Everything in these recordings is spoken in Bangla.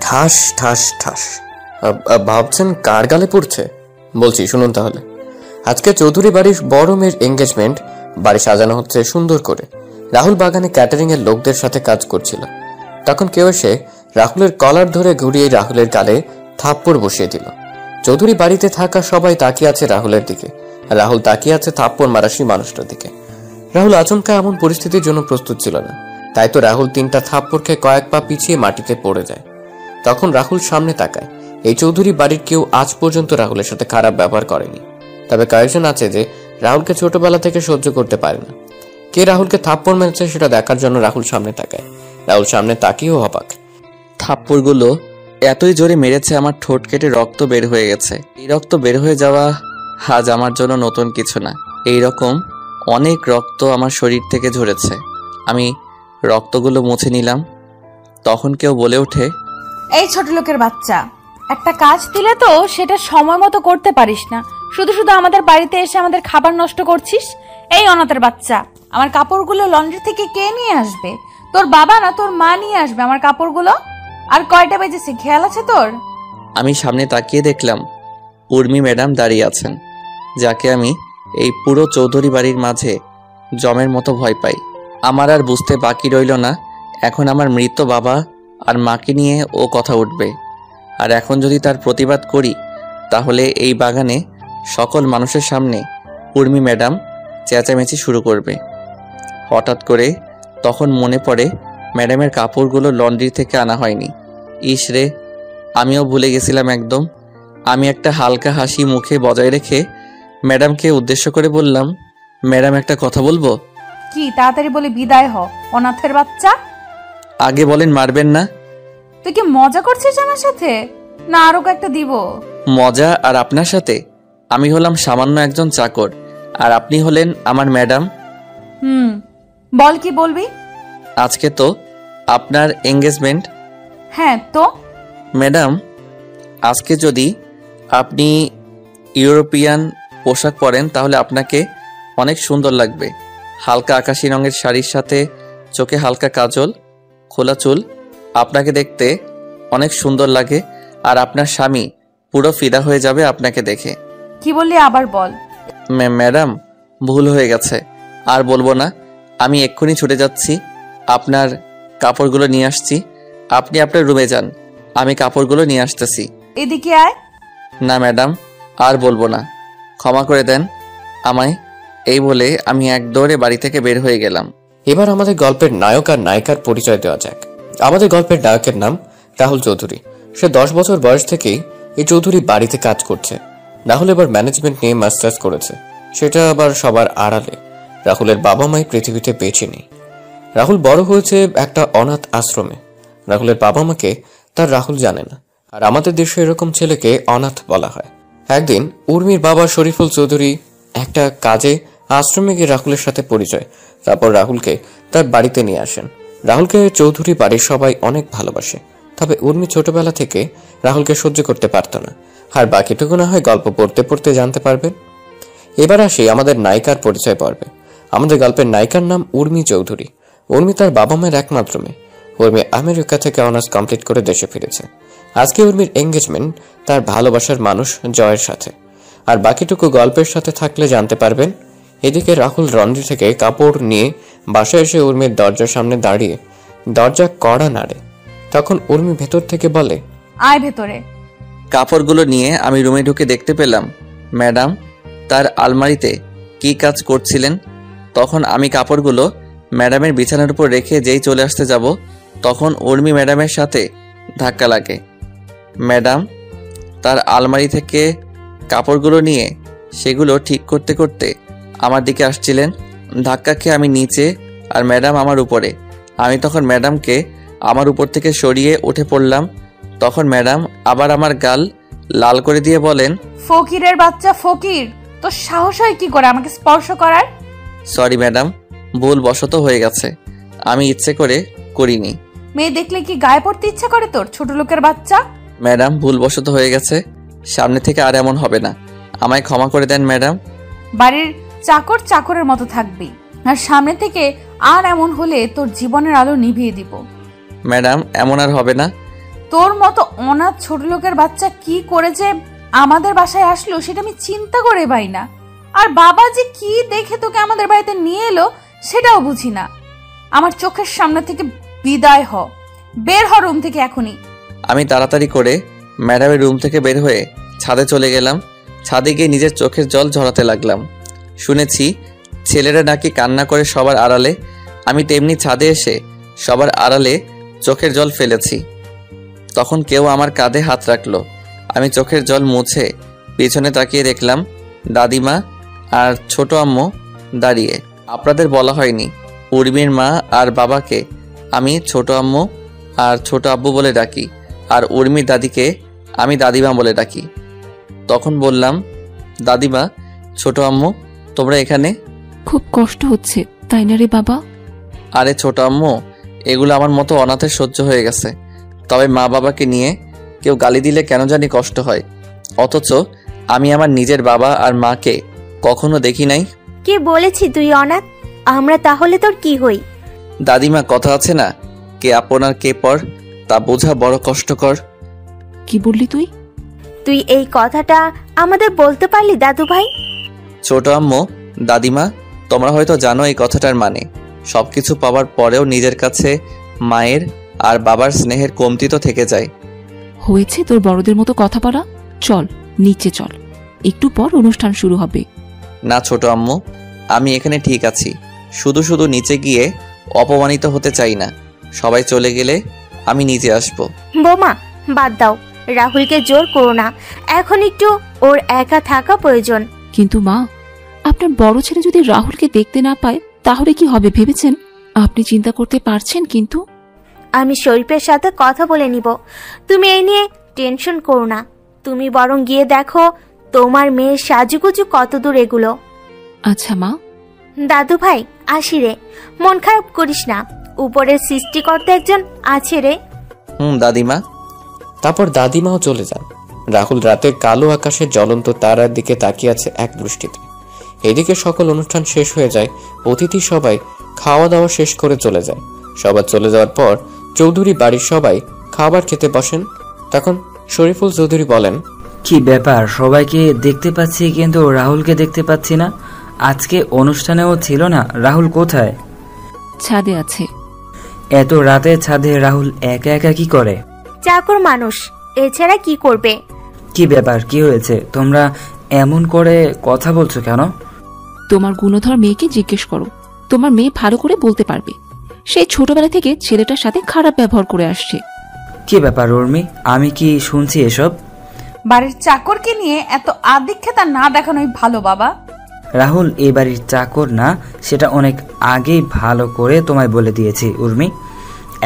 ঠাস ঠাস ঠাস। ভাবছেন কার গালে পড়ছে? বলছি শুনুন তাহলে। আজকে চৌধুরী বাড়ির বড় মেয়ের এঙ্গেজমেন্ট, বাড়ি সাজানো হচ্ছে সুন্দর করে। রাহুল বাগানে ক্যাটারিং এর লোকদের সাথে কাজ করছিল। তখন কেউ এসে রাহুলের কলার ধরে ঘুরিয়ে রাহুলের গালে থাপ্পড় বসিয়ে দিল। চৌধুরী বাড়িতে থাকা সবাই তাকিয়ে আছে রাহুলের দিকে, আর রাহুল তাকিয়ে আছে থাপ্পড় মারা সেই মানুষটার দিকে। রাহুল আচমকা এমন পরিস্থিতির জন্য প্রস্তুত ছিল না, তাই তো রাহুল 3টা থাপ্পড় খেয়ে কয়েক পা পিছিয়ে মাটিতে পড়ে যায়। তখন রাহুল সামনে তাকায়। এই চৌধুরী বাড়ির কেউ আজ পর্যন্ত রাহুলের সাথে খারাপ ব্যবহার করেনি, তবে কয়েকজন আছে যে রাহুলকে ছোটবেলা থেকে সহ্য করতে পারে না। কে রাহুলকে থাপ্পড় মেরেছে সেটা দেখার জন্য রাহুল সামনে তাকায়। রাহুল সামনে তাকিয়েও অবাক। থাপ্পড়গুলো এতই জোরে মেরেছে আমার ঠোঁট কেটে রক্ত বের হয়ে গেছে। এই রক্ত বের হয়ে যাওয়া আজ আমার জন্য নতুন কিছু না। এই রকম অনেক রক্ত আমার শরীর থেকে ঝরেছে। আমি রক্তগুলো মুছে নিলাম। তখন কেউ বলে ওঠে, এই ছোট লোকের বাচ্চা, একটা কাজ দিলে তো সেটা সময় মতো করতে পারিস না, শুধু শুধু আমাদের বাড়িতে এসে আমাদের খাবার নষ্ট করছিস। এই অনাথের বাচ্চা, আমার কাপড়গুলো লন্ড্রি থেকে কে নিয়ে আসবে? তোর বাবা না তোর মা নিয়ে আসবে আমার কাপড়গুলো। আর কয়টা বেজেছে খেয়াল আছে তোর? আমি সামনে তাকিয়ে দেখলাম উর্মি ম্যাডাম দাঁড়িয়ে আছেন, যাকে আমি এই পুরো চৌধুরী বাড়ির মাঝে জমের মতো ভয় পাই। আমার আর বুঝতে বাকি রইল না, এখন আমার মৃত বাবা আর মাকে নিয়ে ও কথা উঠবে। আর এখন যদি তার প্রতিবাদ করি তাহলে এই বাগানে সকল মানুষের সামনে উর্মি ম্যাডাম চেঁচামেচি শুরু করবে। হঠাৎ করে তখন মনে পড়ে ম্যাডামের কাপড়গুলো লন্ড্রি থেকে আনা হয়নি। ইস রে, আমিও ভুলে গেছিলাম একদম। আমি একটা হালকা হাসি মুখে বজায় রেখে ম্যাডামকে উদ্দেশ্য করে বললাম, ম্যাডাম একটা কথা বলবো। কি? তাড়াতাড়ি বলে বিদায় হ অনাথের বাচ্চা। আগে বলেন মারবেন না। তুই কি মজা করছিস আমার সাথে? না আরো একটা দিব? মজা আর আপনার সাথে? আমি হলাম সামান্য একজন চাকর, আর আপনি হলেন আমার ম্যাডাম। বল কি বলবি? আজকে তো আপনার এঙ্গেজমেন্ট। হ্যাঁ তো ম্যাডাম, আজকে যদি আপনি ইউরোপিয়ান পোশাক পরেন তাহলে আপনাকে অনেক সুন্দর লাগবে। হালকা আকাশি রঙের শাড়ির সাথে চোখে হালকা কাজল, খোলা চুল, আপনাকে দেখতে অনেক সুন্দর লাগে। আর আপনার স্বামী পুরো ফিদা হয়ে যাবে আপনাকে দেখে। কি বললি আবার বল। ম্যাডাম, ভুল হয়ে গেছে, আর বলবো না। আমি এক্ষুনি ছুটে যাচ্ছি, আপনার কাপড়গুলো নিয়ে আসছি। আপনি আপনার রুমে যান, আমি কাপড়গুলো নিয়ে আসতেছি। এদিকে আয়। না ম্যাডাম, আর বলবো না, ক্ষমা করে দেন আমায়। এই বলে আমি এক দৌড়ে বাড়ি থেকে বের হয়ে গেলাম। এবার আমাদের গল্পের নায়ক আর নায়িকার পরিচয় দেওয়া যাক। আমাদের গল্পের নায়কের নাম রাহুল চৌধুরী। সে 10 বছর বয়স থেকেই এই চৌধুরী বাড়িতে কাজ করছে। রাহুল এবার ম্যানেজমেন্ট নিয়ে মাস্টার্স করেছে, সেটা আবার সবার আড়ালে। রাহুলের বাবা মাই পৃথিবীতে বেঁচে নেই। রাহুল বড় হয়েছে একটা অনাথ আশ্রমে। রাহুলের বাবা মাকে তার রাহুল জানে না, আর আমাদের দেশে এরকম ছেলেকে অনাথ বলা হয়। একদিন উর্মির বাবা শরীফুল চৌধুরী একটা কাজে আশ্রমে গিয়ে রাহুলের সাথে পরিচয়, তারপর রাহুলকে তার বাড়িতে নিয়ে আসেন। রাহুলকে চৌধুরী বাড়ির সবাই অনেক ভালোবাসে, তবে উর্মি ছোটবেলা থেকে রাহুলকে সহ্য করতে পারত না। আর বাকিটুকু না হয় গল্প পড়তে পড়তে জানতে পারবেন। এবার আসি আমাদের নায়িকার পরিচয় পর্বে। আমাদের গল্পের নায়িকার নাম উর্মি চৌধুরী। উর্মি তার বাবা মায়ের একমাত্র মেয়ে। উর্মি আমেরিকা থেকে অনার্স কমপ্লিট করে দেশে ফিরেছে। আজকে উর্মির এঙ্গেজমেন্ট তার ভালোবাসার মানুষ জয়ের সাথে। আর বাকিটুকু গল্পের সাথে থাকলে জানতে পারবেন। এদিকে রাহুল লন্ড্রি থেকে কাপড় নিয়ে বাসায় এসে উর্মির দরজার সামনে দাঁড়িয়ে দরজা কড়া নাড়ে। তখন উর্মি ভেতর থেকে বলে, আয় ভেতরে। কাপড়গুলো নিয়ে আমি রুমে ঢুকে দেখতে পেলাম ম্যাডাম তার আলমারিতে কি কাজ করছিলেন। তখন আমি কাপড়গুলো ম্যাডামের বিছানার উপর রেখে যেই চলে আসতে যাব, তখন উর্মি ম্যাডামের সাথে ধাক্কা লাগে। ম্যাডাম তার আলমারি থেকে কাপড়গুলো নিয়ে সেগুলো ঠিক করতে করতে আমার দিকে আসছিলেন। ধাক্কা খেয়ে আমি নিচে আর ম্যাডাম আমার উপরে। আমি তখন ম্যাডামকে আমার উপর থেকে সরিয়ে উঠে পড়লাম। তখন ম্যাডাম আবার আমার গাল লাল করে দিয়ে বলেন, ফকিরের বাচ্চা ফকির, তোর সাহস হয় কি করে আমাকে স্পর্শ করার? সরি ম্যাডাম, ভুল বশত হয়ে গেছে, আমি ইচ্ছে করে করিনি। মেয়ে দেখলে কি গায়ে পড়তে ইচ্ছা করে তোর, ছোট লোকের বাচ্চা? ম্যাডাম, ভুল বশত হয়ে গেছে, সামনে থেকে আর এমন হবে না, আমায় ক্ষমা করে দেন ম্যাডাম। বাড়ির চাকর চাকরের মতো থাকবি, আর সামনে থেকে আর এমন হলে তোর জীবনের আলো নিভিয়ে দিব। ম্যাডাম, এমন আর হবে না, তোর মতো অনাথ ছোট লোকের বাচ্চা কি করে যে আমাদের বাসায় আসলো সেটা আমি চিন্তা করে পাই না। আর বাবা যে কি দেখে তোকে আমাদের বাড়িতে নিয়ে এলো সেটাও বুঝি না। আমার চোখের সামনে থেকে বিদায় হ, বের হ রুম থেকে এখনই। আমি তাড়াতাড়ি করে ম্যাডামের রুম থেকে বের হয়ে ছাদে চলে গেলাম। ছাদে গিয়ে নিজের চোখের জল ঝরাতে লাগলাম। শুনেছি ছেলেরা নাকি কান্না করে সবার আড়ালে, আমি তেমনি ছাদে এসে সবার আড়ালে চোখের জল ফেলেছি। তখন কেউ আমার কাঁধে হাত রাখলো। আমি চোখের জল মুছে পিছনে তাকিয়ে দেখলাম দাদিমা আর ছোট আম্মু দাঁড়িয়ে। আপনাদের বলা হয়নি, উর্মির মা আর বাবাকে আমি ছোট আম্মু আর ছোট আব্বু বলে ডাকি, আর উর্মির দাদিকে আমি দাদিমা বলে ডাকি। তখন বললাম, দাদিমা, ছোট আম্মু, তোমরা এখানে? খুব কষ্ট হচ্ছে তাই না রে বাবা? আরে ছোট আম্মু, এগুলো আমার মতো অনাথের সহ্য হয়ে গেছে, তবে মা বাবাকে নিয়ে কেউ গালি দিলে কেন জানি কষ্ট হয়। অথচ আমি আমার নিজের বাবা আর মাকে কখনো দেখি নাই। কে বলেছি তুই অনাথ? আমরা তাহলে তোর কি হই? দাদিমা, কথা আছে না, কে আপন আর কে পর, তা বোঝা বড় কষ্টকর। কি বললি তুই? তুই এই কথাটা আমাদের বলতে পারলি দাদু ভাই? ছোট আম্মু, দাদিমা, তোমরা হয়তো জানো এই কথাটার মানে। সবকিছু পাওয়ার পরেও নিজের কাছে মায়ের আর বাবার স্নেহের কমতি তো থেকে যায়। হয়েছে তোর বড়দের মতো কথা বলা, চল নিচে চল, একটু পর অনুষ্ঠান শুরু হবে। না ছোট আম্মু, আমি এখানে ঠিক আছি। শুধু শুধু নিচে গিয়ে অপমানিত হতে চাই না। সবাই চলে গেলে আমি নিচে আসবো। বোমা, বাদ দাও, রাহুলকে জোর করো না, এখন একটু ওর একা থাকা প্রয়োজন। কিন্তু মা, আপনার বড় ছেলে যদি রাহুলকে দেখতে না পায় তাহলে কি হবে ভেবেছেন? আপনি চিন্তা করতে পারছেন? কিন্তু আমি শরীফের সাথে কথা বলে নিব, তুমি এই নিয়ে টেনশন করো না। তুমি বরং গিয়ে দেখো তোমার মেয়ের সাজুগুজু কত দূর এগুলো। আচ্ছা মা। দাদু ভাই, আসি রে, মন খারাপ করিস না, উপরের সৃষ্টিকর্তা একজন আছে রে। দাদিমা। তারপর দাদিমাও চলে যান। রাহুল রাতের কালো আকাশের জ্বলন্ত তারার দিকে তাকিয়ে আছে এক দৃষ্টিতে। এদিকে সকল অনুষ্ঠান শেষ হয়ে যায়। অতিথি সবাই খাওয়া দাওয়া শেষ করে চলে যায়। সবার চলে যাওয়ার পর চৌধুরী বাড়ির সবাই খাবার খেতে বসেন। তখন শরীফুল চৌধুরী বলেন, কি ব্যাপার, সবাইকে দেখতে পাচ্ছি কিন্তু রাহুলকে দেখতে পাচ্ছি না। আজকে অনুষ্ঠানেও ছিল না, রাহুল কোথায়? ছাদে আছে। এত রাতে ছাদে রাহুল একা একা কি করে? চাকর মানুষ, এছাড়া কি করবে? কি ব্যাপার, কি হয়েছে? তোমরা এমন করে কথা বলছো কেন? তোমার গুণধর মেয়েকে জিজ্ঞেস করো, তোমার মেয়ে ভালো করে বলতে পারবে। সেই ছোটবেলা থেকে ছেলেটার সাথে খারাপ ব্যবহার করে আসছে। কি ব্যাপার উর্মি, আমি কি শুনছি এসব? বাড়ির চাকরকে নিয়ে এত আদিক্ষেতা না দেখানোই ভালো বাবা। রাহুল এই বাড়ির চাকর না, সেটা অনেক আগেই ভালো করে তোমায় বলে দিয়েছি উর্মি।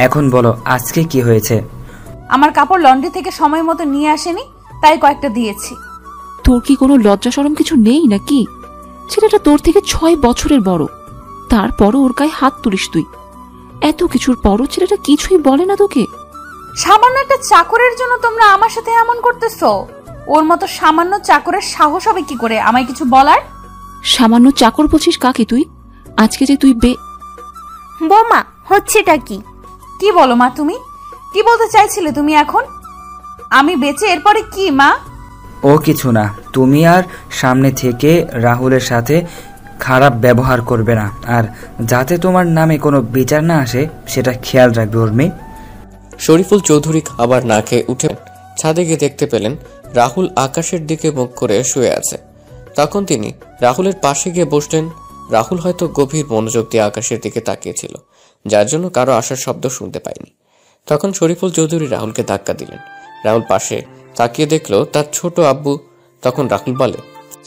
এখন বলো আজকে কি হয়েছে? আমার কাপড় লন্ড্রি থেকে সময় মতো নিয়ে আসেনি, তাই কয়েকটা দিয়েছি। তোর কি কোনো লজ্জা শরম কিছু নেই নাকি? ছেলেটা তোর থেকে 6 বছরের বড়, তারপরও ওর গায়ে হাত তুলিস তুই। এত কিছুর পরও ছেলেটা কিছুই বলে না তোকে? সামান্য একটা চাকরের জন্য তোমরা আমার সাথে এমন করতেছো? ওর মতো সামান্য চাকরের সাহস হবে কি করে আমায় কিছু বলার? সামান্য চাকর বলছিস কাকে তুই? আজকে যে তুই বোমা, হচ্ছেটা কি? কি বলো মা, তুমি কি বলতে চাইছিলে? তুমি এখন আমি বেঁচে এরপরে কি মা? ও কিছু না, তুমি আর সামনে থেকে রাহুলের সাথে খারাপ ব্যবহার করবে না, আর যাতে তোমার নামে কোনো বিচার না আসে সেটা খেয়াল রাখবে উর্মি। শরীফুল চৌধুরী খাবার না খেয়ে উঠে ছাদে গিয়ে দেখতে পেলেন রাহুল আকাশের দিকে মুখ করে শুয়ে আছে। তখন তিনি রাহুলের পাশে গিয়ে বসলেন। রাহুল হয়তো গভীর মনোযোগ দিয়ে আকাশের দিকে তাকিয়েছিল, যার জন্য কারো আসার শব্দ শুনতে পায়নি। তখন শরীফুল চৌধুরী রাহুলকে ধাক্কা দিলেন। রাহুল পাশে তাকিয়ে দেখলো তার ছোট আব্বু। তখন রাহুল বলে,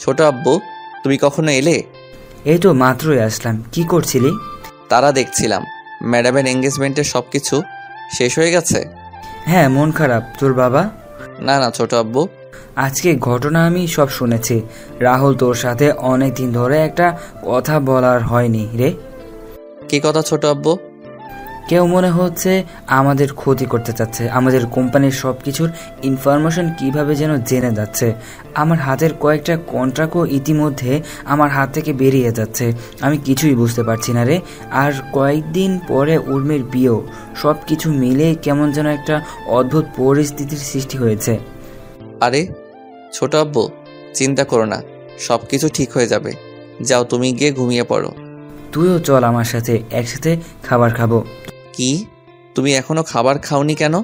ছোট আব্বু, তুমি কখনো এলে? এই তো মাত্রই আসলাম। কি করছিলি? তারা দেখছিলাম। ম্যাডামের এঙ্গেজমেন্টের সবকিছু শেষ হয়ে গেছে? হ্যাঁ, মন খারাপ তোর বাবা? না না ছোট আব্বু, আজকে ঘটনা আমি সব শুনেছি। রাহুল তোর সাথে অনেক দিন ধরে একটা কথা বলার হয়নি রে। কি কথা ছোট আব্বু? কেউ মনে হচ্ছে আমাদের ক্ষতি করতে চাচ্ছে, আমাদের কোম্পানির সব কিছুর ইনফরমেশন কিভাবে যেন জেনে যাচ্ছে। আমার হাতের কয়েকটা কন্ট্রাক্টও ইতিমধ্যে আমার হাত থেকে বেরিয়ে যাচ্ছে, আমি কিছুই বুঝতে পারছি না রে। আর কয়েকদিন পরে উর্মির বিয়েও, সব কিছু মিলে কেমন যেন একটা অদ্ভুত পরিস্থিতির সৃষ্টি হয়েছে। আরে ছোট আব্বু, চিন্তা করো না, সব কিছু ঠিক হয়ে যাবে। যাও, তুমি গিয়ে ঘুমিয়ে পড়ো। তুইও চল আমার সাথে, একসাথে খাবার খাবো। কি, তুমি এখনো খাবার খাওনি কেন?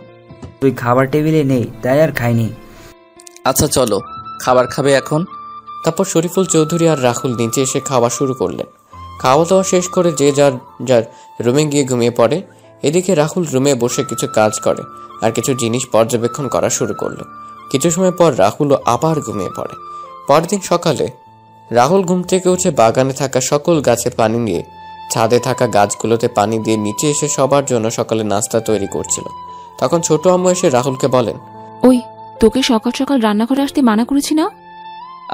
তুই খাবার টেবিলে নেই তাই আর খাইনি। আচ্ছা চলো, খাবার খাবে এখন? তারপর শরীফুল চৌধুরী আর রাহুল নিচে এসে খাওয়া শুরু করলেন। খাওয়া দাওয়া শেষ করে যে যার যার রুমে গিয়ে ঘুমিয়ে পড়ে। এদিকে রাহুল রুমে বসে কিছু কাজ করে আর কিছু জিনিস পর্যবেক্ষণ করা শুরু করলো। কিছু সময় পর রাহুলও আবার ঘুমিয়ে পড়ে। পরদিন সকালে রাহুল ঘুম থেকে উঠে বাগানে থাকা সকল গাছে পানি নিয়ে ছাদে থাকা গাছগুলোতে পানি দিয়ে নিচে এসে সবার জন্য সকালে নাস্তা তৈরি করছিল। তখন ছোট আম্মু এসে রাহুলকে বলেন, ওই তোকে সকাল সকাল রান্নাঘরে আসতে মানা করেছি না?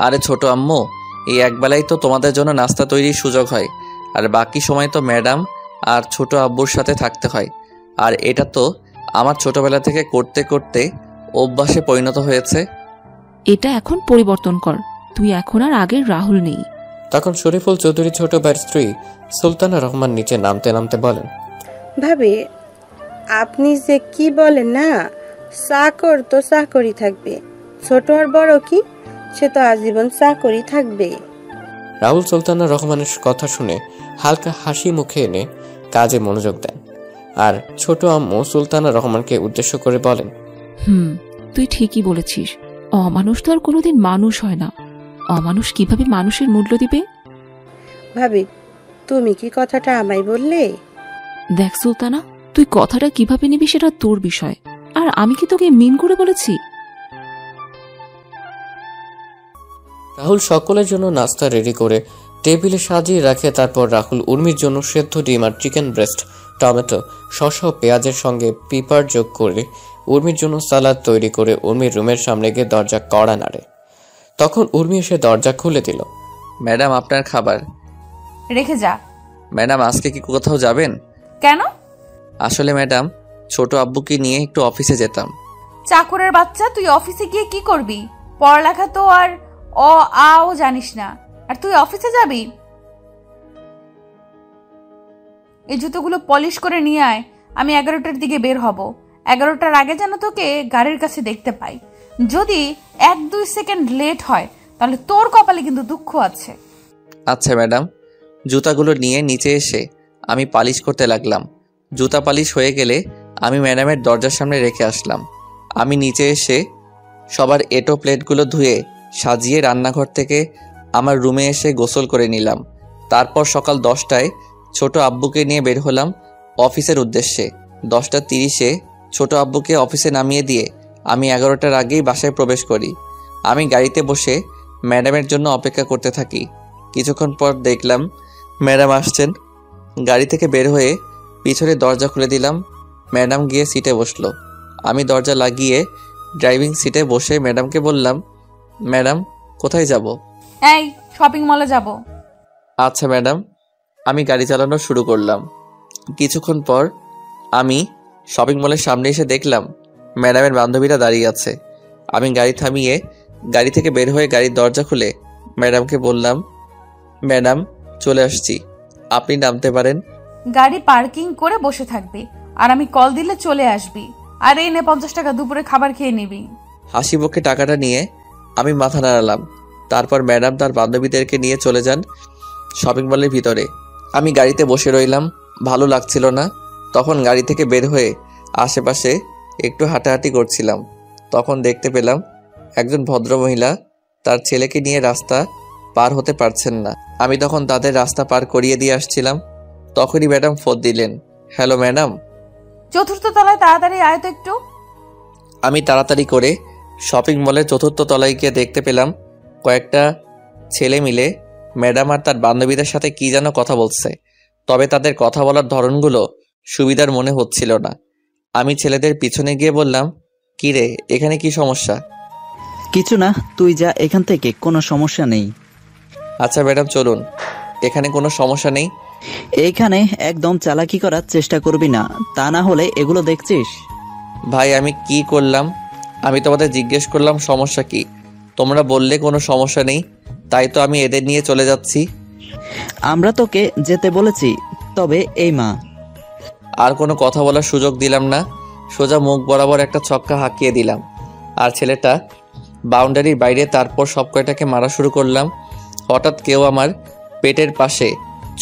আরে ছোট আম্মু, এই একবেলাই তো তোমাদের জন্য নাস্তা তৈরির সুযোগ হয়, আর বাকি সময় তো ম্যাডাম আর ছোট আব্বুর সাথে থাকতে হয়। আর এটা তো আমার ছোটবেলা থেকে করতে করতে অভ্যাসে পরিণত হয়েছে। এটা এখন পরিবর্তন কর, তুই এখন আর আগের রাহুল নেই। তখন শরীফুল চৌধুরী ছোট ভাইয়ের স্ত্রী সুলতানা রহমান নিচে নামতে নামতে বলেন, ভাবি, আপনি যে কি বলেন না, চাকর তো চাকরি থাকবে, ছোট আর বড় কি, সে তো আজীবন চাকরি থাকবে। রাহুল সুলতানা রহমানের কথা শুনে হালকা হাসি মুখে এনে কাজে মনোযোগ দেন। আর ছোট আম্মু সুলতানা রহমানকে উদ্দেশ্য করে বলেন, তুই ঠিকই বলেছিস, অমানুষ তো আর কোনোদিন মানুষ হয় না। অমানুষ কিভাবে মানুষের মূল্য দিবে? ভাবি, তুমি কি কথাটা আমায় বললে? দেখ সুলতানা, তুই কথাটা কিভাবে নিবি সেটা তোর বিষয়, আর আমি কি তোকে মিন করে বলেছি? রাহুল সকলের জন্য নাস্তা রেডি করে টেবিলে সাজিয়ে রাখে। তারপর রাহুল উর্মির জন্য সেদ্ধ ডিম আর চিকেন ব্রেস্ট, টমেটো, শসা ও পেঁয়াজের সঙ্গে পিপার যোগ করে উর্মির জন্য সালাদ তৈরি করে উর্মির রুমের সামনে গিয়ে দরজা কড়া নাড়ে। তখন উর্মি এসে দরজা খুলে দিল। ম্যাডাম, আপনার খাবার। রেখে যা। ম্যাডাম, আজকে কি কোথাও যাবেন? কেন? আসলে ম্যাডাম, ছোট আব্বুকে নিয়ে একটু অফিসে যেতাম। চাকরের বাচ্চা, তুই অফিসে গিয়ে কি করবি? পড়ালেখা তো আর আও জানিস না, আর তুই অফিসে যাবি? এই জুতোগুলো পলিশ করে নিয়ে আয়, আমি 11টার দিকে বের হব। 11টার আগে যেন তোকে গাড়ির কাছে দেখতে পাই। যদি 1-2 সেকেন্ড লেট হয় তাহলে তোর কপালে কিন্তু দুঃখ আছে। আচ্ছা ম্যাডাম। জুতাগুলো নিয়ে নিচে এসে আমি পালিশ করতে লাগলাম। জুতা পালিশ হয়ে গেলে আমি ম্যাডামের দরজার সামনে রেখে আসলাম। আমি নিচে এসে সবার এঁটো প্লেটগুলো ধুয়ে সাজিয়ে রান্নাঘর থেকে আমার রুমে এসে গোসল করে নিলাম। তারপর সকাল 10টায় ছোট আব্বুকে নিয়ে বের হলাম অফিসের উদ্দেশ্যে। 10:30-এ ছোট আব্বুকে অফিসে নামিয়ে দিয়ে আমি 11টার আগেই বাসায় প্রবেশ করি। আমি গাড়িতে বসে ম্যাডামের জন্য অপেক্ষা করতে থাকি। কিছুক্ষণ পর দেখলাম ম্যাডাম আসছেন। গাড়ি থেকে বের হয়ে পিছনে দরজা খুলে দিলাম। ম্যাডাম গিয়ে সিটে বসলো। আমি দরজা লাগিয়ে ড্রাইভিং সিটে বসে ম্যাডামকে বললাম, ম্যাডাম কোথায় যাব? এই শপিং মলে যাব। আচ্ছা ম্যাডাম। আমি গাড়ি চালানো শুরু করলাম। কিছুক্ষণ পর আমি শপিং মলের সামনে এসে দেখলাম ম্যাডামের বান্ধবীরা দাঁড়িয়ে আছে। আমি গাড়ি থামিয়ে গাড়ি থেকে বের হয়ে গাড়ির দরজা খুলে ম্যাডামকে বললাম, ম্যাডাম চলে আসছি, আপনি নামতে পারেন। গাড়ি পার্কিং করে বসে থাকবি, আর আমি কল দিলে চলে আসবি। আর এই নে 50 টাকা, দুপুরে খাবার খেয়ে নিবি। হাসি মুখে টাকাটা নিয়ে আমি মাথা নাড়ালাম। তারপর ম্যাডাম তার বান্ধবীদেরকে নিয়ে চলে যান শপিং মলের ভিতরে। আমি গাড়িতে বসে রইলাম, ভালো লাগছিল না। তখন গাড়ি থেকে বের হয়ে আশেপাশে একটু হাঁটাহাঁটি করছিলাম। তখন দেখতে পেলাম একজন ভদ্রমহিলা তার ছেলেকে নিয়ে রাস্তা পার হতে পারছেন না। আমি তখন তাদের রাস্তা পার করিয়ে দিয়ে আসছিলাম। তখনই ম্যাডাম ফোন দিলেন। Hello madam. 4র্থ তলায় তাড়াতাড়ি আয় তো একটু। আমি তাড়াতাড়ি করে শপিং মলের 4র্থ তলায় গিয়ে দেখতে পেলাম কয়েকটা ছেলে মিলে ম্যাডাম আর তার বান্ধবীদের সাথে কি যেন কথা বলছে। তবে তাদের কথা বলার ধরনগুলো সুবিধার মনে হচ্ছিল না। আমি ছেলেদের পিছনে গিয়ে বললাম, কি রে, এখানে কি সমস্যা? কিছু না, তুই যা এখান থেকে, কোনো সমস্যা নেই। আচ্ছা ম্যাডাম চলুন, এখানে কোনো সমস্যা নেই, এইখানে একদম চালাকি করার চেষ্টা করবি না, তা না হলে এগুলো দেখছিস। ভাই আমি কি করলাম? আমি তোমাদের জিজ্ঞেস করলাম সমস্যা কি, তোমরা বললে কোনো সমস্যা নেই, তাই তো আমি এদের নিয়ে চলে যাচ্ছি। আমরা তোকে যেতে বলেছি, তবে এই মা। আর কোনো কথা বলার সুযোগ দিলাম না, সোজা মুখ বরাবর একটা ছক্কা হাঁকিয়ে দিলাম আর ছেলেটা বাউন্ডারির বাইরে। তারপর সব কয়টাকে মারা শুরু করলাম। হঠাৎ কেউ আমার পেটের পাশে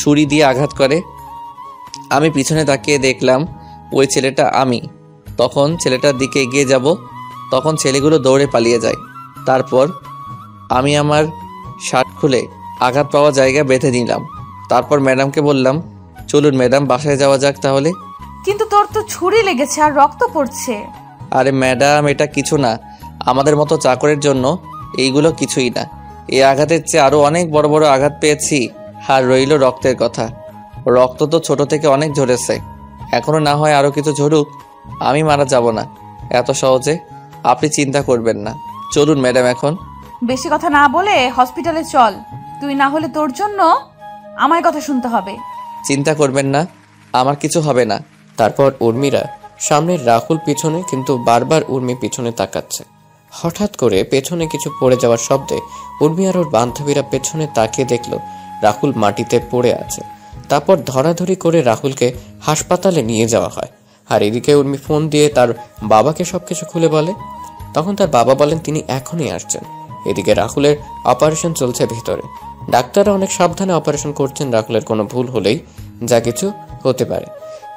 ছুরি দিয়ে আঘাত করে। আমি পিছনে তাকিয়ে দেখলাম ওই ছেলেটা আমি। তখন ছেলেটার দিকে এগিয়ে যাব, তখন ছেলেগুলো দৌড়ে পালিয়ে যায়। তারপর আমি আমার শার্ট খুলে আঘাত পাওয়া জায়গা বেঁধে নিলাম। তারপর ম্যাডামকে বললাম, চলুন ম্যাডাম বাসায় যাওয়া যাক তাহলে। কিন্তু তোর তো ছুরি লেগেছে আর রক্ত পড়ছে। আরে ম্যাডাম এটা কিছু না, আমাদের মতো চাকরের জন্য এইগুলো কিছুই না। এই আঘাতের চেয়ে আরও অনেক বড় বড় আঘাত পেয়েছি। আর রইল রক্তের কথা, রক্ত তো ছোট থেকে অনেক ঝরেছে, এখনো না হয় আরও কিছু ঝরুক, আমি মারা যাব না এত সহজে, আপনি চিন্তা করবেন না। চলুন ম্যাডাম এখন। বেশি কথা না বলে হসপিটালে চল, তুই না হলে তোর জন্য আমার কথা শুনতে হবে। চিন্তা করবেন না, আমার কিছু হবে না। তারপর উর্মিরা সামনের রাহুল পিছনে, কিন্তু বারবার উর্মি পিছনে তাকাচ্ছে। হঠাৎ করে পেছনে কিছু পড়ে যাওয়ার শব্দে উর্মি আর ওর বান্ধবীরা পেছনে তাকিয়ে দেখলো রাহুল মাটিতে পড়ে আছে। তারপর ধরাধরি করে রাহুলকে হাসপাতালে নিয়ে যাওয়া হয়। আর এদিকে উর্মি ফোন দিয়ে তার বাবাকে সবকিছু খুলে বলে। তখন তার বাবা বলেন তিনি এখনই আসছেন। এদিকে রাহুলের অপারেশন চলছে ভেতরে। ডাক্তাররা অনেক সাবধানে অপারেশন করছেন, রাহুলের কোনো ভুল হলেই যা কিছু হতে পারে।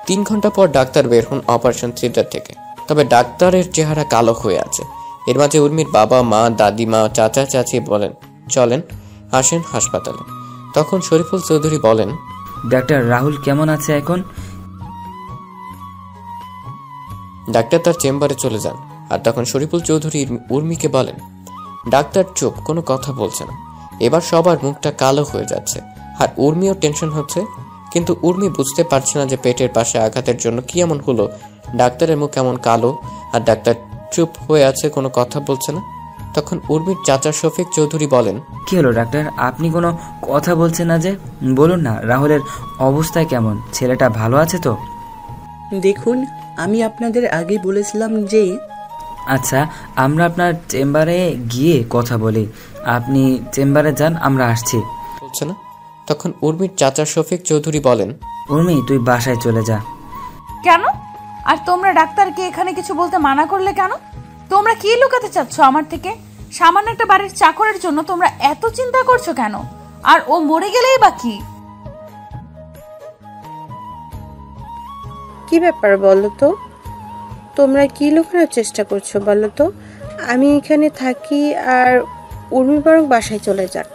3 ঘন্টা পর ডাক্তার বের হন অপারেশন থিয়েটার থেকে, তবে ডাক্তারের চেহারা কালো হয়ে আছে। এর মাঝে উর্মির বাবা মা দাদিমা চাচা চাচি বলেন চলেন আসেন হাসপাতালে। তখন শরীফুল চৌধুরী বলেন, ডাক্তার রাহুল কেমন আছে এখন? ডাক্তার তার চেম্বারে চলে যান। আর তখন শরীফুল চৌধুরী উর্মিকে বলেন, ডাক্তার চুপ, কোনো কথা বলছে না। এবার সবার মুখটা কালো হয়ে যাচ্ছে আর উর্মিও টেনশন হচ্ছে, কিন্তু উর্মি বুঝতে পারছে না যে পেটের পাশে আঘাতের জন্য কি এমন হলো ডাক্তারের মুখ এমন কালো আর ডাক্তার চুপ হয়ে আছে, কোনো কথা বলছে না। তখন উর্মির চাচা শফিক চৌধুরী বলেন, কি হলো ডাক্তার, আপনি কোনো কথা বলছেন না যে? বলুন না রাহুলের অবস্থায় কেমন, ছেলেটা ভালো আছে তো? দেখুন, আমি আপনাদের আগেই বলেছিলাম যে। আচ্ছা, আমরা আপনার চেম্বারে গিয়ে কথা বলি, আপনি চেম্বারে যান, আমরা আসছি। বলছে না। তখন উর্মির চাচা শফিক চৌধুরী বলেন, উর্মি তুই বাসায় চলে যা। কেন? আর তোমরা ডাক্তারকে এখানে কিছু বলতে মানা করলে কেন? তোমরা কি লুকাতে চাচ্ছ আমার থেকে? সামান্য একটা বাড়ির চাকরের জন্য তোমরা এত চিন্তা করছো কেন? আর ও মরে গেলেই বা কি? কি ব্যাপার বলো তো? তোমরা কি লুকানোর চেষ্টা করছো বলো তো? আমি এখানে থাকি আর উর্মি বরং বাসায় চলে যাক।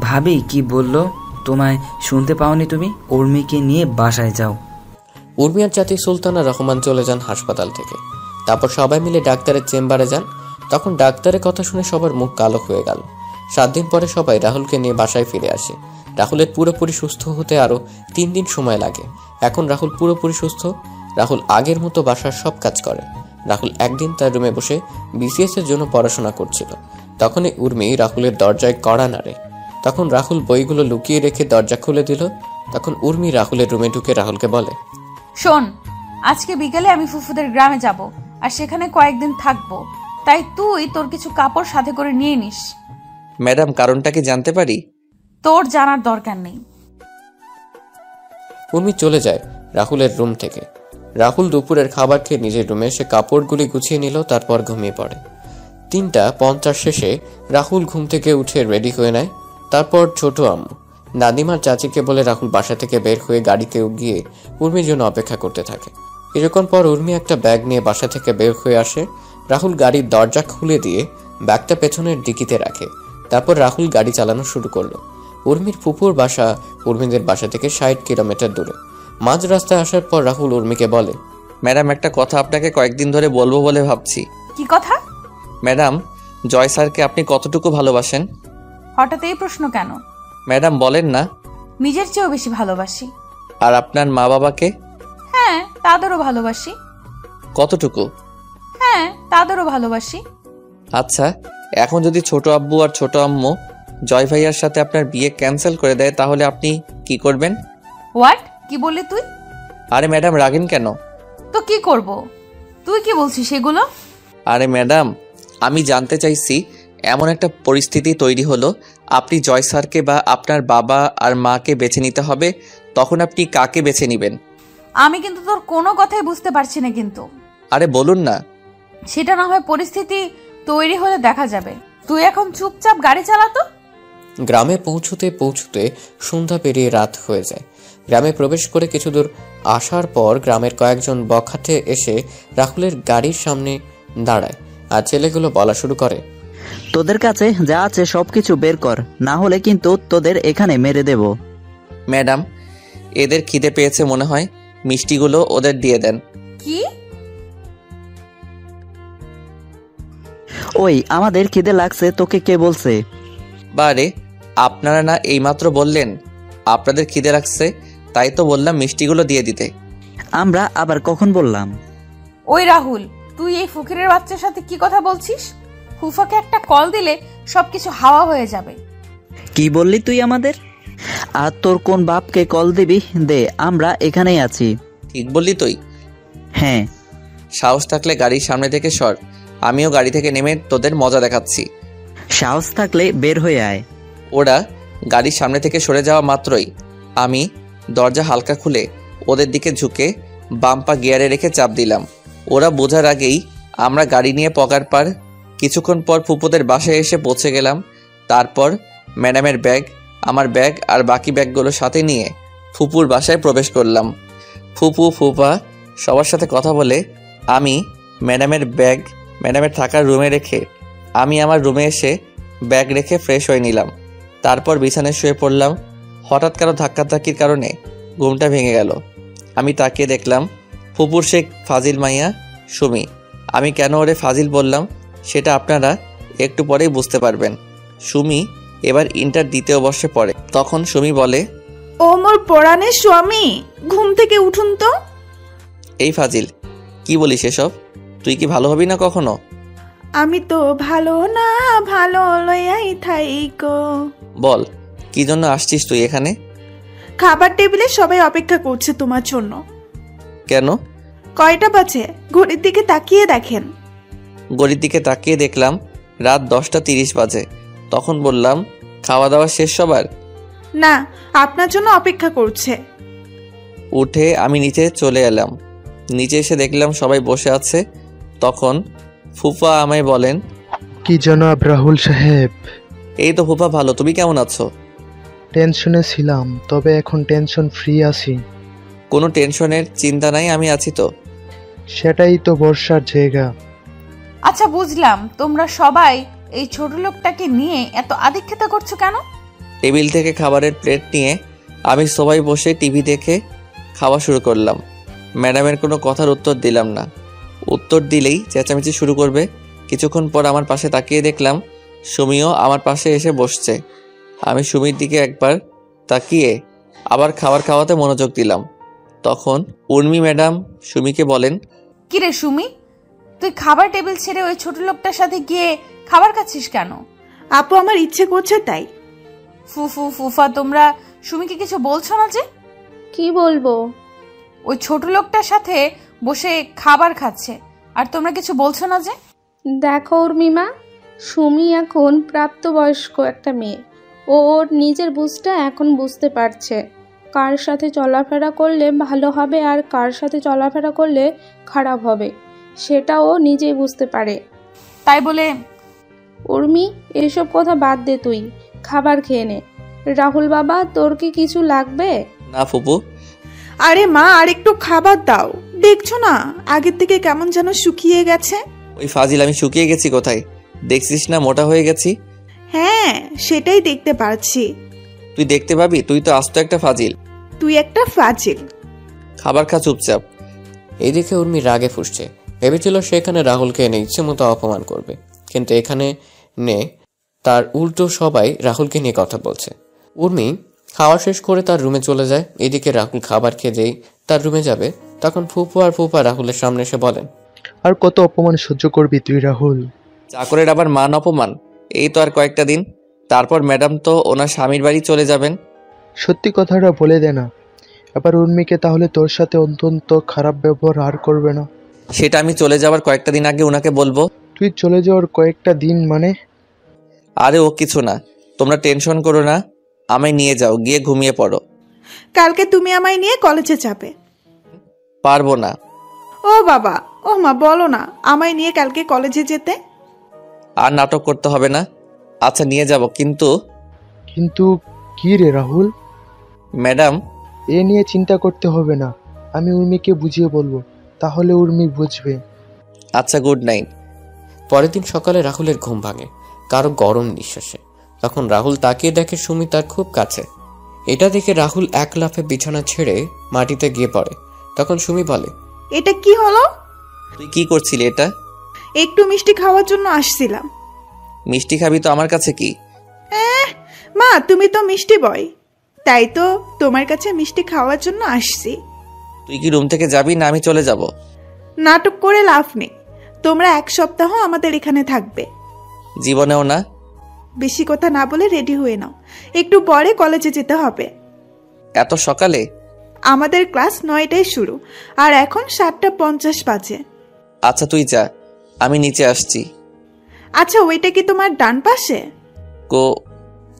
ভাবি কি বললো তোমায় শুনতে পাওনি তুমি? উর্মিকে নিয়ে বাসায় যাও। উর্মি আর চাচি সুলতানা রহমান চলে যান হাসপাতাল থেকে। তারপর সবাই মিলে ডাক্তারের চেম্বারে যান। তখন ডাক্তারের কথা শুনে সবার মুখ কালো হয়ে গেল। 7 দিন পরে সবাই রাহুলকে নিয়ে বাসায় ফিরে আসে। রাহুলের পুরোপুরি সুস্থ হতে আরো 3 দিন সময় লাগে। এখন রাহুল পুরোপুরি সুস্থ। রাহুল আগের মতো বাসার সব কাজ করে। রাহুল একদিন তার রুমে বসে বিসিএস এর জন্য পড়াশোনা করছিল। তখনই উর্মি রাহুলের দরজায় কড়া নাড়ে। তখন রাহুল বইগুলো লুকিয়ে রেখে দরজা খুলে দিল। তখন উর্মি রাহুলের রুমে ঢুকে রাহুলকে বলে, শোন, আজকে বিকেলে আমি ফুফুদের গ্রামে যাব আর সেখানে কয়েকদিন থাকবো, তাই তুই তোর কিছু কাপড় সাথে করে নিয়ে নিস। ম্যাডাম কারণটা কি জানতে পারি? তোর জানার দরকার নেই। উর্মি চলে যায় রাহুলের রুম থেকে। রাহুল দুপুরের খাবার খেয়ে নিজের রুমে এসে কাপড়গুলি গুছিয়ে নিল, তারপর ঘুমিয়ে পড়ে। 3:50 শেষে রাহুল ঘুম থেকে উঠে রেডি হয়ে নেয়। তারপর ছোট আম্মু দাদিমার চাচিকে বলে রাহুল বাসা থেকে বের হয়ে গাড়িতে গিয়ে উর্মির জন্য অপেক্ষা করতে থাকে। কিছুক্ষণ পর উর্মি একটা ব্যাগ নিয়ে বাসা থেকে বের হয়ে আসে। রাহুল গাড়ির দরজা খুলে দিয়ে ব্যাগটা পেছনের ডিকিতে রাখে। তারপর রাহুল গাড়ি চালানো শুরু করলো। উর্মির ফুপুর বাসা উর্মিদের বাসা থেকে 60 কিলোমিটার দূরে। মাঝ রাস্তায় আসার পর রাহুল উর্মিকে বলে, ম্যাডাম একটা কথা আপনাকে কয়েকদিন ধরে বলবো বলে ভাবছি। কি কথা? ম্যাডাম, জয় স্যারকে আপনি কতটুকু ভালোবাসেন? হঠাৎ এই প্রশ্ন কেন? ম্যাডাম বলেন না। নিজের চেয়েও বেশি ভালোবাসি। আর আপনার মা বাবাকে? হ্যাঁ, তাদেরও ভালোবাসি। কতটুকু? হ্যাঁ, তাদেরও ভালোবাসি। আচ্ছা, এখন যদি ছোট আব্বু আর ছোট আম্মু জয় ভাইয়ার সাথে আপনার বিয়ে ক্যান্সেল করে দেয় তাহলে আপনি কি করবেন? হোয়াট? কি বললি তুই? আরে ম্যাডাম রাগেন কেন? তো কি করব? তুই কি বলছিস সেগুলো? আরে ম্যাডাম, আমি জানতে চাইছি, এমন একটা পরিস্থিতি তৈরি হলো আপনি জয় স্যারকে বা আপনার বাবা আর মাকে বেছে নিতে হবে, তখন আপনি কাকে বেছে নেবেন? আমি কিন্তু তোর কোনো কথাই বুঝতে পারছি না কিন্তু। আরে বলুন না। সেটা না হয় পরিস্থিতি তৈরি হলে দেখা যাবে। তুই এখন চুপচাপ গাড়ি চালাতো। গ্রামে পৌঁছতে পৌঁছতে সন্ধ্যা পেরিয়ে রাত হয়ে যায়। গ্রামে প্রবেশ করে কিছু দূর আসার পর গ্রামের কয়েকজন বখাটে এসে রাহুলের গাড়ির সামনে দাঁড়ায় আর ছেলেগুলো বলা শুরু করে, তোদের কাছে যা আছে সবকিছু বের কর, না হলে কিন্তু তোদের এখানে মেরে দেব। ম্যাডাম, এদের খিদে পেয়েছে মনে হয়, মিষ্টিগুলো ওদের দিয়ে দেন। কি? ওই আমাদের খিদে লাগছে তোকে কে বলছে? বারে, আপনারা না এইমাত্র বললেন আপনাদের খিদে লাগছে, তাই তো বললাম মিষ্টিগুলো দিয়ে দিতে। আমরা আবার কখন বললাম? ওই রাহুল, তুই এই ফকিরের বাচ্চার সাথে কি কথা বলছিস? ফুফাকে একটা কল দিলে সবকিছু হাওয়া হয়ে যাবে। কি বললি তুই আমাদের? আর তোর কোন বাপকে কল দিবি? দে, আমরা এখানেই আছি। ঠিক বললি তুই? হ্যাঁ। সাহস থাকলে গাড়ির সামনে থেকে সর, আমিও গাড়ি থেকে নেমে তোদের মজা দেখাচ্ছি। সাহস থাকলে বের হয়ে আয়। ওরা গাড়ির সামনে থেকে সরে যাওয়া মাত্রই আমি দরজা হালকা খুলে ওদের দিকে ঝুঁকে বাম পা গিয়ারে রেখে চাপ দিলাম। ওরা বোঝার আগেই আমরা গাড়ি নিয়ে পগার পার। কিছুক্ষণ পর ফুপুদের বাসায় এসে পৌঁছে গেলাম। তারপর ম্যাডামের ব্যাগ, আমার ব্যাগ আর বাকি ব্যাগগুলো সাথে নিয়ে ফুপুর বাসায় প্রবেশ করলাম। ফুপু ফুপা সবার সাথে কথা বলে আমি ম্যাডামের ব্যাগ ম্যাডামের থাকার রুমে রেখে আমি আমার রুমে এসে ব্যাগ রেখে ফ্রেশ হয়ে নিলাম। তারপর বিছানায় শুয়ে পড়লাম। হঠাৎ কারো ধাক্কাধাক্কির কারণে ঘুমটা ভেঙে গেল। আমি তাকিয়ে দেখলাম ফুপুর শেখ ফাজিল মাইয়া সুমি। আমি কেন ওরে ফাজিল বললাম সেটা আপনারা একটু পরেই বুঝতে পারবেন। সুমি এবার ইন্টার দ্বিতীয় বর্ষে পড়ে। তখন সুমি বলে, ও মোর পরাণের স্বামী, ঘুম থেকে উঠুন তো। এই ফাজিল, কি বলিস এসব? তুই কি ভালো হবি না কখনো? আমি তো ভালো না, ভালো লইয়াই থাইকো। বল, কি জন্য আসছিস তুই এখানে? খাবার টেবিলে সবাই অপেক্ষা করছে তোমার জন্য। কেন? কয়টা বাজে ঘড়ির দিকে তাকিয়ে দেখেন। ঘড়ির দিকে তাকিয়ে দেখলাম রাত 10:30 বাজে। তখন বললাম, খাওয়া দাওয়া শেষ সবার? না, আপনার জন্য অপেক্ষা করছে। উঠে আমি নিচে চলে এলাম। নিচে এসে দেখলাম সবাই বসে আছে। তখন ফুফা আমায় বলেন, কি জনাব রাহুল সাহেব? এই তো ফুফা, ভালো, তুমি কেমন আছো? টেনশনে ছিলাম, তবে এখন টেনশন ফ্রি আছি। কোনো টেনশনের চিন্তা নাই, আমি আছি তো। সেটাই তো বর্ষার জায়গা। আচ্ছা বুঝলাম, তোমরা সবাই এই ছোট লোকটাকে নিয়ে এত আদিক্ষেতা করছো কেন? টেবিল থেকে খাবারের প্লেট নিয়ে আমি সবাই বসে টিভি দেখে খাওয়া শুরু করলাম। ম্যাডামের কোনো কথার উত্তর দিলাম না। উত্তর দিলেই চেঁচামেচি শুরু করবে। কিছুক্ষণ পর আমার পাশে তাকিয়ে দেখলাম সুমিও আমার পাশে এসে বসছে। আমি সুমির দিকে একবার তাকিয়ে আবার খাবার খাওয়াতে মনোযোগ দিলাম। তখন উর্মি ম্যাডাম সুমিকে বলেন, কিরে সুমি, তুই খাবার টেবিল ছেড়ে ওই ছোট লোকটার সাথে গিয়ে খাবার খাচ্ছিস কেন? আপু, আমার ইচ্ছে করছে তাই। ফুফা, তোমরা সুমিকে কিছু বলছো না যে? কি বলবো? ওই ছোট লোকটার সাথে বসে খাবার খাচ্ছে আর তোমরা কিছু বলছো না যে? দেখো উর্মিমা, সুমি এখন প্রাপ্তবয়স্ক একটা মেয়ে। ও ওর নিজের বুঝটা এখন বুঝতে পারছে, কার সাথে চলাফেরা করলে ভালো হবে আর কার সাথে চলাফেরা করলে খারাপ হবে, সেটা ও নিজেই বুঝতে পারে। তাই বলে উর্মি, এসব কথা বাদ দে, তুই খাবার খেয়ে নে। রাহুল বাবা, তোর কি কিছু লাগবে? না ফুপু। আরে মা, আর একটু খাবার দাও। দেখছো না আগের থেকে কেমন যেন শুকিয়ে গেছে। ওই ফাজিল, আমি শুকিয়ে গেছি কোথায়? দেখছিস না মোটা হয়ে গেছি? হ্যাঁ, সেটাই দেখতে পাচ্ছি। তুই দেখতে পাবি? তুই তো আস্ত একটা ফাজিল। তুই একটা ফাজিল। খাবার খা চুপচাপ। এইদিকে উর্মি রাগে ফুসছে। ভেবেছিল সেখানে রাহুলকে এনে ইচ্ছে মতো অপমান করবে, কিন্তু এখানে নে তার উল্টো সবাই রাহুলকে নিয়ে কথা বলছে। উর্মি খাওয়া শেষ করে তার রুমে চলে যায়। এদিকে রাহুল খাবার খেয়ে যেই তার রুমে যাবে, তখন ফুপা রাহুলের সামনে এসে বলেন, আর কত অপমান সহ্য করবি তুই রাহুল? চাকরের আবার মান অপমান? এই তো আর কয়েকটা দিন, তারপর ম্যাডাম তো ওনার স্বামীর বাড়ি চলে যাবেন। সত্যি কথাটা বলে দে না, এবার উর্মিকে তাহলে তোর সাথে অত্যন্ত খারাপ ব্যবহার আর করবে না। সেটা আমি চলে যাওয়ার কয়েকটা দিন আগে ওনাকে বলবো। তুই চলে যাওয়ার কয়েকটা দিন মানে? আরে ও কিছু না, তোমরা টেনশন করো না, আমায় নিয়ে যাও, গিয়ে ঘুমিয়ে পড়ো। কালকে তুমি আমায় নিয়ে কলেজে যাবে? পারবো না। ও বাবা, ও মা, বলো না আমায় নিয়ে কালকে কলেজে যেতে। আর নাটক করতে হবে না। আচ্ছা নিয়ে যাব, কিন্তু কিন্তু কি রে রাহুল? ম্যাডাম, এ নিয়ে চিন্তা করতে হবে না, আমি উর্মিকে বুঝিয়ে বলবো, তাহলে উর্মি বুঝবে। আচ্ছা, গুড নাইট। পরের দিন সকালে রাহুলের ঘুম ভাঙে কারো গরম নিঃশ্বাসে। তখন রাহুল তাকিয়ে দেখে সুমি তার খুব কাছে। এটা দেখে রাহুল এক লাফে বিছানা ছেড়ে মাটিতে গিয়ে পড়ে। তখন সুমি বলে, এটা কি হলো? তুই কি করছিলি? এটা একটু মিষ্টি খাওয়ার জন্য আসছিলাম। মিষ্টি খাবি তো আমার কাছে কি? মা, তুমি তো মিষ্টি বয়, তাই তো তোমার কাছে মিষ্টি খাওয়ার জন্য আসছি। তুই কি রুম থেকে যাবি না আমি চলে যাব? নাটক করে লাভ নেই, তোমরা 1 সপ্তাহ আমাদের এখানে থাকবে। জীবনেও না। বেশি কথা না বলে রেডি হয়ে নাও, একটু পরে কলেজে যেতে হবে। এত সকালে? আমাদের ক্লাস 9টায় শুরু, আর এখন 7:50 বাজে। আচ্ছা তুই যা, আমি নিচে আসছি। আচ্ছা, ওইটা কি তোমার ডান পাশে?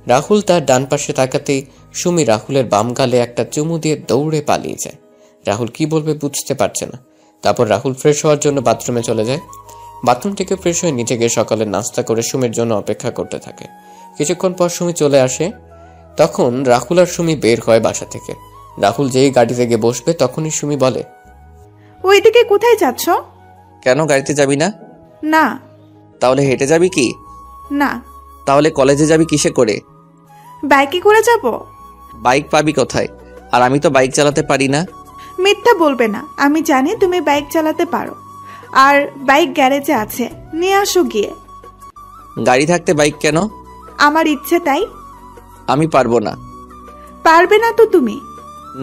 রাহুল তার ডান পাশে তাকাতেই সুমি রাহুলের বাম গালে একটা চুমু দিয়ে দৌড়ে পালিয়ে যায়। রাহুল কি বলবে বুঝতে পারছে না। তারপর রাহুল ফ্রেশ হওয়ার জন্য বাথরুমে চলে যায়। বাথরুম থেকে ফ্রেশ হয়ে নিচে গিয়ে সকালে নাস্তা করে সুমির জন্য অপেক্ষা করতে থাকে। কিছুক্ষণ পর সুমি চলে আসে। তখন রাহুল আর সুমি বের হয় বাসা থেকে। রাহুল যেই গাড়িতে গিয়ে বসবে তখনই সুমি বলে, ওইদিকে কোথায় যাচ্ছ? কেন, গাড়িতে যাবি না? না। তাহলে হেঁটে যাবি কি? না। তাহলে কলেজে যাবি কিসে করে? বাইকে করে যাব। বাইক পাবি কোথায়? আর আমি তো বাইক চালাতে পারি না। মিথ্যা বলবে না, আমি জানি তুমি বাইক চালাতে পারো, আর বাইক গ্যারেজে আছে, নিয়ে আসো গিয়ে। গাড়ি থাকতে বাইক কেন? আমার ইচ্ছে তাই। আমি পারবো না। পারবে না তো তুমি?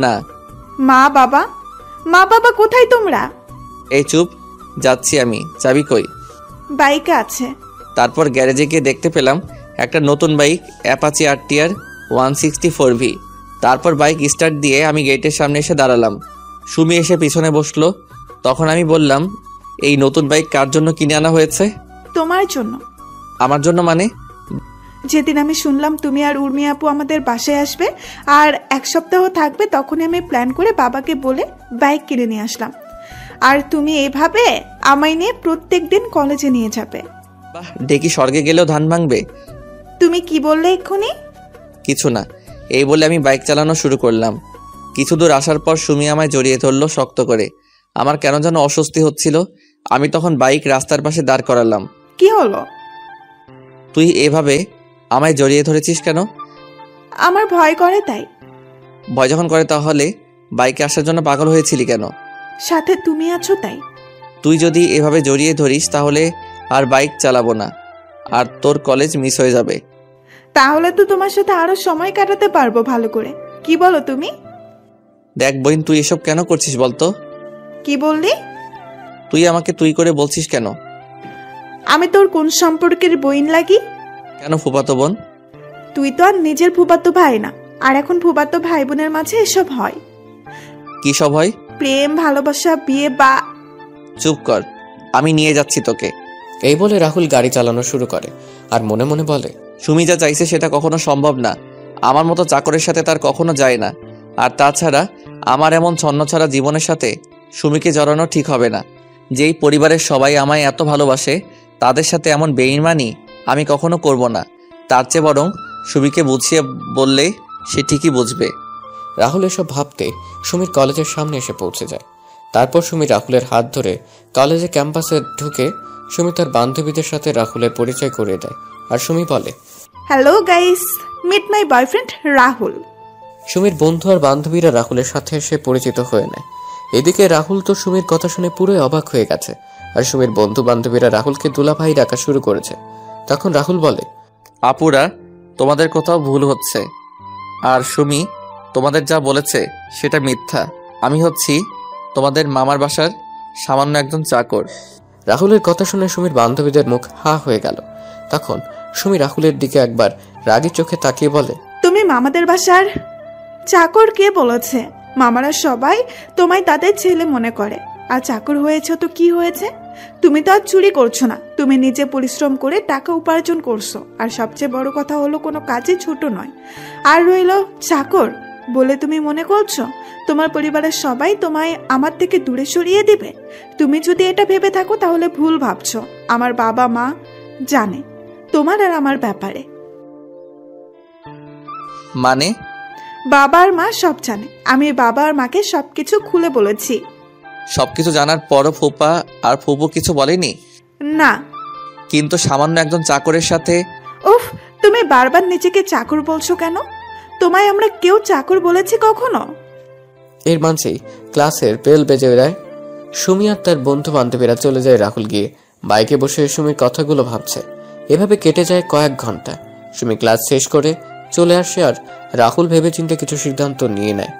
না। মা বাবা কোথায় তোমরা? এই চুপ, যাচ্ছি আমি। চাবি কই? বাইকে আছে। তারপর গ্যারেজে গিয়ে দেখতে পেলাম একটা নতুন বাইক, অ্যাপাচি RTR 164V। তারপর বাইক স্টার্ট দিয়ে আমি গেটের সামনে এসে দাঁড়ালাম। সুমি এসে পিছনে বসলো। তখন আমি বললাম, এই নতুন বাইক কার জন্য কিনে আনা হয়েছে? তোমার জন্য। আমার জন্য মানে? যেদিন আমি শুনলাম তুমি আর উর্মি আপু আমাদের বাসায় আসবে আর 1 সপ্তাহ থাকবে, তখনই আমি প্ল্যান করে বাবাকে বলে বাইক কিনে নিয়ে আসলাম। আর তুমি এভাবে আমায় নিয়ে প্রত্যেক দিন কলেজে নিয়ে যাবে। বাহ, ডেকি স্বর্গে গেলেও ধান ভাঙবে। তুমি কি বললে এক্ষুনি? কিছু না, এই বলে আমি বাইক চালানো শুরু করলাম। কিছু দূর আসার পর সুমি আমায় জড়িয়ে ধরলো শক্ত করে। আমার কেন যেন অস্বস্তি হচ্ছিল। আমি তখন বাইক রাস্তার পাশে দাঁড় করালাম। কি হলো? তুই এভাবে আমায় জড়িয়ে ধরেছিস কেন? আমার ভয় করে তাই। ভয় যখন করে তাহলে বাইকে আসার জন্য পাগল হয়েছিলি কেন? সাথে তুমি আছো তাই। তুই যদি এভাবে জড়িয়ে ধরিস তাহলে আর বাইক চালাবো না, আর তোর কলেজ মিস হয়ে যাবে। তাহলে তো তোমার সাথে আরো সময় কাটাতে পারবো ভালো করে। কি বলো তুমি? দেখ বোন, তুই এসব কেন করছিস বলতো? কি বললি? তুই আমাকে তুই করে বলছিস কেন? আমি তোর কোন সম্পর্কের বইন লাগি? কেন ফুফাতো বোন? তুই তো আর নিজের ফুফাতো ভাই না, আর এখন ফুফাতো ভাই বোনের মাঝে এসব হয়। কি সব হয়? প্রেম, ভালোবাসা, বিয়ে বা। চুপ কর, আমি নিয়ে যাচ্ছি তোকে। এই বলে রাহুল গাড়ি চালানো শুরু করে আর মনে মনে বলে, সুমি যা চাইছে সেটা কখনো সম্ভব না। আমার মতো চাকরের সাথে তার কখনো যায় না। আর তাছাড়া আমার এমন ছন্নছাড়া জীবনের সাথে সুমিকে জড়ানো ঠিক হবে না। যেই পরিবারের সবাই আমায় এত ভালোবাসে তাদের সাথে এমন বেঈমানি আমি কখনো করব না। তার চেয়ে বরং সুমিকে বুঝিয়ে বললে সে ঠিকই বুঝবে। রাহুল এসব ভাবতে সুমির কলেজের সামনে এসে পৌঁছে যায়। তারপর সুমি রাহুলের হাত ধরে কলেজে ক্যাম্পাসে ঢুকে সুমি তার বান্ধবীদের সাথে রাহুলের পরিচয় করিয়ে দেয়। আর সুমি বলে, hello guys, meet my boyfriend Rahul. সুমির বন্ধু আর বান্ধবীরা রাহুলের সাথে এসে পরিচিত হয়ে নেয়। এদিকে রাহুল তো সুমির কথা শুনে পুরোই অবাক হয়ে গেছে, আর সুমির বন্ধু বান্ধবীরা রাহুলকে দুলাভাই ডাকা শুরু করেছে। তখন রাহুল বলে, আপুরা, তোমাদের কোথাও ভুল হচ্ছে। আর সুমি তোমাদের যা বলেছে সেটা মিথ্যা। আমি হচ্ছি তোমাদের মামার বাসার সামান্য একজন চাকর। রাহুলের কথা শুনে সুমির বান্ধবীদের মুখ হা হয়ে গেল। তখন সুমি রাহুলের দিকে একবার রাগী চোখে তাকিয়ে বলে, তুমি মামাদের বাসার চাকর? কে বলেছে? মামারা সবাই তোমায় তাদের ছেলে মনে করে। আর চাকর হয়েছে তো কি হয়েছে? তুমি তো আর চুরি করছো না, তুমি নিজে পরিশ্রম করে টাকা উপার্জন করছো। আর সবচেয়ে বড় কথা হলো কোনো কাজই ছোট নয়। আর রইল চাকর বলে তুমি মনে করছো তোমার পরিবারের সবাই তোমায় আমার থেকে দূরে সরিয়ে দিবে? তুমি যদি এটা ভেবে থাকো তাহলে ভুল ভাবছো। আমার বাবা মা জানে তোমার আর আমার ব্যাপারে। মানে? বাবা আর মা সব জানে। আমি বাবা আর মাকে সবকিছু খুলে বলেছি। সবকিছু জানার পরও ফুপা আর ফুপু কিছু বলেনি? না। কিন্তু সামান্য একজন চাকরের সাথে? উফ, তুমি বারবার নিজেকে চাকর বলছো কেন? তোমায় আমরা কেউ চাকর বলেছি কখনো? এর মাঝেই ক্লাসের বেল বেজে যায়। সুমি আর তার বন্ধু বান্ধবীরা চলে যায়। রাহুল গিয়ে বাইকে বসে সুমির কথাগুলো ভাবছে। এভাবে কেটে যায় কয়েক ঘন্টা। সুমি ক্লাস শেষ করে চলে আসে আর রাহুল ভেবেচিন্তে কিছু সিদ্ধান্ত নিয়ে নেয়।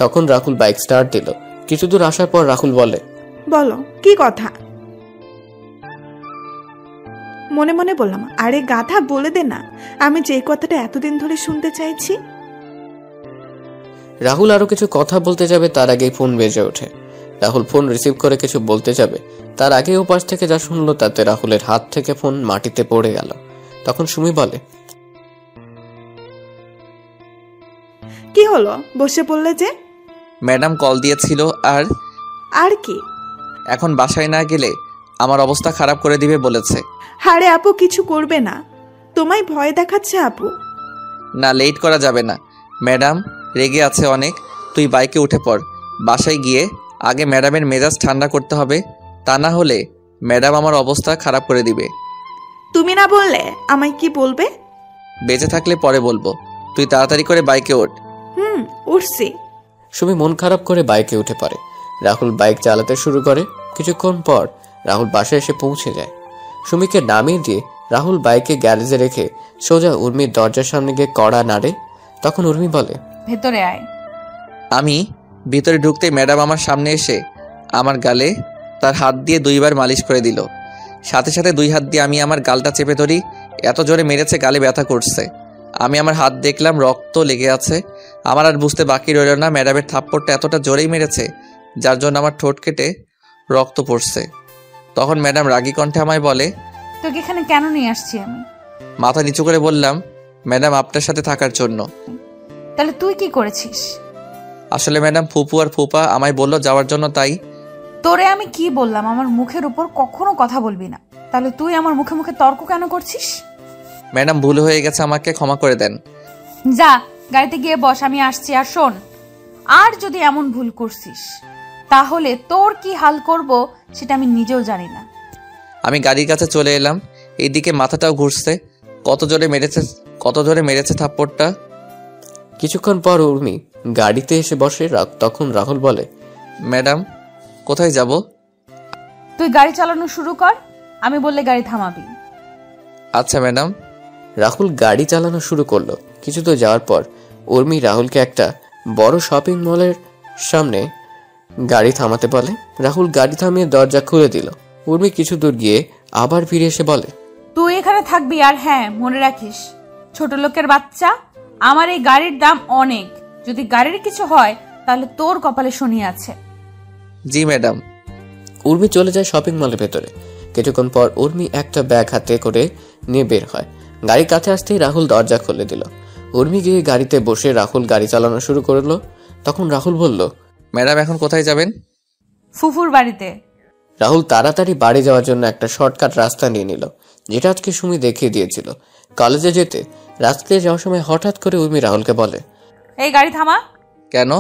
তখন রাহুল বাইক স্টার্ট দিল। কিছু দূর আসার পর রাহুল বলে, বলো কি কথা? মনে মনে বললাম, আরে গাধা বলে দে না, আমি যে কথাটা এতদিন ধরে শুনতে চাইছি। রাহুল আরো কিছু কথা বলতে যাবে তার আগেই ফোন বেজে ওঠে। রাহুল ফোন রিসিভ করে কিছু বলতে যাবে তার আগে ওপাশ থেকে যা শুনলো তাতে রাহুলের হাত থেকে ফোন মাটিতে পড়ে গেল। তখন সুমি বলে, কি হলো, বসে পড়লে যে? ম্যাডাম কল দিয়েছিল। আর কি? এখন বাসায় না গেলে আমার অবস্থা খারাপ করে দিবে বলেছে। আরে আপু কিছু করবে না, তোমায় ভয় দেখাচ্ছে আপু। না, লেট করা যাবে না। ম্যাডাম রেগে আছে অনেক। তুই বাইকে উঠে পড়। বাসায় গিয়ে আগে ম্যাডামের মেজাজ ঠান্ডা করতে হবে, তা না হলে ম্যাডাম আমার অবস্থা খারাপ করে দিবে। তুমি না বললে আমায় কি বলবে? বেঁচে থাকলে পরে বলবো। তুই তাড়াতাড়ি করে বাইকে ওঠ। উঠছি। সুমি মন খারাপ করে বাইকে উঠে পড়ে। রাহুল বাইক চালাতে শুরু করে। কিছুক্ষণ পর রাহুল বাসায় এসে পৌঁছে যায়। সুমিকে নামিয়ে দিয়ে রাহুল বাইকে গ্যারেজে রেখে সোজা উর্মির দরজার সামনে গিয়ে কড়া নাড়ে। তখন উর্মি বলে, ভেতরে আয়। আমি ভিতরে ঢুকতে ম্যাডাম আমার সামনে এসে আমার গালে তার হাত দিয়ে 2 বার মালিশ করে দিল। সাথে সাথে 2 হাত দিয়ে আমি আমার গালটা চেপে ধরি। এত জোরে মেরেছে, গালে ব্যথা করছে। আমি আমার হাত দেখলাম, রক্ত লেগে আছে। আমার আর বুঝতে বাকি রইল না ম্যাডামের থাপ্পড়টা এতটা জোরেই মেরেছে যার জন্য আমার ঠোঁট কেটে রক্ত পড়ছে। তখন ম্যাডাম রাগী কণ্ঠে আমায় বলে, তোকে এখানে কেন নিয়ে আসছি আমি? মাথা নিচু করে বললাম, ম্যাডাম আপনার সাথে থাকার জন্য। তাহলে তুই কি করেছিস? আসলে ম্যাডাম ফুপু আর ফুপা আমায় বললো যাওয়ার জন্য, তাই। তোরে আমি কি বললাম আমার মুখের উপর কখনো কথা বলবি না? তাহলে তুই আমার মুখে মুখে তর্ক কেন করছিস? ম্যাডাম ভুল হয়ে গেছে, আমাকে ক্ষমা করে দেন। যা গাড়িতে গিয়ে বস, আমি আসছি। আর শোন, আর যদি এমন ভুল করছিস তাহলে তোর কি হাল করব সেটা আমি নিজেও জানি না। আমি গাড়ির কাছে চলে এলাম। এইদিকে মাথাটাও ঘুরছে। কত জোরে মেরেছে থাপ্পড়টা। কিছুক্ষণ পর উর্মি গাড়িতে এসে বসে। তখন রাহুল বলে, ম্যাডাম কোথায় যাব? তুই গাড়ি চালানো শুরু কর, আমি বললে গাড়ি থামাবি। আচ্ছা ম্যাডাম। রাহুল গাড়ি চালানো শুরু করলো। কিছু তো যাওয়ার পর উর্মি রাহুলকে একটা বড় শপিং মলের সামনে গাড়ি থামাতে বলে। রাহুল গাড়ি থামিয়ে দরজা খুলে দিল। উর্মি কিছু দূর গিয়ে আবার ফিরে এসে বলে, তুই এখানে থাকবি। আর হ্যাঁ, মনে রাখিস, ছোট লোকের বাচ্চা, আমার এই গাড়ির দাম অনেক। যদি গাড়ির কিছু হয় তাহলে তোর কপালে শনি আছে। জি ম্যাডাম। উর্মি চলে যায় শপিং মলের ভেতরে। কিছুক্ষণ পর উর্মি একটা ব্যাগ হাতে করে নিয়ে বের হয়। গাড়ির কাছে আসতেই রাহুল দরজা খুলে দিল। উর্মি গিয়ে গাড়িতে বসে রাহুল গাড়ি চালানো শুরু করলো। তখন রাহুল বলল, ম্যাডাম এখন কোথায় যাবেন? ফুফুর বাড়িতে। রাহুল তাড়াতাড়ি বাড়ি যাওয়ার জন্য একটা শর্টকাট রাস্তা নিয়ে নিল, যেটা আজকে সুমি দেখিয়ে দিয়েছিল। কলেজে যেতে রাস্তায় যাওয়ার সময় হঠাৎ করে উর্মি রাহুলকে বলে, এই গাড়ি থামা। কেন?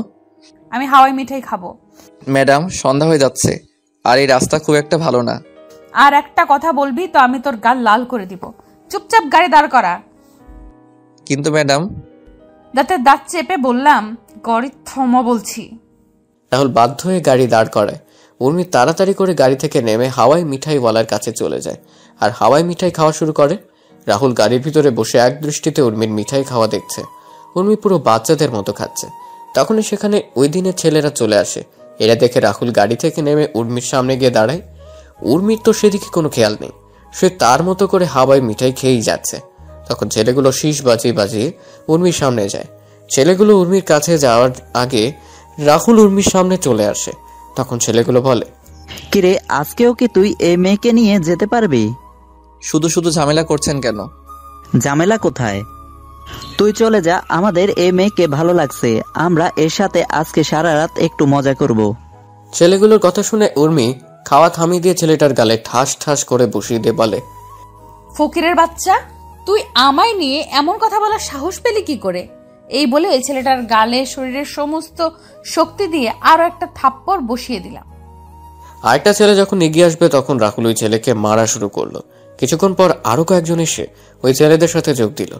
আমি হাওয়াই মিঠাই খাবো। ম্যাডাম সন্ধ্যা হয়ে যাচ্ছে আর এই রাস্তা খুব একটা ভালো না। আর একটা কথা বলবি তো আমি তোর গাল লাল করে দিব। চুপচাপ গাড়ি দাঁড় করা। কিন্তু ম্যাডাম। দাঁতে দাঁত চেপে বললাম গাড়ি থামা বলছি। রাহুল বাধ্য হয়ে গাড়ি দাঁড় করায়। উর্মি তাড়াতাড়ি করে গাড়ি থেকে নেমে হাওয়াই মিঠাইওয়ালার কাছে চলে যায় আর হাওয়াই মিঠাই খাওয়া শুরু করে। রাহুল গাড়ির ভিতরে বসে এক দৃষ্টিতে উর্মির মিঠাই খাওয়া দেখছে। উর্মি পুরো বাচ্চাদের মতো খাচ্ছে। তখনই সেখানে ওই দিনের ছেলেরা চলে আসে। এরা দেখে রাহুল গাড়ি থেকে নেমে উর্মির সামনে গিয়ে দাঁড়ায়। উর্মির তো সেদিকে কোনো খেয়াল নেই, সে তার মতো করে হাওয়াই মিঠাই খেয়েই যাচ্ছে। তখন ছেলেগুলো শীষ বাজিয়ে বাজিয়ে উর্মির সামনে যায়। ছেলেগুলো উর্মির কাছে যাওয়ার আগে রাহুল উর্মির সামনে চলে আসে। তখন ছেলেগুলো বলে, কিরে আজকেও কি তুই এই মেয়েকে নিয়ে যেতে পারবি? শুধু শুধু ঝামেলা করছেন কেন? ঝামেলা কোথায়? তুই চলে যা, আমাদের এই মেয়েকে ভালো লাগছে, আমরা এর সাথে আজকে সারা রাত একটু মজা করব। ছেলেগুলোর কথা শুনে উর্মি খাওয়া থামিয়ে দিয়ে ছেলেটার গালে ঠাস ঠাস করে বসিয়ে দিয়ে বলে, ফকিরের বাচ্চা, তুই আমায় নিয়ে এমন কথা বলার সাহস পেলি কি করে? এই বলে এই ছেলেটার গালে শরীরের সমস্ত শক্তি দিয়ে আরো একটা থাপ্পড় বসিয়ে দিলাম। আরেকটা ছেলে যখন এগিয়ে আসবে তখন রাহুল ওই ছেলেকে মারা শুরু করলো। কিছুক্ষণ পর আরো কয়েকজন এসে ওই ছেলেদের সাথে যোগ দিল।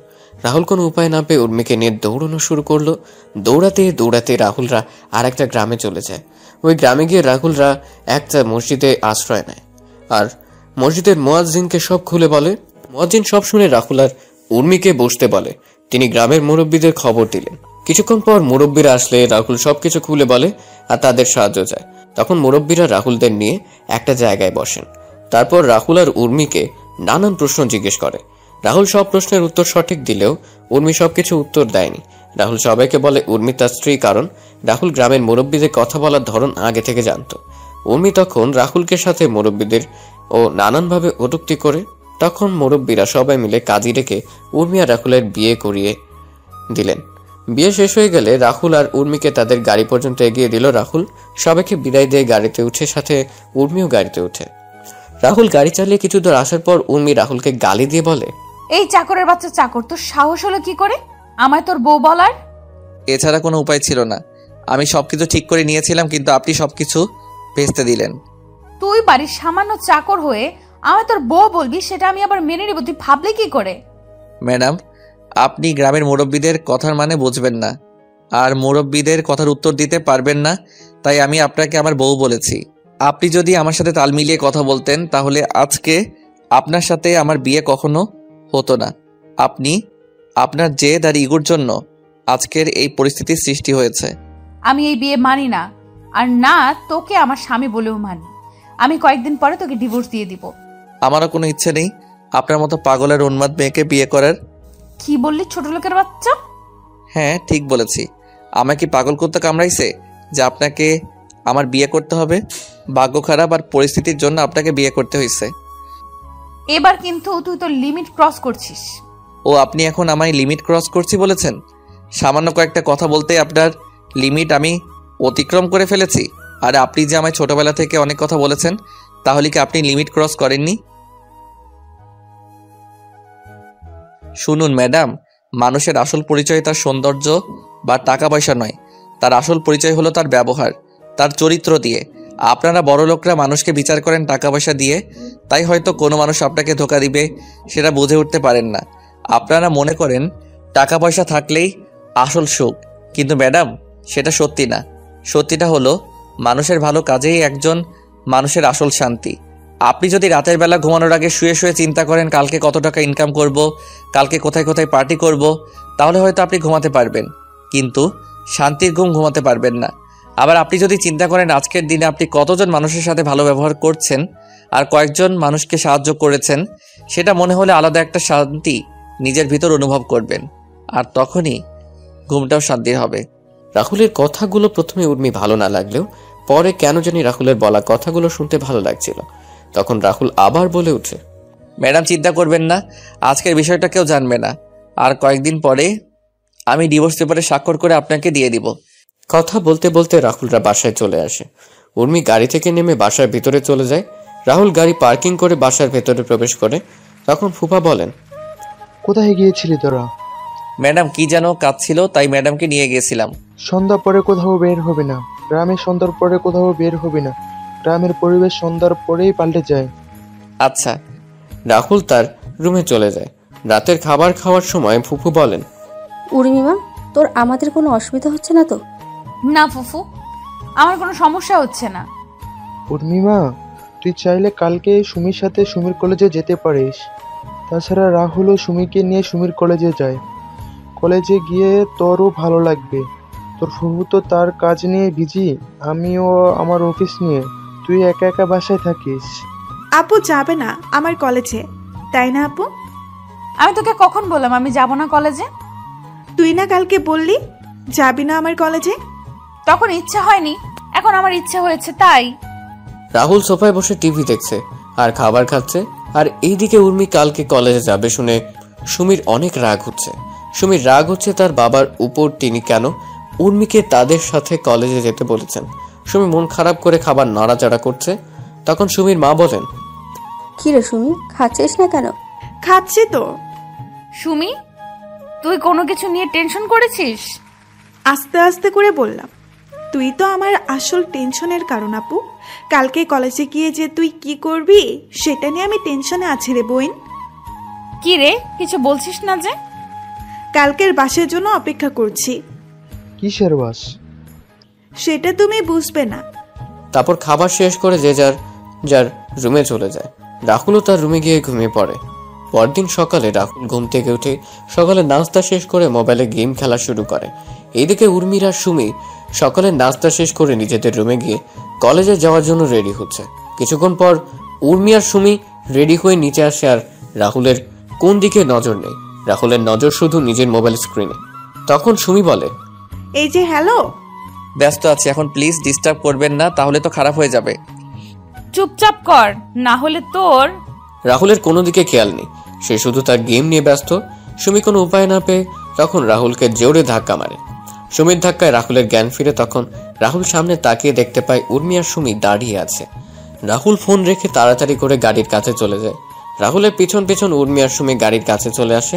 রাহুল কোনো উপায় না পেয়ে উর্মিকে নিয়ে দৌড়ানো শুরু করলো। দৌড়াতে দৌড়াতে রাহুলরা আর একটা গ্রামে চলে যায়। ওই গ্রামে গিয়ে রাহুলরা একটা মসজিদে আশ্রয় নেয় আর মসজিদের মুয়াজ্জিনকে সব খুলে বলে। মুয়াজ্জিন সব শুনে রাহুল আর উর্মিকে বসতে বলে। তিনি গ্রামের মুরব্বীদের খবর দিলেন। কিছুক্ষণ পর মুরব্বীরা আসলে রাহুল সবকিছু খুলে বলে আর তাদের সাহায্য চায়। তখন মুরব্বীরা রাহুলদের নিয়ে একটা জায়গায় বসেন। তারপর রাহুল আর উর্মিকে নানান প্রশ্ন জিজ্ঞেস করে। রাহুল সব প্রশ্নের উত্তর সঠিক দিলেও উর্মি সবকিছু উত্তর দেয়নি। রাহুল সবাইকে বলে উর্মি তার স্ত্রী, কারণ রাহুল গ্রামের মুরব্বীদের কথা বলার ধরন আগে থেকে জানত। উর্মি তখন রাহুলকে সাথে মুরব্বীদের ও নানানভাবে কটূক্তি করে। তখন মুরব্বীরা সবাই মিলে কাজী রেখে উর্মি আর রাহুলের বিয়ে করিয়ে দিলেন। বিয়ে শেষ হয়ে গেলে রাহুল আর উর্মিকে তাদের গাড়ি পর্যন্ত এগিয়ে দিল। রাহুল সবাইকে বিদায় দিয়ে গাড়িতে উঠে, সাথে উর্মিও গাড়িতে উঠে। রাহুল গাড়ি চালিয়ে কিছু দূর আসার পর উর্মি রাহুলকে গালি দিয়ে বলে, এই চাকরের বাচ্চা চাকর, তোর সাহস হলো কি করে আমায় তোর বউ বলার? এছাড়া কোনো উপায় ছিল না। আমি সবকিছু ঠিক করে নিয়েছিলাম, কিন্তু আপনি সবকিছু ভেস্তে দিলেন। তুই বাড়ির সামান্য চাকর হয়ে আমায় তোর বউ বলবি, সেটা আমি আবার মেনে নিব? তুই ভাবলি কি করে? ম্যাডাম, আপনি গ্রামের মুরব্বীদের কথার মানে বুঝবেন না আর মুরব্বীদের কথার উত্তর দিতে পারবেন না, তাই আমি আপনাকে আমার বউ বলেছি। আপনি যদি আমার সাথে তাল মিলিয়ে কথা বলতেন তাহলে আজকে আপনার সাথে আমার বিয়ে কখনো হতো না। আপনি আপনার জেদ আর ইগোর জন্য আজকের এই পরিস্থিতির সৃষ্টি হয়েছে। আমি এই বিয়ে মানি না, আর না তোকে আমার স্বামী বলেও মানি। আমি কয়েকদিন পরে তোকে ডিভোর্স দিয়ে দিব। আমারও কোনো ইচ্ছে নেই আপনার মতো পাগলের উন্মাদ মেয়েকে বিয়ে করার। কি বললি ছোট লোকের বাচ্চা? হ্যাঁ, ঠিক বলেছি। আমাকে কি পাগল করতে কামড়াইছে যে আপনাকে আমার বিয়ে করতে হবে? ভাগ্য খারাপ আর পরিস্থিতির জন্য আপনাকে বিয়ে করতে হয়েছে। এবার কিন্তু তুই তোর লিমিট ক্রস করছিস। ও, আপনি এখন আমায় লিমিট ক্রস করছি বলেছেন? সামান্য কয়েকটা কথা বলতে আপনার লিমিট আমি অতিক্রম করে ফেলেছি? আর আপনি যে আমায় ছোটবেলা থেকে অনেক কথা বলেছেন, তাহলে কি আপনি লিমিট ক্রস করেননি? শুনুন ম্যাডাম, মানুষের আসল পরিচয় তার সৌন্দর্য বা টাকা পয়সা নয়, তার আসল পরিচয় হলো তার ব্যবহার, তার চরিত্র দিয়ে। আপনারা বড় লোকরা মানুষকে বিচার করেন টাকা পয়সা দিয়ে, তাই হয়তো কোনো মানুষ আপনাকে ধোঁকা দিবে সেটা বুঝে উঠতে পারেন না। আপনারা মনে করেন টাকা পয়সা থাকলেই আসল সুখ, কিন্তু ম্যাডাম সেটা সত্যি না। সত্যিটা হলো মানুষের ভালো কাজেই একজন মানুষের আসল শান্তি। আপনি যদি রাতের বেলা ঘুমানোর আগে শুয়ে শুয়ে চিন্তা করেন কালকে কত টাকা ইনকাম করব, কালকে কোথায় কোথায় পার্টি করব, তাহলে হয়তো আপনি ঘুমাতে পারবেন, কিন্তু শান্তির ঘুম ঘুমাতে পারবেন না। আবার আপনি যদি চিন্তা করেন আজকের দিনে আপনি কতজন মানুষের সাথে ভালো ব্যবহার করছেন আর কয়েকজন মানুষকে সাহায্য করেছেন, সেটা মনে হলে আলাদা একটা শান্তি নিজের ভিতর অনুভব করবেন, আর তখনই ঘুমটাও শান্তির হবে। রাহুলের কথাগুলো প্রথমে উর্মি ভালো না লাগলেও পরে কেন জানি রাহুলের বলা কথাগুলো শুনতে ভালো লাগছিল। তখন রাহুল আবার বলে ওঠে, ম্যাডাম চিন্তা করবেন না, আজকের বিষয়টা কেউ জানবে না, আর কয়েকদিন পরে আমি ডিভোর্স পেপারে স্বাক্ষর করে আপনাকে দিয়ে দিব। কথা বলতে বলতে রাহুলরা বাসায় চলে আসে। উর্মি গাড়ি থেকে নেমে বাসার ভিতরে চলে যায়। রাহুল গাড়ি পার্কিং করে বাসার ভেতরে প্রবেশ করে। তখন ফুফা বলেন, কোথায় গিয়েছিলি তোরা? ম্যাডাম কি যেন কাজ ছিল, তাই ম্যাডামকে নিয়ে গিয়েছিলাম। সন্ধ্যা পরে কোথাও বের হবে না, গ্রামে সন্ধ্যার পরে কোথাও বের হবে না, গ্রামের পরিবেশ সন্ধ্যার পরেই পাল্টে যায়। আচ্ছা। রাহুল তার রুমে চলে যায়। রাতের খাবার খাওয়ার সময় ফুফু বলেন, উর্মিমা, তোর আমাদের কোনো অসুবিধা হচ্ছে না তো? না ফুফু, আমার কোনো সমস্যা হচ্ছে না। উর্মিমা, তুই চাইলে কালকে সুমির সাথে সুমির কলেজে যেতে পারিস। তাছাড়া রাহুলও সুমিকে নিয়ে সুমির কলেজে যায়। কলেজে গিয়ে তোরও ভালো লাগবে। তোর ফুফু তো তার কাজ নিয়ে বিজি, আমিও আমার অফিস নিয়ে। তুই একা একা বাসায় থাকিস। আপু যাবে না আমার কলেজে, তাই না আপু? আমি তোকে কখন বললাম আমি যাব না কলেজে? তুই না কালকে বললি যাবি না আমার কলেজে। তখন ইচ্ছা হয়নি, এখন আমার ইচ্ছা হয়েছে তাই। রাহুল সোফায় বসে টিভি দেখছে আর খাবার খাচ্ছে, আর এইদিকে উর্মি কালকে কলেজে যাবে শুনে সুমির অনেক রাগ হচ্ছে। সুমির রাগ হচ্ছে তার বাবার উপর, তিনি কেন উর্মিকে তাদের সাথে কলেজে যেতে বলেছেন। সুমি মন খারাপ করে খাবার নাড়াচাড়া করছে। তখন সুমির মা বলেন, কি রে সুমি, খাচ্ছিস না কেন? খাচ্ছি তো। সুমি, তুই কোনো কিছু নিয়ে টেনশন করেছিস? আস্তে আস্তে করে বললাম, তুই তো আমার আসল টেনশনের কারণ আপু। কালকে কলেজে গিয়ে যে তুই কি করবি সেটা নিয়ে আমি টেনশনে আছি রে বোন। কি রে, কিছু বলছিস না যে? কালকের বাসের জন্য অপেক্ষা করছি। কিসের বাস? সেটা তুমি বুঝবে না। তারপর খাবার শেষ করে যে যার যার রুমে চলে যায়। রাহুলও তার রুমে গিয়ে ঘুমিয়ে পড়ে। পরদিন সকালে রাহুল ঘুম থেকে উঠে সকালে নাস্তা শেষ করে মোবাইলে গেম খেলা শুরু করে। এইদিকে উর্মির আর সুমি সকালে নাস্তা শেষ করে নিজেদের রুমে গিয়ে কলেজে যাওয়ার জন্য রেডি হচ্ছে। কিছুক্ষণ পর উর্মি আর সুমি রেডি হয়ে নিচে আসে, আর রাহুলের কোন দিকে নজর নেই। রাহুলের নজর শুধু নিজের মোবাইল স্ক্রিনে। তখন সুমি বলে, এই যে হ্যালো। ব্যস্ত আছি এখন, প্লিজ ডিস্টার্ব করবেন না, তাহলে তো খারাপ হয়ে যাবে। চুপচাপ কর, না হলে তোর। রাহুলের কোনো দিকে খেয়াল নেই, সে শুধু তার গেম নিয়ে ব্যস্ত। সুমি কোনো উপায় না পেয়ে তখন রাহুলকে জোরে ধাক্কা মারে। সুমির ধাক্কায় রাহুলের জ্ঞান ফিরে। তখন রাহুল সামনে তাকিয়ে দেখতে পায় উর্মি আর সুমি দাঁড়িয়ে আছে। রাহুল ফোন রেখে তাড়াতাড়ি করে গাড়ির কাছে চলে যায়। রাহুলের পিছন পিছন উর্মি আর সুমি গাড়ির কাছে চলে আসে।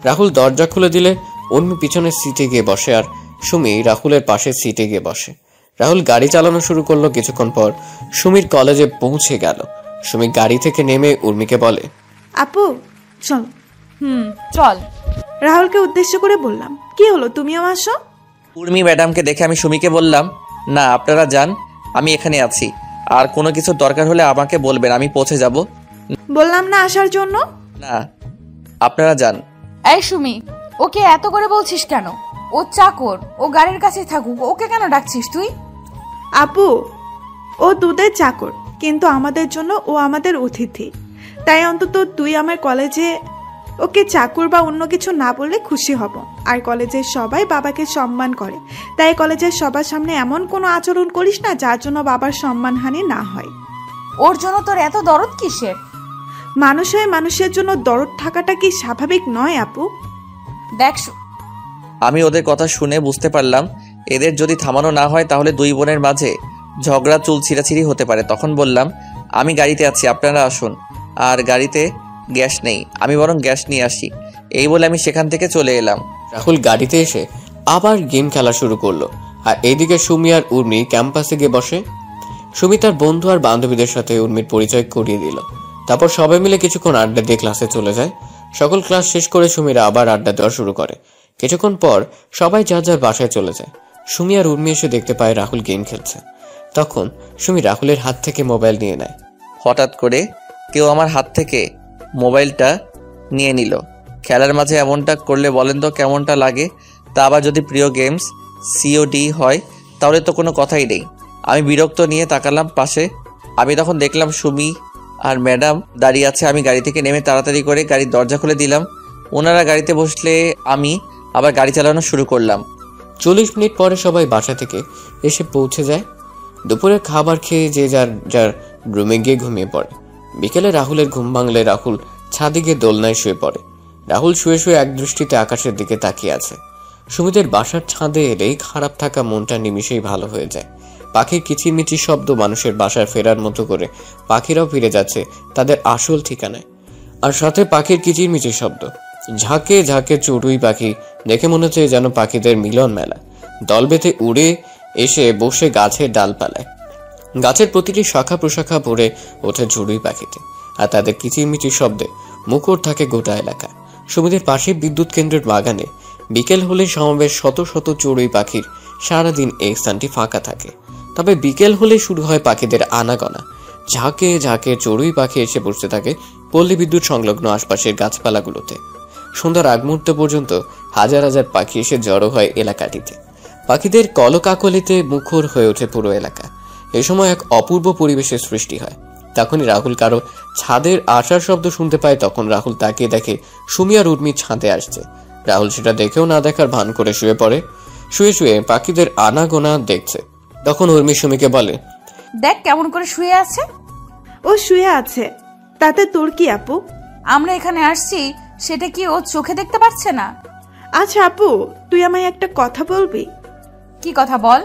রাহুল দরজা খুলে দিলে উর্মি পিছনের সিটে গিয়ে বসে, আর সুমি রাহুলের পাশের সিটে গিয়ে বসে। রাহুল গাড়ি চালানো শুরু করলো। কিছুক্ষণ পর সুমির কলেজে পৌঁছে গেল। সুমি গাড়ি থেকে নেমে উর্মিকে বলে, আপু চল। চল। রাহুলকে উদ্দেশ্য করে বললাম, কি হলো তুমিও আসো? উর্মি ম্যাডামকে দেখে আমি সুমিকে বললাম, না আপনারা যান, আমি এখানে আছি, আর কোনো কিছু দরকার হলে আমাকে বলবেন, আমি পৌঁছে যাব। বললাম না আসার জন্য। না আপনারা যান। এই সুমি, ওকে এত করে বলছিস কেন? ও চাকর, ও গাড়ির কাছে থাকুক, ওকে কেন ডাকছিস তুই? আপু, ও দুধের চাকর, কিন্তু আমাদের জন্য ও আমাদের অতিথি। তাই অন্তত তুই আমার কলেজে ওকে চাকর বা অন্য কিছু না বললে খুশি হব। আর কলেজের সবাই বাবাকে সম্মান করে, তাই কলেজের সবার সামনে এমন কোনো আচরণ করিস না যার জন্য বাবার সম্মানহানি না হয়। ওর জন্য তোর এত দরদ কিসের? মানুষ হয়ে মানুষের জন্য দরদ থাকাটা কি স্বাভাবিক নয় আপু? দেখ, আমি ওদের কথা শুনে বুঝতে পারলাম এদের যদি থামানো না হয় তাহলে দুই বোনের মাঝে ঝগড়া চুল ছিঁড়াছিঁড়ি হতে পারে। তখন বললাম, আমি গাড়িতে আছি, আপনারা আসুন। আর গাড়িতে গ্যাস নেই, আমি বরং গ্যাস নিয়ে আসি। এই বলে আমি সেখান থেকে চলে এলাম। রাহুল গাড়িতে এসে আবার গেম খেলা শুরু করলো। আর এইদিকে সুমি আর উর্মি ক্যাম্পাসে গিয়ে বসে। সুমি তার বন্ধু আর বান্ধবীদের সাথে উর্মির পরিচয় করিয়ে দিল। তারপর সবাই মিলে কিছুক্ষণ আড্ডা দিয়ে ক্লাসে চলে যায়। সকল ক্লাস শেষ করে সুমিরা আবার আড্ডা দেওয়া শুরু করে। কিছুক্ষণ পর সবাই যার যার বাসায় চলে যায়। সুমি আর উর্মি এসে দেখতে পায় রাহুল গেম খেলছে। তখন সুমি রাহুলের হাত থেকে মোবাইল নিয়ে নেয়। হঠাৎ করে কেউ আমার হাত থেকে মোবাইলটা নিয়ে নিল। খেলার মাঝে এমনটা করলে বলেন তো কেমনটা লাগে? তা আবার যদি প্রিয় গেমস COD হয় তাহলে তো কোনো কথাই নেই। আমি বিরক্ত নিয়ে তাকালাম পাশে। আমি তখন দেখলাম সুমি আর ম্যাডাম দাঁড়িয়ে আছে। আমি গাড়ি থেকে নেমে তাড়াতাড়ি করে গাড়ির দরজা খুলে দিলাম। ওনারা গাড়িতে বসলে আমি আবার গাড়ি চালানো শুরু করলাম। 40 মিনিট পরে সবাই বাসা থেকে এসে পৌঁছে যায়। দুপুরের খাবার খেয়ে যে যার যার রুমে গিয়ে ঘুমিয়ে পড়ে। বিকেলে রাহুলের ঘুম ভাঙলে রাহুল ছাদে গিয়ে দোলনায় শুয়ে পড়ে। রাহুল শুয়ে শুয়ে এক দৃষ্টিতে আকাশের দিকে তাকিয়ে আছে। সুমিদের বাসার ছাদে এলেই খারাপ থাকা মনটা নিমিষেই ভালো হয়ে যায়। পাখির কিচিরমিচির শব্দ মানুষের বাসায় ফেরার মতো করে পাখিরাও ফিরে যাচ্ছে তাদের আসল ঠিকানায়। আর সাথে পাখির কিচিরমিচির শব্দ। ঝাঁকে ঝাঁকে চড়ুই পাখি দেখে মনে হচ্ছে যেন পাখিদের মিলন মেলা। দল বেঁধে উড়ে এসে বসে গাছের ডালপালায়। গাছের প্রতিটি শাখা প্রশাখা ভরে ওঠে চড়ুই পাখিতে, আর তাদের কিচিরমিচির শব্দে মুখর থাকে গোটা এলাকা। সুমিদের পাশে বিদ্যুৎ কেন্দ্রের বাগানে বিকেল হলে সমাবেশ শত শত চড়ুই পাখির। সারাদিন এই স্থানটি ফাঁকা থাকে, তবে বিকেল হলে শুরু হয় পাখিদের আনাগোনা। ঝাঁকে ঝাঁকে চড়ুই পাখি এসে বসতে থাকে পল্লী বিদ্যুৎ সংলগ্ন আশপাশের গাছপালাগুলোতে। সন্ধ্যার আগ মুহূর্ত পর্যন্ত হাজার হাজার পাখি এসে জড়ো হয় এলাকাটিতে। পাখিদের কলকাকলিতে মুখর হয়ে ওঠে পুরো এলাকা। এ সময় এক অপূর্ব পরিবেশের সৃষ্টি হয়। তখনই রাহুল কারো ছাদের আসার শব্দ শুনতে পায়। তখন রাহুল তাকিয়ে দেখে সুমি আর উর্মি ছাদে আসছে। রাহুল সেটা দেখেও না দেখার ভান করে শুয়ে পড়ে। শুয়ে শুয়ে পাখিদের আনাগোনা দেখছে। তখন উর্মি সুমিকে বলে, দেখ কেমন করে শুয়ে আছে। ও শুয়ে আছে, তাতে তোর কি আপু? আমরা এখানে আসছি সেটা কি ও চোখে দেখতে পাচ্ছে না? আচ্ছা আপু, তুই আমায় একটা কথা বলবি? কি কথা বল।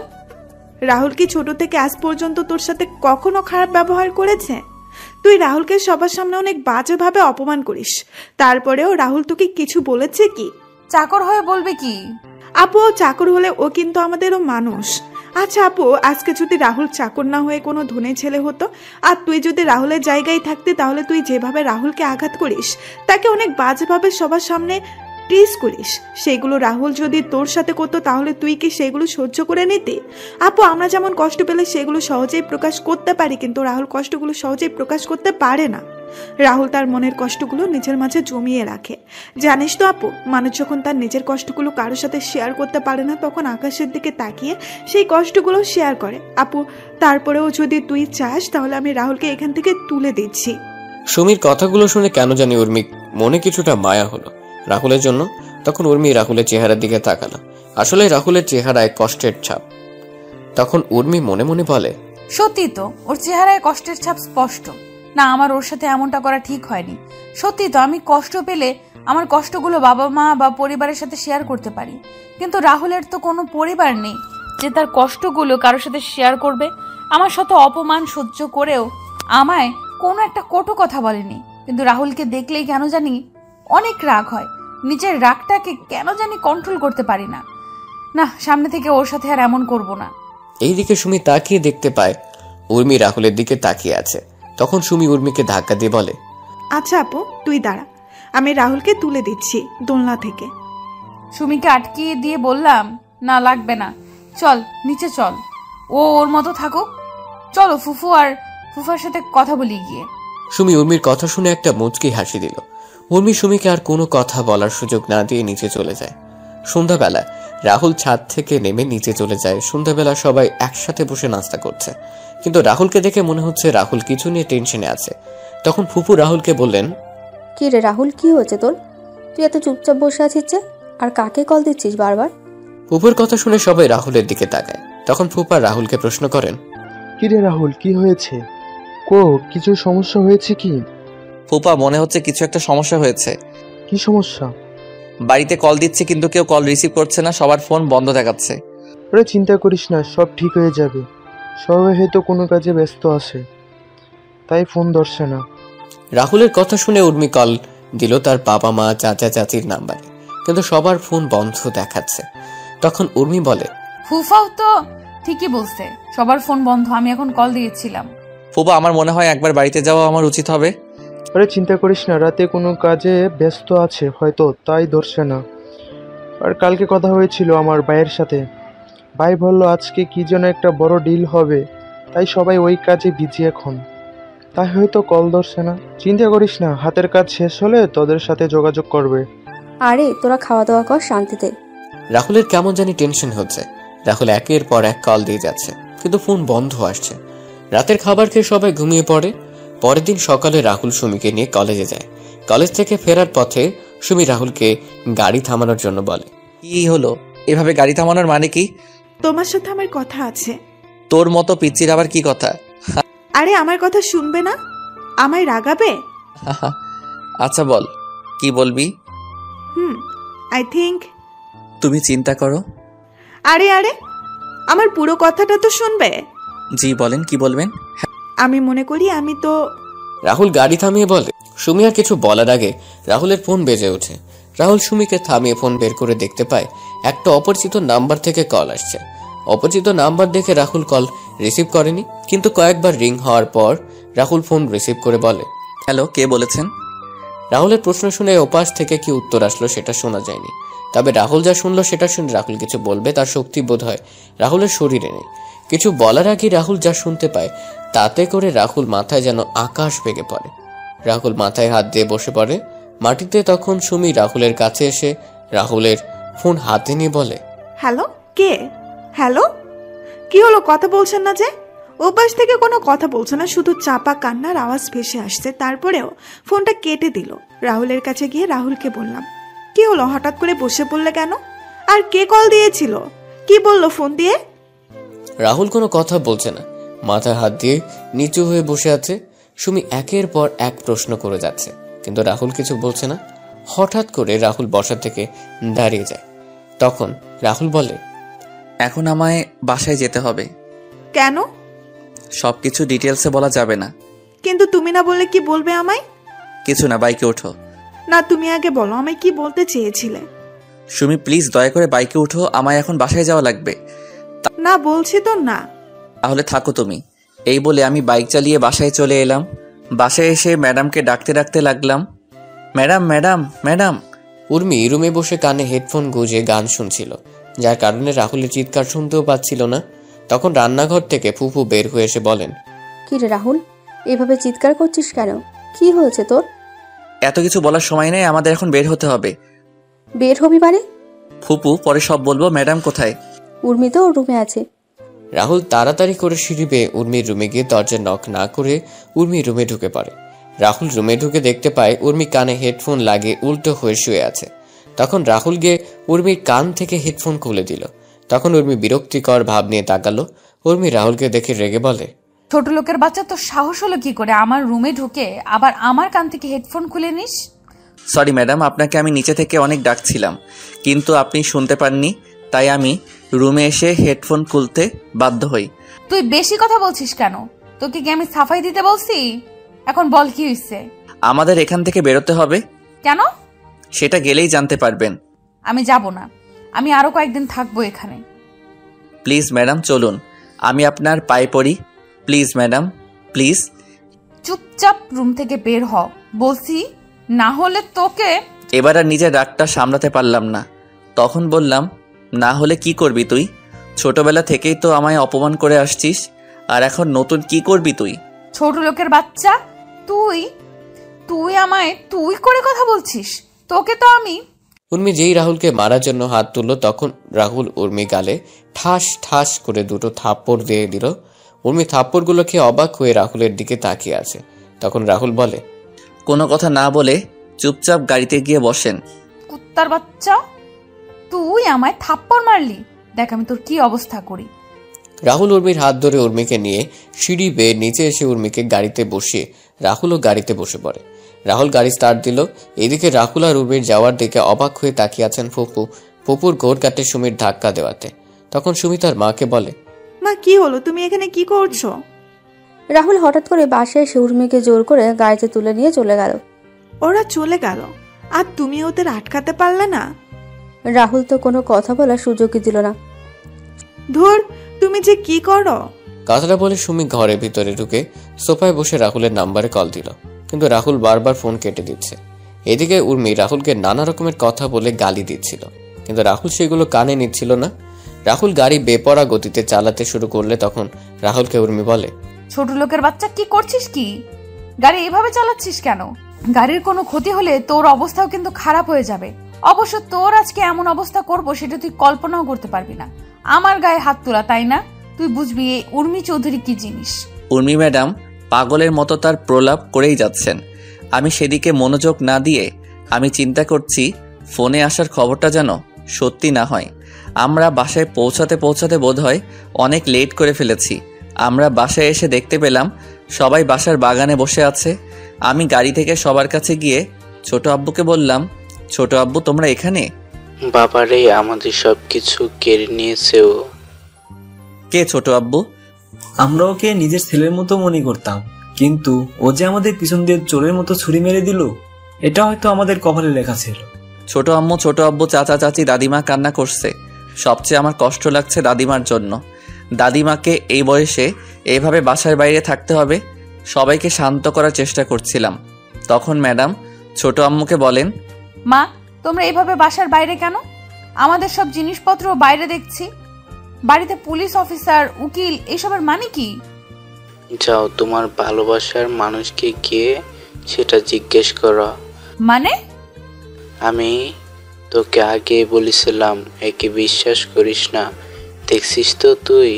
রাহুল কি ছোট থেকে আজ পর্যন্ত তোর সাথে কখনো খারাপ ব্যবহার করেছে? তুই রাহুলকে সবার সামনে অনেক বাজেভাবে অপমান করিস, তারপরেও রাহুল তোকে কিছু বলেছে কি? চাকর হয়ে বলবে কি? আপু ও চাকর হলে ও কিন্তু আমাদেরও মানুষ। আচ্ছা আপু, আজকে যদি রাহুল চাকর না হয়ে কোনো ধনী ছেলে হতো আর তুই যদি রাহুলের জায়গায় থাকতি, তাহলে তুই যেভাবে রাহুলকে আঘাত করিস, তাকে অনেক বাজেভাবে সবার সামনে টিজ করিস, সেগুলো রাহুল যদি তোর সাথে করতো তাহলে তুই কি সেগুলো সহ্য করে নিতি? আপু, আমরা যেমন কষ্ট পেলে সেগুলো সহজেই প্রকাশ করতে পারি, কিন্তু রাহুল কষ্টগুলো সহজেই প্রকাশ করতে পারে না। রাহুল তার মনের কষ্টগুলো নিজের মাঝে জমিয়ে রাখে। জানিস তো আপু, মানুষ যখন তার নিজের কষ্টগুলো কারোর সাথে শেয়ার করতে পারে না, তখন আকাশের দিকে তাকিয়ে সেই কষ্টগুলো শেয়ার করে। আপু, তারপরেও যদি তুই চাস তাহলে আমি রাহুলকে এখান থেকে তুলে দিচ্ছি। সুমির কথাগুলো শুনে কেন জানি উর্মি মনে কিছুটা মায়া হলো রাহুলের জন্য। তখন উর্মি রাহুলের চেহারার দিকে তাকালো। আসলে রাহুলের চেহারায় কষ্টের ছাপ। তখন উর্মি মনে মনে বলে, সত্যি তো, ওর চেহারায় কষ্টের ছাপ স্পষ্ট। না, আমার ওর সাথে এমনটা করা ঠিক হয়নি। সত্যি তো, আমি কষ্ট পেলে আমার কষ্টগুলো বাবা মা বা পরিবারের সাথে শেয়ার করতে পারি, কিন্তু রাহুলের তো কোনো পরিবার নেই যে তার কষ্টগুলো কারোর সাথে শেয়ার করবে। আমার শত অপমান সহ্য করেও আমায় কোনো একটা কটু কথা বলেনি, কিন্তু রাহুলকে দেখলেই কেন জানি অনেক রাগ হয়। নিজের রাগটাকে কেন জানি কন্ট্রোল করতে পারি না। না, সামনে থেকে ওর সাথে আর এমন করব না। এইদিকে সুমি তাকিয়ে দেখতে পায় উর্মি রাহুলের দিকে তাকিয়ে আছে। তখন সুমি উর্মিকে ধাক্কা দিয়ে বলে, আচ্ছা আপু, তুই দাঁড়া, আমি রাহুলকে তুলে দিচ্ছি দোলনা থেকে। সুমিকে আটকিয়ে দিয়ে বললাম, না লাগবে না, চল নিচে চল, ও ওর মতো থাকুক। চলো ফুফু আর ফুফার সাথে কথা বলি গিয়ে। সুমি উর্মির কথা শুনে একটা মুচকি হাসি দিল। উর্মি সুমিকে আর কোনো কথা বলার সুযোগ না দিয়ে নিচে চলে যায়। সন্ধ্যাবেলা রাহুল ছাদ থেকে নেমে নিচে চলে যায়। সন্ধ্যাবেলা সবাই একসাথে বসে নাস্তা করছে, কিন্তু রাহুলকে দেখে মনে হচ্ছে রাহুল কিছু নিয়ে টেনশনে আছে। তখন ফুফু রাহুলকে বললেন, কি রে রাহুল, কি হয়েছে তোর? তুই এত চুপচাপ বসে আছিস যে, আর কাকে কল দিচ্ছিস বারবার? ফুফুর কথা শুনে সবাই রাহুলের দিকে তাকায়। তখন ফুফা রাহুলকে প্রশ্ন করেন, কি রে রাহুল, কি হয়েছে? কিছু সমস্যা হয়েছে কি? ফুপা, মনে হচ্ছে কিছু একটা সমস্যা হয়েছে। কি সমস্যা? বাড়িতে কল দিচ্ছি কিন্তু কেউ কল রিসিভ করছে না, সবার ফোন বন্ধ দেখাচ্ছে। ওরে চিন্তা করিস না, সব ঠিক হয়ে যাবে। সবাই হয়তো কোনো কাজে ব্যস্ত আছে, তাই ফোন ধরছে না। রাহুলের কথা শুনে উর্মি কল দিল তার বাবা মা চাচা চাচির নাম্বারে, কিন্তু সবার ফোন বন্ধ দেখাচ্ছে। তখন উর্মি বলে, ফুফাও তো ঠিকই বলছে, সবার ফোন বন্ধ, আমি এখন কল দিয়েছিলাম। ফুপা, আমার মনে হয় একবার বাড়িতে যাওয়া আমার উচিত হবে। আরে চিন্তা করিস না, রাতে কোনো কাজে ব্যস্ত আছে হয়তো, তাই ধরছে না। আর কালকে কথা হয়েছিল আমার ভাইয়ের সাথে, ভাই বলল আজকে কি যেন একটা বড় ডিল হবে, তাই সবাই ওই কাজে বিজি এখন, তাই হয়তো কল ধরছে না। চিন্তা করিস না, হাতের কাজ শেষ হলে তোদের সাথে যোগাযোগ করবে। আরে তোরা খাওয়া দাওয়া কর শান্তিতে। রাহুলের কেমন জানি টেনশন হচ্ছে। রাহুল একের পর এক কল দিয়ে যাচ্ছে, কিন্তু ফোন বন্ধ আসছে। রাতের খাবার খেয়ে সবাই ঘুমিয়ে পড়ে। পরের দিন সকালে রাহুল সুমিকে নিয়ে কলেজে যায়। কলেজ থেকে ফেরার পথে সুমি রাহুলকে গাড়ি থামানোর জন্য বলে, কি হলো? এভাবে গাড়ি থামানোর মানে কি? তোমার সাথে আমার কথা আছে। তোর মতো পিচ্চির আবার কি কথা? আরে আমার কথা শুনবে না? আমায় রাগাবে? আচ্ছা বল, কি বলবি? আই থিঙ্ক তুমি চিন্তা করো। আরে আরে আমার পুরো কথাটা তো শুনবে। জি বলেন, কি বলবেন? আমি মনে করি আমি তো। রাহুল গাড়ি থামিয়ে বলে। সুমি আর কিছু বলার আগে রাহুলের ফোন বেজে ওঠে। রাহুল সুমিকে থামিয়ে ফোন বের করে দেখতে পায় একটা অপরিচিত নাম্বার থেকে কল আসছে। অপরিচিত নাম্বার দেখে রাহুল কল রিসিভ করেনি, কিন্তু কয়েকবার রিং হওয়ার পর রাহুল ফোন রিসিভ করে বলে, হ্যালো, কে বলেছেন? রাহুলের প্রশ্ন শুনে ওপাশ থেকে কি উত্তর আসলো সেটা শোনা যায়নি, তবে রাহুল যা শুনলো সেটা শুনে রাহুল কিছু বলবে তার শক্তি বোধ হয় রাহুলের শরীরে নেই। কিছু বলার আগে রাহুল যা শুনতে পায় তাতে করে রাহুল মাথায় যেন আকাশ ভেঙে পড়ে। রাহুল মাথায় হাত দিয়ে বসে পড়ে মাটিতে। তখন সুমি রাহুলের কাছে এসে রাহুলের ফোন হাতে নিয়ে বলে, হ্যালো, কে? হ্যালো, কি হলো, কথা বলছেন না যে? ওপাশ থেকে কোনো কথা বলছে না, শুধু চাপা কান্নার আওয়াজ ভেসে আসছে। তারপরেও ফোনটা কেটে দিল। রাহুলের কাছে গিয়ে রাহুলকে বললাম, কি হলো, হঠাৎ করে বসে পড়লে কেন? আর কে কল দিয়েছিল? কি বললো ফোন দিয়ে? রাহুল কোনো কথা বলছে না, মাথায় হাত দিয়ে নিচু হয়ে বসে আছে। সুমি একের পর এক প্রশ্ন করে যাচ্ছে, কিন্তু রাহুল কিছু বলছে না। হঠাৎ করে রাহুল বসা থেকে দাঁড়িয়ে যায়। তখন রাহুল বলে, এখন আমায় বাসায় যেতে হবে। কেন? সবকিছু ডিটেলসে বলা যাবে না। কিন্তু তুমি না বললে কি বলবে আমায়? কিছু না, বাইকে ওঠো। না, তুমি আগে বলো আমায় কি বলতে চেয়েছিলে। সুমি প্লিজ দয়া করে বাইকে উঠো, আমায় এখন বাসায় যাওয়া লাগবে। না বলছি তো না। তাহলে থাকো তুমি। এই বলে আমি বাইক চালিয়ে বাসায় চলে এলাম। বাসায় এসে ম্যাডামকে ডাকতে ডাকতে লাগলাম, ম্যাডাম ম্যাডাম ম্যাডাম। উর্মি রুমে বসে কানে হেডফোন গুঁজে গান শুনছিল, যার কারণে রাহুলের চিৎকার শুনতেও পাচ্ছিল না। তখন রান্নাঘর থেকে ফুফু বের হয়ে এসে বলেন, কি রে রাহুল, এভাবে চিৎকার করছিস কেন? কি হয়েছে তোর? এত কিছু বলার সময় নেই, আমাদের এখন বের হতে হবে। বের হবি মানে? ফুপু পরে সব বলবো। ম্যাডাম কোথায়? উর্মি তো ওর রুমে আছে। রাহুল তাড়াতাড়ি করে সিঁড়ি বেয়ে উর্মির রুমে গিয়ে দরজা নক না করে উর্মির রুমে ঢুকে পড়ে। রাহুল রুমে ঢুকে দেখতে পায় উর্মি কানে হেডফোন লাগিয়ে উল্টো হয়ে শুয়ে আছে। তখন রাহুল গিয়ে উর্মির কান থেকে হেডফোন খুলে দিল। তখন উর্মি বিরক্তিকর ভাব নিয়ে তাকালো। উর্মি রাহুলকে দেখে রেগে বলে, ছোট লোকের বাচ্চা, তো সাহস হলো কি করে আমার রুমে ঢুকে আবার আমার কান থেকে হেডফোন খুলে নিস? সরি ম্যাডাম, আপনাকে আমি নিচে থেকে অনেক ডাকছিলাম, কিন্তু আপনি শুনতে পাননি, তাই আমি রুমে এসে হেডফোন খুলতে বাধ্য হই। তুই বেশি কথা বলছিস কেন? তোকে কি আমি সাফাই দিতে বলছি? এখন বল কি হইছে? আমাদের এখান থেকে বেরোতে হবে। কেন? সেটা গেলেই জানতে পারবেন। আমি যাব না, আমি আরো কয়েকদিন থাকবো এখানে। প্লিজ ম্যাডাম চলুন, আমি আপনার পায়ে পড়ি। Please madam, please. চুপচাপ রুম থেকে বের হ বলছি, না হলে তোকে। এবার আর নিজের রাগটা সামলাতে পারলাম না। তখন বললাম, না হলে কি করবি তুই? ছোটবেলা থেকেই তো আমায় অপমান করে আসছিস, আর এখন নতুন কি করবি তুই? ছোট লোকের বাচ্চা, তুই তুই আমায় তুই করে কথা বলছিস? তোকে তো আমি। উর্মি যেই রাহুলকে মারার জন্য হাত তুলল, তখন রাহুল উর্মি গালে ঠাস ঠাস করে দুটো থাপ্পড় দিয়ে দিল। উর্মি থাপ্পড়গুলো খেয়ে অবাক হয়ে রাহুলের দিকে তাকিয়ে আছে। তখন রাহুল বলে, কোনো কথা না বলে চুপচাপ গাড়িতে গিয়ে বসেন। কুত্তার বাচ্চা, তুই আমায় থাপ্পড় মারলি, দেখ আমি তোর কি অবস্থা করি। রাহুল উর্মির হাত ধরে উর্মিকে নিয়ে সিঁড়ি বেয়ে নিচে এসে উর্মিকে গাড়িতে বসিয়ে রাহুলও গাড়িতে বসে পড়ে। রাহুল গাড়ি স্টার্ট দিল। এদিকে রাহুল আর উর্মির যাওয়ার দিকে অবাক হয়ে তাকিয়ে আছেন ফুপু। ফুপুর গোড় কাটে সুমির ধাক্কা দেওয়াতে। তখন সুমি তার মাকে বলে, মা কি হলো, তুমি এখানে কি করছো? রাহুল হঠাৎ করে বাসায় এসে উর্মিকে জোর করে গাড়িতে তুলে নিয়ে চলে গেল। ওরা চলে গেল আর তুমি ওদের আটকাতে পারলে না? রাহুল তো কোনো কথা বলার সুযোগই দিল না। ধুর, তুমি যে কি করো। কথাটা বলে সুমি ঘরের ভিতরে ঢুকে সোফায় বসে রাহুলের নাম্বারে কল দিল, কিন্তু রাহুল বারবার ফোন কেটে দিচ্ছে। এদিকে উর্মি রাহুলকে নানা রকমের কথা বলে গালি দিচ্ছিল, কিন্তু রাহুল সেগুলো কানে নিচ্ছিল না। রাহুল গাড়ি বেপরা গতিতে চালাতে শুরু করলে তখন রাহুলকে উর্মি বলে, ছোট লোকের বাচ্চা, কি করছিস? কি গাড়ি এভাবে চালাচ্ছিস কেন? গাড়ির কোনো ক্ষতি হলে তোর অবস্থাও কিন্তু খারাপ হয়ে যাবে। অবশ্য তোর আজকে এমন অবস্থা করব সেটা তুই কল্পনাও করতে পারবি না। আমার গায়ে হাত তোলা, তাই না? তুই বুঝবি এই উর্মি চৌধুরী কি জিনিস। উর্মি ম্যাডাম পাগলের মতো তার প্রলাপ করেই যাচ্ছেন। আমি সেদিকে মনোযোগ না দিয়ে আমি চিন্তা করছি ফোনে আসার খবরটা যেন সত্যি না হয়। আমরা বাসায় পৌঁছাতে বোধহয় অনেক লেট করে ফেলেছি। আমরা বাসায় এসে দেখতে পেলাম সবাই বাসার বাগানে বসে আছে। আমি গাড়ি থেকে সবার কাছে গিয়ে ছোট আব্বুকে বললাম, ছোট আব্বু তোমরা এখানে? বাবারে আমাদের সব কিছু কেড়ে নিয়েছে ও। কে ছোট আব্বু? আমরা ওকে নিজের ছেলের মতো মনে করতাম, কিন্তু ও যে আমাদের পিছন দিয়ে চোরের মতো ছুরি মেরে দিল, এটা হয়তো আমাদের কপালে লেখা ছিল। ছোট আম্মু, ছোট আব্বু, চাচা চাচি, দাদিমা কান্না করছে। সবচেয়ে আমার কষ্ট লাগছে দাদিমার জন্য। দাদিমাকে এই বয়সে এইভাবে বাসার বাইরে থাকতে হবে। সবাইকে শান্ত করার চেষ্টা করছিলাম। তখন ম্যাডাম ছোট আম্মুকে বলেন, মা তোমরা এইভাবে বাসার বাইরে কেন? আমাদের সব জিনিসপত্র বাইরে দেখছি, বাড়িতে পুলিশ অফিসার, উকিল, এইসবের মানে কি? যাও তোমার ভালোবাসার মানুষকে গিয়ে সেটা জিজ্ঞেস করো। মানে? আমি তোকে আগে বলেছিলাম একে বিশ্বাস করিস না, দেখছিস তো তুই।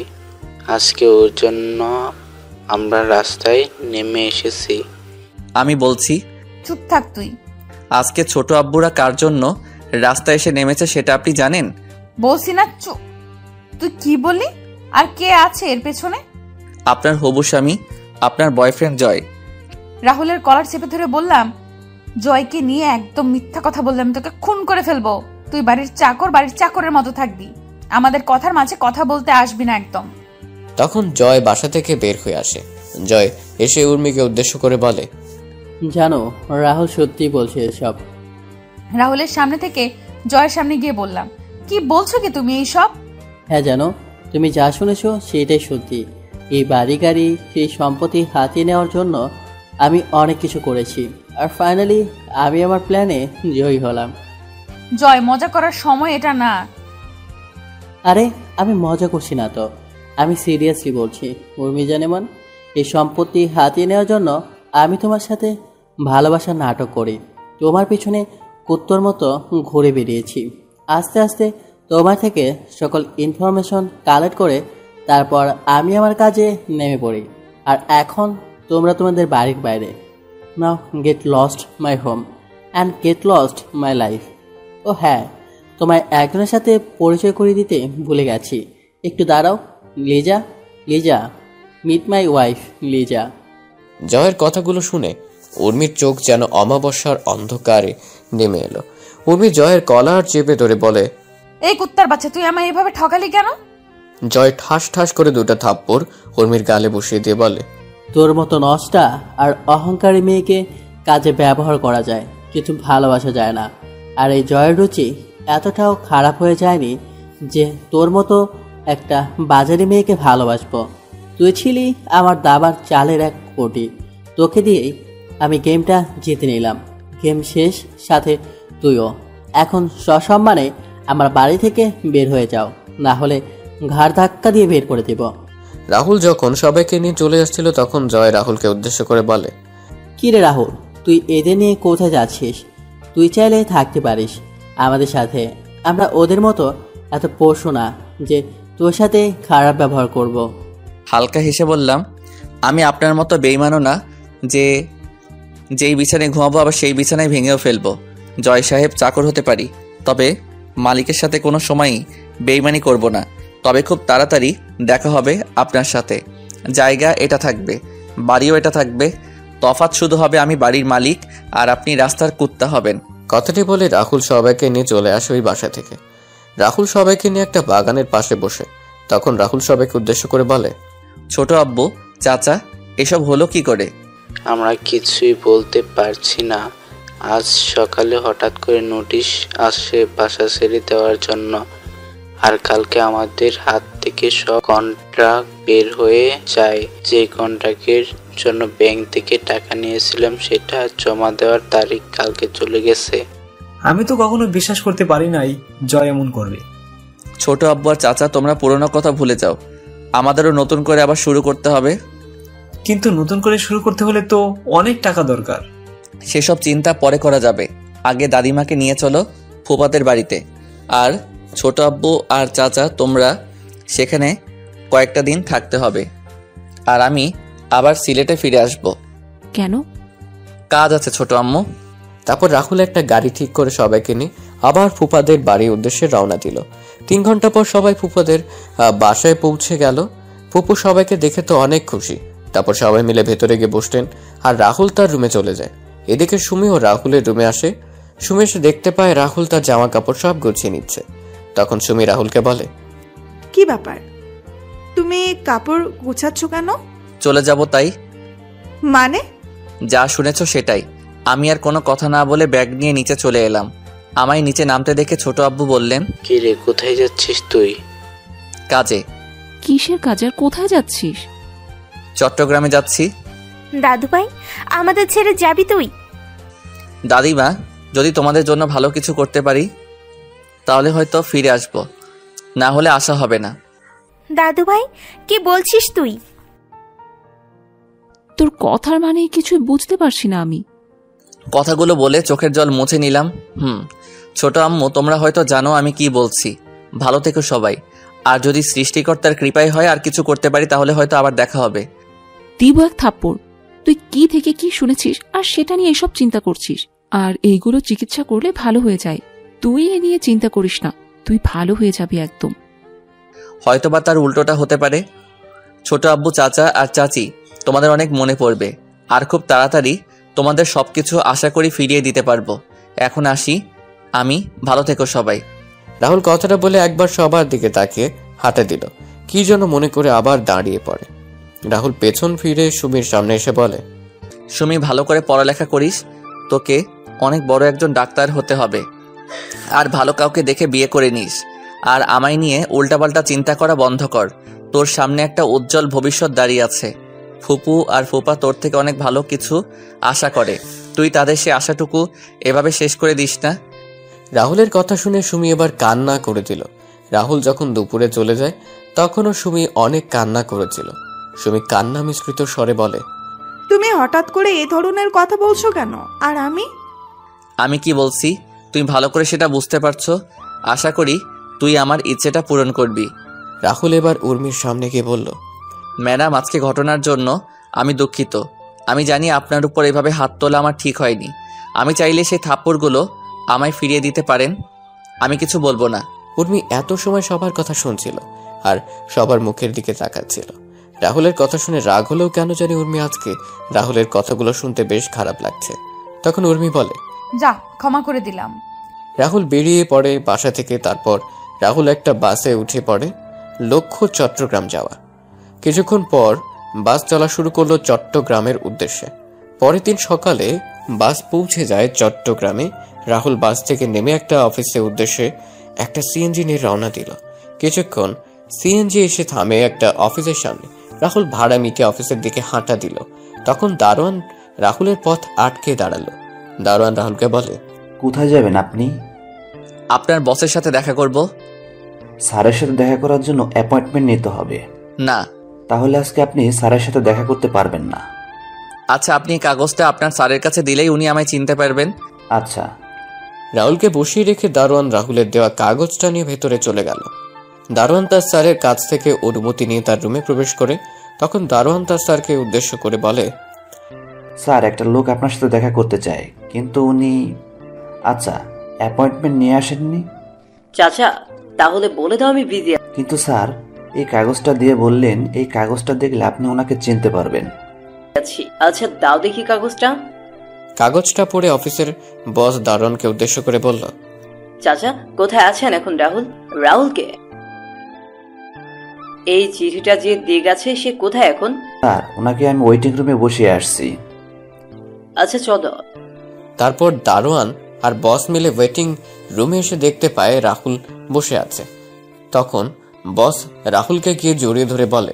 আজকে ওর জন্য আমরা রাস্তায় নেমে এসেছি। আমি বলছি, চুপ থাক তুই। আজকে ছোট আব্বুরা কার জন্য রাস্তায় এসে নেমেছে সেটা আপনি জানেন? বলছি না চুপ। তুই কি বললি? আর কে আছে এর পেছনে? আপনার হবু স্বামী, আপনার বয়ফ্রেন্ড জয়। রাহুলের কলার চেপে ধরে বললাম, জয়কে নিয়ে একদম মিথ্যা কথা বললাম, তোকে খুন করে ফেলবো। তুই বাড়ির চাকর, বাড়ির চাকরের মতো থাকবি, আমাদের কথার মাঝে কথা বলতে আসবি না একদম। তখন জয় বাসা থেকে বের হয়ে আসে। জয় এসে উর্মিকে উদ্দেশ্য করে বলে, জানো রাহুল সত্যি বলছে এসব। রাহুলের সামনে থেকে জয়ের সামনে গিয়ে বললাম, কি বলছো কি তুমি এইসব? হ্যাঁ জানো, তুমি যা শুনেছো সেটাই সত্যি। এই বাড়ি গাড়ি, সেই সম্পত্তি হাতিয়ে নেওয়ার জন্য আমি অনেক কিছু করেছি, আর ফাইনালি আমি আমার প্ল্যানে জয়ী হলাম। জয়, মজা করার সময় এটা না। আরে আমি মজা করছি না তো, আমি সিরিয়াসলি বলছি উর্মি জানেমান, এই সম্পত্তি হাতিয়ে নেওয়ার জন্য আমি তোমার সাথে ভালোবাসার নাটক করি, তোমার পিছনে কুত্তর মতো ঘুরে বেরিয়েছি। আস্তে আস্তে তোমার থেকে সকল ইনফরমেশন কালেক্ট করে তারপর আমি আমার কাজে নেমে পড়ি, আর এখন তোমরা তোমাদের বাড়ির বাইরে। Now get lost my home and get lost my life. ও হ্যাঁ, তোমায় একজনের সাথে পরিচয় করিয়ে দিতে ভুলে গেছি, একটু দাঁড়াও। Liza, Liza, meet my wife Liza. জয়ের কথাগুলো শুনে উর্মির চোখ যেন অমাবস্যার অন্ধকারে নেমে এলো। উর্মি জয়ের কলার চেপে ধরে বলে, এই কুত্তার বাচ্চা, তুই আমায় এভাবে ঠকালি কেন? জয় ঠাস ঠাস করে দুটো থাপ্পড় উর্মির গালে বসিয়ে দিয়ে বলে, তোর মতো নষ্টা আর অহংকারী মেয়েকে কাজে ব্যবহার করা যায়, কিন্তু ভালোবাসা যায় না। আর এই জয়ের রুচি এতটাও খারাপ হয়ে যায়নি যে তোর মতো একটা বাজারি মেয়েকে ভালোবাসবো। তুই ছিলি আমার দাবার চালের এক কোটি, তোকে দিয়েই আমি গেমটা জিতে নিলাম। গেম শেষ, সাথে তুইও। এখন সসম্মানে আমার বাড়ি থেকে বের হয়ে যাও, না হলে ঘাড় ধাক্কা দিয়ে বের করে দেব। রাহুল যখন সবাইকে নিয়ে চলে আসছিল তখন জয় রাহুলকে উদ্দেশ্য করে বলে, কি রে রাহুল, তুই এদের নিয়ে কোথায় যাচ্ছিস? তুই চাইলে থাকতে পারিস আমাদের সাথে, আমরা ওদের মতো এত পশু না যে তোর সাথে খারাপ ব্যবহার করব। হালকা হেসে বললাম, আমি আপনার মতো বেইমানও না যে যেই বিছানায় ঘুমাবো আবার সেই বিছানায় ভেঙেও ফেলবো। জয় সাহেব চাকর হতে পারি, তবে মালিকের সাথে কোনো সময়ই বেইমানি করব না। তবে খুব তাড়াতাড়ি দেখা হবে আপনার সাথে। জায়গা এটা থাকবে, বাড়িও এটা থাকবে, তফাৎ শুধু হবে আমি বাড়ির মালিক আর আপনি রাস্তার কুত্তা হবেন। কথাটি বলে রাহুল সবাইকে নিয়ে চলে আসে ওই বাসা থেকে। রাহুল সবাইকে নিয়ে একটা বাগানের পাশে বসে। তখন রাহুল সবাইকে উদ্দেশ্য করে বলে, ছোট আব্বু, চাচা, এসব হলো কি করে? আমরা কিছুই বলতে পারছি না। আজ সকালে হঠাৎ করে নোটিশ আসে বাসা ছেড়ে দেওয়ার জন্য, আর কালকে আমাদের হাত থেকে সব কন্ট্রাক্ট বের হয়ে যায়। যে কন্ট্রাক্টের জন্য ব্যাংক থেকে টাকা নিয়েছিলাম সেটা জমা দেওয়ার তারিখ কালকে চলে গেছে। আমি তো কখনো বিশ্বাস করতে পারি নাই জয় এমন করবে। ছোট আব্বু আর চাচা, তোমরা পুরোনো কথা ভুলে যাও, আমাদেরও নতুন করে আবার শুরু করতে হবে। কিন্তু নতুন করে শুরু করতে হলে তো অনেক টাকা দরকার। সেসব চিন্তা পরে করা যাবে, আগে দাদিমাকে নিয়ে চলো ফুপাদের বাড়িতে। আর ছোট আব্বু আর চাচা, তোমরা সেখানে কয়েকটা দিন থাকতে হবে, আর আমি আবার সিলেটে ফিরে আসব। কেন? কাজ আছে ছোট আম্মু। তারপর রাহুল একটা গাড়ি ঠিক করে সবাইকে নিয়ে আবার ফুফাদের বাড়ির উদ্দেশ্যে রওনা দিল। 3 ঘন্টা পর সবাই ফুফাদের বাসায় পৌঁছে গেল। ফুপু সবাইকে দেখে তো অনেক খুশি। তারপর সবাই মিলে ভেতরে গিয়ে বসলেন, আর রাহুল তার রুমে চলে যায়। এদিকে সুমিও রাহুলের রুমে আসে। সুমি এসে দেখতে পায় রাহুল তার জামা কাপড় সব গুছিয়ে নিচ্ছে। তখন সুমি রাহুলকে বলে, কি ব্যাপার, তুমি কাপড় গুছাচ্ছ কেন? চলে যাব তাই। মানে? যা শুনেছো সেটাই। আমি আর কোনো কথা না বলে ব্যাগ নিয়ে নিচে চলে এলাম। আমায় নিচে নামতে দেখে ছোট আব্বু বললেন, কি রে, কোথায় যাচ্ছিস তুই? কাজে। কিসের কাজে আর কোথায় যাচ্ছিস? চট্টগ্রামে যাচ্ছি। দাদু ভাই, আমাদের ছেড়ে যাবি তুই? দাদিমা, যদি তোমাদের জন্য ভালো কিছু করতে পারি তাহলে হয়তো ফিরে আসব, না হলে আসা হবে না। দাদু ভাই, কি বলছিস তুই? তোর কথার মানে কিছুই বুঝতে পারছি না আমি। কথাগুলো বলে চোখের জল মুছে নিলাম। ছোট আম্মু, তোমরা হয়তো জানো আমি কি বলছি। ভালো থেকো সবাই, আর যদি সৃষ্টিকর্তার কৃপায় হয় আর কিছু করতে পারি তাহলে হয়তো আবার দেখা হবে। দিব এক থাপ্পড়। তুই কি থেকে কি শুনেছিস আর সেটা নিয়ে এসব চিন্তা করছিস? আর এইগুলো চিকিৎসা করলে ভালো হয়ে যায়। তুই এ নিয়ে চিন্তা করিস না, তুই ভালো হয়ে যাবি একদম। হয়তোবা তার উল্টোটা হতে পারে। ছোট আব্বু, চাচা আর চাচি তোমাদের অনেক মনে পড়বে, আর খুব তাড়াতাড়ি তোমাদের সবকিছু আশা করি ফিরিয়ে দিতে পারবো। এখন আসি আমি, ভালো থেকো সবাই। রাহুল কথাটা বলে একবার সবার দিকে তাকিয়ে হাঁটা দিল, কি যেন মনে করে আবার দাঁড়িয়ে পড়ে। রাহুল পেছন ফিরে সুমির সামনে এসে বলে, সুমি, ভালো করে পড়ালেখা করিস, তোকে অনেক বড় একজন ডাক্তার হতে হবে। আর ভালো কাউকে দেখে বিয়ে করে নিস। আর আমায় নিয়ে উল্টাপাল্টা চিন্তা করা বন্ধ কর। তোর সামনে একটা উজ্জ্বল ভবিষ্যৎ দাঁড়িয়ে আছে। ফুপু আর ফুপা তোর থেকে অনেক ভালো কিছু আশা করে, তুই তাদের সে আশাটুকু এভাবে শেষ করে দিস না। রাহুলের কথা শুনে সুমি এবার কান্না করে দিল। রাহুল যখন দুপুরে চলে যায় তখনও সুমি অনেক কান্না করেছিল। সুমি কান্না মিশ্রিত স্বরে বলে, তুমি হঠাৎ করে এ ধরনের কথা বলছো কেন? আর আমি কি বলছি তুই ভালো করে সেটা বুঝতে পারছো। আশা করি তুই আমার ইচ্ছেটা পূরণ করবি। রাহুল এবার উর্মির সামনে গিয়ে বলল, ম্যাডাম, আজকে ঘটনার জন্য আমি দুঃখিত। আমি জানি আপনার উপর এভাবে হাত তোলা আমার ঠিক হয়নি। আমি চাইলে সেই থাপ্পড়গুলো আমায় ফিরিয়ে দিতে পারেন, আমি কিছু বলবো না। উর্মি এত সময় সবার কথা শুনছিল আর সবার মুখের দিকে তাকাচ্ছিল। রাহুলের কথা শুনে রাগ হলেও কেন জানি উর্মি আজকে রাহুলের কথাগুলো শুনতে বেশ খারাপ লাগছে। তখন উর্মি বলে, যা, ক্ষমা করে দিলাম। রাহুল বেরিয়ে পড়ে বাসা থেকে। তারপর রাহুল একটা বাসে উঠে পড়ে, লক্ষ্য চট্টগ্রাম যাওয়া। কিছুক্ষণ পর বাস চলা শুরু করলো চট্টগ্রামের উদ্দেশ্যে। পরের দিন সকালে বাস পৌঁছে যায় চট্টগ্রামে। রাহুল বাস থেকে নেমে একটা অফিসের উদ্দেশ্যে একটা সিএনজি নিয়ে রওনা দিল। কিছুক্ষণ সিএনজি এসে থামে একটা অফিসের সামনে। রাহুল ভাড়া মিটে অফিসের দিকে হাঁটা দিল। তখন দারোয়ান রাহুলের পথ আটকে দাঁড়ালো। দারোয়ান রাহুলকে বলে, কোথায় যাবেন আপনি? আপনার বসের সাথে দেখা করব। স্যারের সাথে দেখা করার জন্য অ্যাপয়েন্টমেন্ট নিতে হবে। না। তাহলে আজকে আপনি স্যারের সাথে দেখা করতে পারবেন না। আচ্ছা, আপনি কাগজটা আপনার স্যারের কাছে দিলেই উনি আমায় চিনতে পারবেন। আচ্ছা। রাহুলকে বসিয়ে রেখে দারোয়ান রাহুলের দেওয়া কাগজটা নিয়ে ভেতরে চলে গেল। দারোয়ান তার স্যারের কাছ থেকে অনুমতি নিয়ে তার রুমে প্রবেশ করে। তখন দারোয়ান তার স্যারকে উদ্দেশ্য করে বলে, স্যার, একটা লোক আপনার সাথে দেখা করতে চায়, কিন্তু উনি আচ্ছা অ্যাপয়েন্টমেন্ট নিয়ে আসেননি। চাচা, তাহলে বলে দাও আমি বিজি কিন্তু স্যার, এই কাগজটা দিয়ে বললেন এই কাগজটা দেখলে আপনি ওনাকে চিনতে পারবেন। আছি। আচ্ছা, দাও দেখি কাগজটা। কাগজটা পড়ে অফিসের বস দারোয়ানকে উদ্দেশ্য করে বলল, চাচা, কোথায় আছেন এখন রাহুল? রাহুলকে এই চিঠিটা যে দিয়ে গেছে সে কোথায় এখন? স্যার, ওনাকে আমি ওয়েটিং রুমে বসিয়ে আসছি। আচ্ছা চলো। তারপর দারোয়ান আর বস মিলে ওয়েটিং রুমে এসে দেখতে পায় রাহুল বসে আছে। তখন বস রাহুলকে গিয়ে জড়িয়ে ধরে বলে,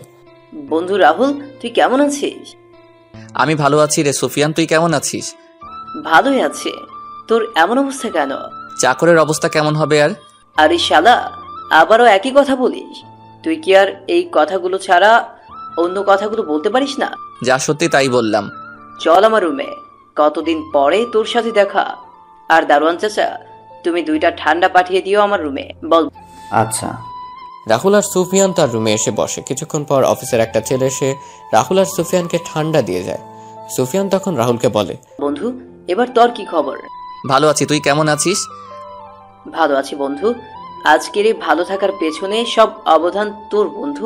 বন্ধু রাহুল, তুই কেমন আছিস? আমি ভালো আছি রে সুফিয়ান, তুই কেমন আছিস? ভালোই আছে। তোর এমন অবস্থা কেন? চাকরের অবস্থা কেমন হবে আর? আরে শালা, আবারও একই কথা বলিস। তুই কি আর এই কথাগুলো ছাড়া অন্য কথাগুলো বলতে পারিস না? যা সত্যি তাই বললাম। চল আমার রুমে, কতদিন পরে তোর সাথে দেখা। আর দারোয়ান চাচা, তুমি 2টা ঠান্ডা পাঠিয়ে দিও আমার রুমে। বল। আচ্ছা। রাহুল আর সুফিয়ান তার রুমে এসে বসে। কিছুক্ষণ পর অফিসের একটা ছেলে এসে রাহুল আর সুফিয়ানকে ঠান্ডা দিয়ে যায়। সুফিয়ান তখন রাহুলকে বলে, বন্ধু, এবার তোর কি খবর? ভালো আছি, তুই কেমন আছিস? ভালো আছি বন্ধু। আজকের এই ভালো থাকার পেছনে সব অবদান তোর বন্ধু।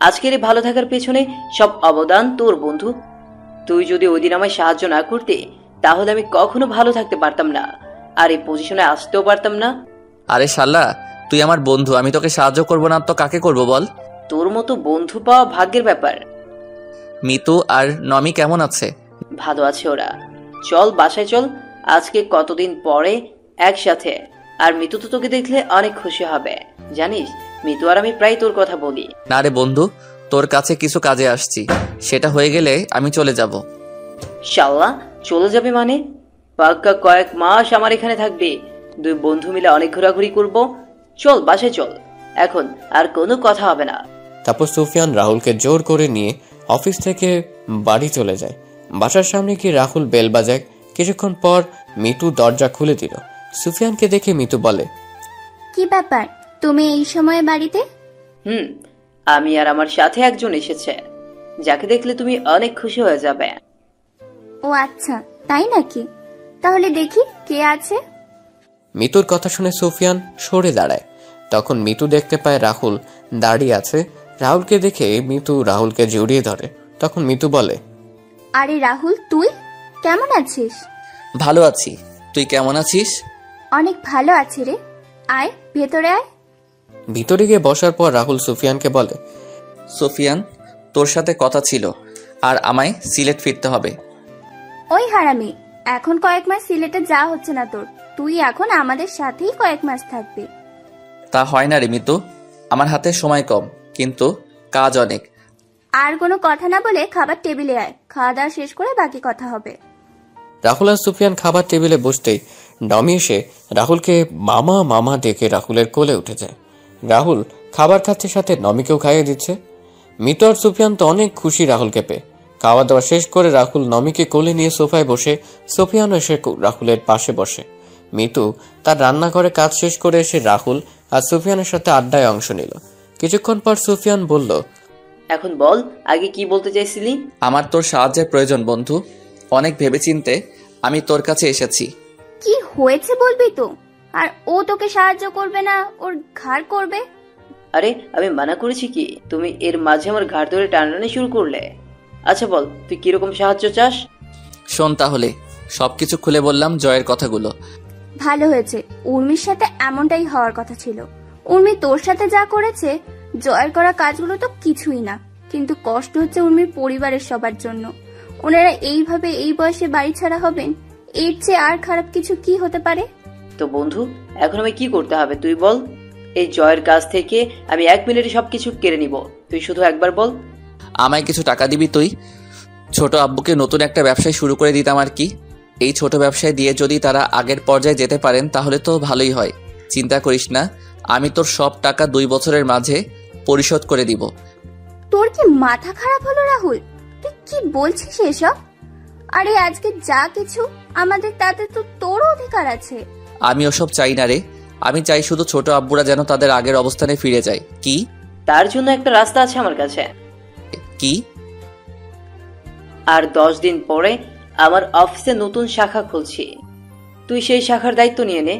আজকের এই ভালো থাকার পেছনে সব অবদান তোর বন্ধু। তুই যদি ওই দিন আমায় সাহায্য না করতে, তাহলে আমি কখনো ভালো থাকতে পারতাম না, আর এই পজিশনে আসতেও পারতাম না। আরে শালা, তুই আমার বন্ধু, আমি তোকে সাহায্য করব না তো কাকে করব বল? তোর মতো বন্ধু পাওয়া ভাগ্যের ব্যাপার। মিতু আর নমি কেমন আছে? ভালো আছে ওরা। চল বাসায় চল, আজকে কতদিন পরে একসাথে। আর মিতু তো তোকে দেখলে অনেক খুশি হবে। জানিস, মিতু আর আমি প্রায় তোর কথা বলি। না রে বন্ধু, তোর কাছে কিছু কাজে আসছি, সেটা হয়ে গেলে আমি চলে যাব। শাল্লা, চলে যাবে মানে? পাক্কা কয়েক মাস আমার এখানে থাকবে। 2 বন্ধু মিলে অনেক ঘোরাঘুরি করব। চল বাসায় চল, এখন আর কোনো কথা হবে না। তারপর সুফিয়ান রাহুলকে জোর করে নিয়ে অফিস থেকে বাড়ি চলে যায়। বাসার সামনে গিয়ে রাহুল বেল বাজায়। কিছুক্ষণ পর মিতু দরজা খুলে দিল। সুফিয়ানকে দেখে মিতু বলে, কি ব্যাপার, তুমি এই সময় বাড়িতে? আমি আর আমার সাথে একজন এসেছে, যাকে দেখলে তুমি অনেক খুশি হয়ে যাবে। ও আচ্ছা, তাই নাকি? তাহলে দেখি কে আছে। মিতুর কথা শুনে সুফিয়ান সরে দাঁড়ায়। তখন মিতু দেখতে পায় রাহুল দাঁড়িয়ে আছে। রাহুলকে দেখে মিতু রাহুলকে জড়িয়ে ধরে। তখন মিতু বলে, আরে রাহুল, তুই কেমন আছিস? ভালো আছি, তুই কেমন আছিস? অনেক ভালো আছি রে, আয় ভেতরে আয়। ভিতরে গিয়ে বসার পর রাহুল সুফিয়ানকে বলে, সুফিয়ান, তোর সাথে কথা ছিল, আর আমায় সিলেট ফিরতে হবে। ওই হারামি, এখন কয়েক মাস সিলেটে যাওয়া হচ্ছে না তোর, তুই এখন আমাদের সাথেই কয়েক মাস থাকবি। তা হয় না রে মিতু, আমার হাতে সময় কম, কিন্তু কাজ অনেক। আর কোনো কথা না বলে খাবার টেবিলে আয়, খাওয়া দাওয়া শেষ করে বাকি কথা হবে। রাহুল আর সুফিয়ান খাবার টেবিলে বসতেই নমি এসে রাহুলকে মামা মামা ডেকে রাহুলের কোলে উঠে যায়। রাহুল খাবার খাচ্ছে, সাথে নমিকেও খাইয়ে দিচ্ছে। মিতু আর সুফিয়ান তো অনেক খুশি রাহুলকে পেয়ে। খাওয়া দাওয়া শেষ করে রাহুল নমিকে কোলে নিয়ে সোফায় বসে, সুফিয়ানও এসে রাহুলের পাশে বসে। মিতু তার রান্নাঘরে কাজ শেষ করে এসে রাহুল আর সুফিয়ানের সাথে আড্ডায় অংশ নিল। কিছুক্ষণ পর সুফিয়ান বলল, এখন বল, আগে কি বলতে চাইছিলি? আমার তোর সাহায্যের প্রয়োজন বন্ধু, অনেক ভেবেচিন্তে আমি তোর কাছে এসেছি। কি হয়েছে বলবি তো? আর ও তোকে সাহায্য করবে না, ওর ঘাড় করবে। আরে আমি মানা করেছি কি? তুমি এর মাঝে আমার ঘাড় ধরে টানাটানি শুরু করলে। আচ্ছা বল, তুই কিরকম সাহায্য চাস? শোন তাহলে, সবকিছু খুলে বললাম জয়ের কথাগুলো। ভালো হয়েছে, উর্মির সাথে এমনটাই হওয়ার কথা ছিল। উর্মি তোর সাথে যা করেছে, জয়ের করা কাজগুলো তো কিছুই না, কিন্তু কষ্ট হচ্ছে উর্মির পরিবারের সবার জন্য। ওনারা এইভাবে এই বয়সে বাড়ি ছাড়া হবেন, এর চেয়ে আর খারাপ কিছু কি হতে পারে? তো বন্ধু, এখন আমি কি করতে হবে তুই বল। এই জয়ের কাছ থেকে আমি 1 মিনিটে সবকিছু কেড়ে নিব, তুই শুধু একবার বল। আমায় কিছু টাকা দিবি তুই? ছোট আব্বুকে নতুন একটা ব্যবসায় শুরু করে দিতাম আর কি। এই ছোট ব্যবসায় দিয়ে যদি তারা আগের পর্যায়ে যেতে পারেন তাহলে তো ভালোই হয়। চিন্তা করিস না, আমি তোর সব টাকা 2 বছরের মাঝে পরিশোধ করে দিব। তোর কি মাথা খারাপ হলো রাহুল? তুই কি বলছিস এসব? আরে আজকে যা কিছু আমাদের, তাতে তো তোরও অধিকার আছে। আমি ওসব চাই না রে, আমি চাই শুধু ছোট আব্বুরা যেন তাদের আগের অবস্থানে ফিরে যায়। কি? তার জন্য একটা রাস্তা আছে আমার কাছে। কি? আর 10 দিন পরে আমার অফিসে নতুন শাখা খুলছি, তুই সেই শাখার দায়িত্ব নিয়ে নে।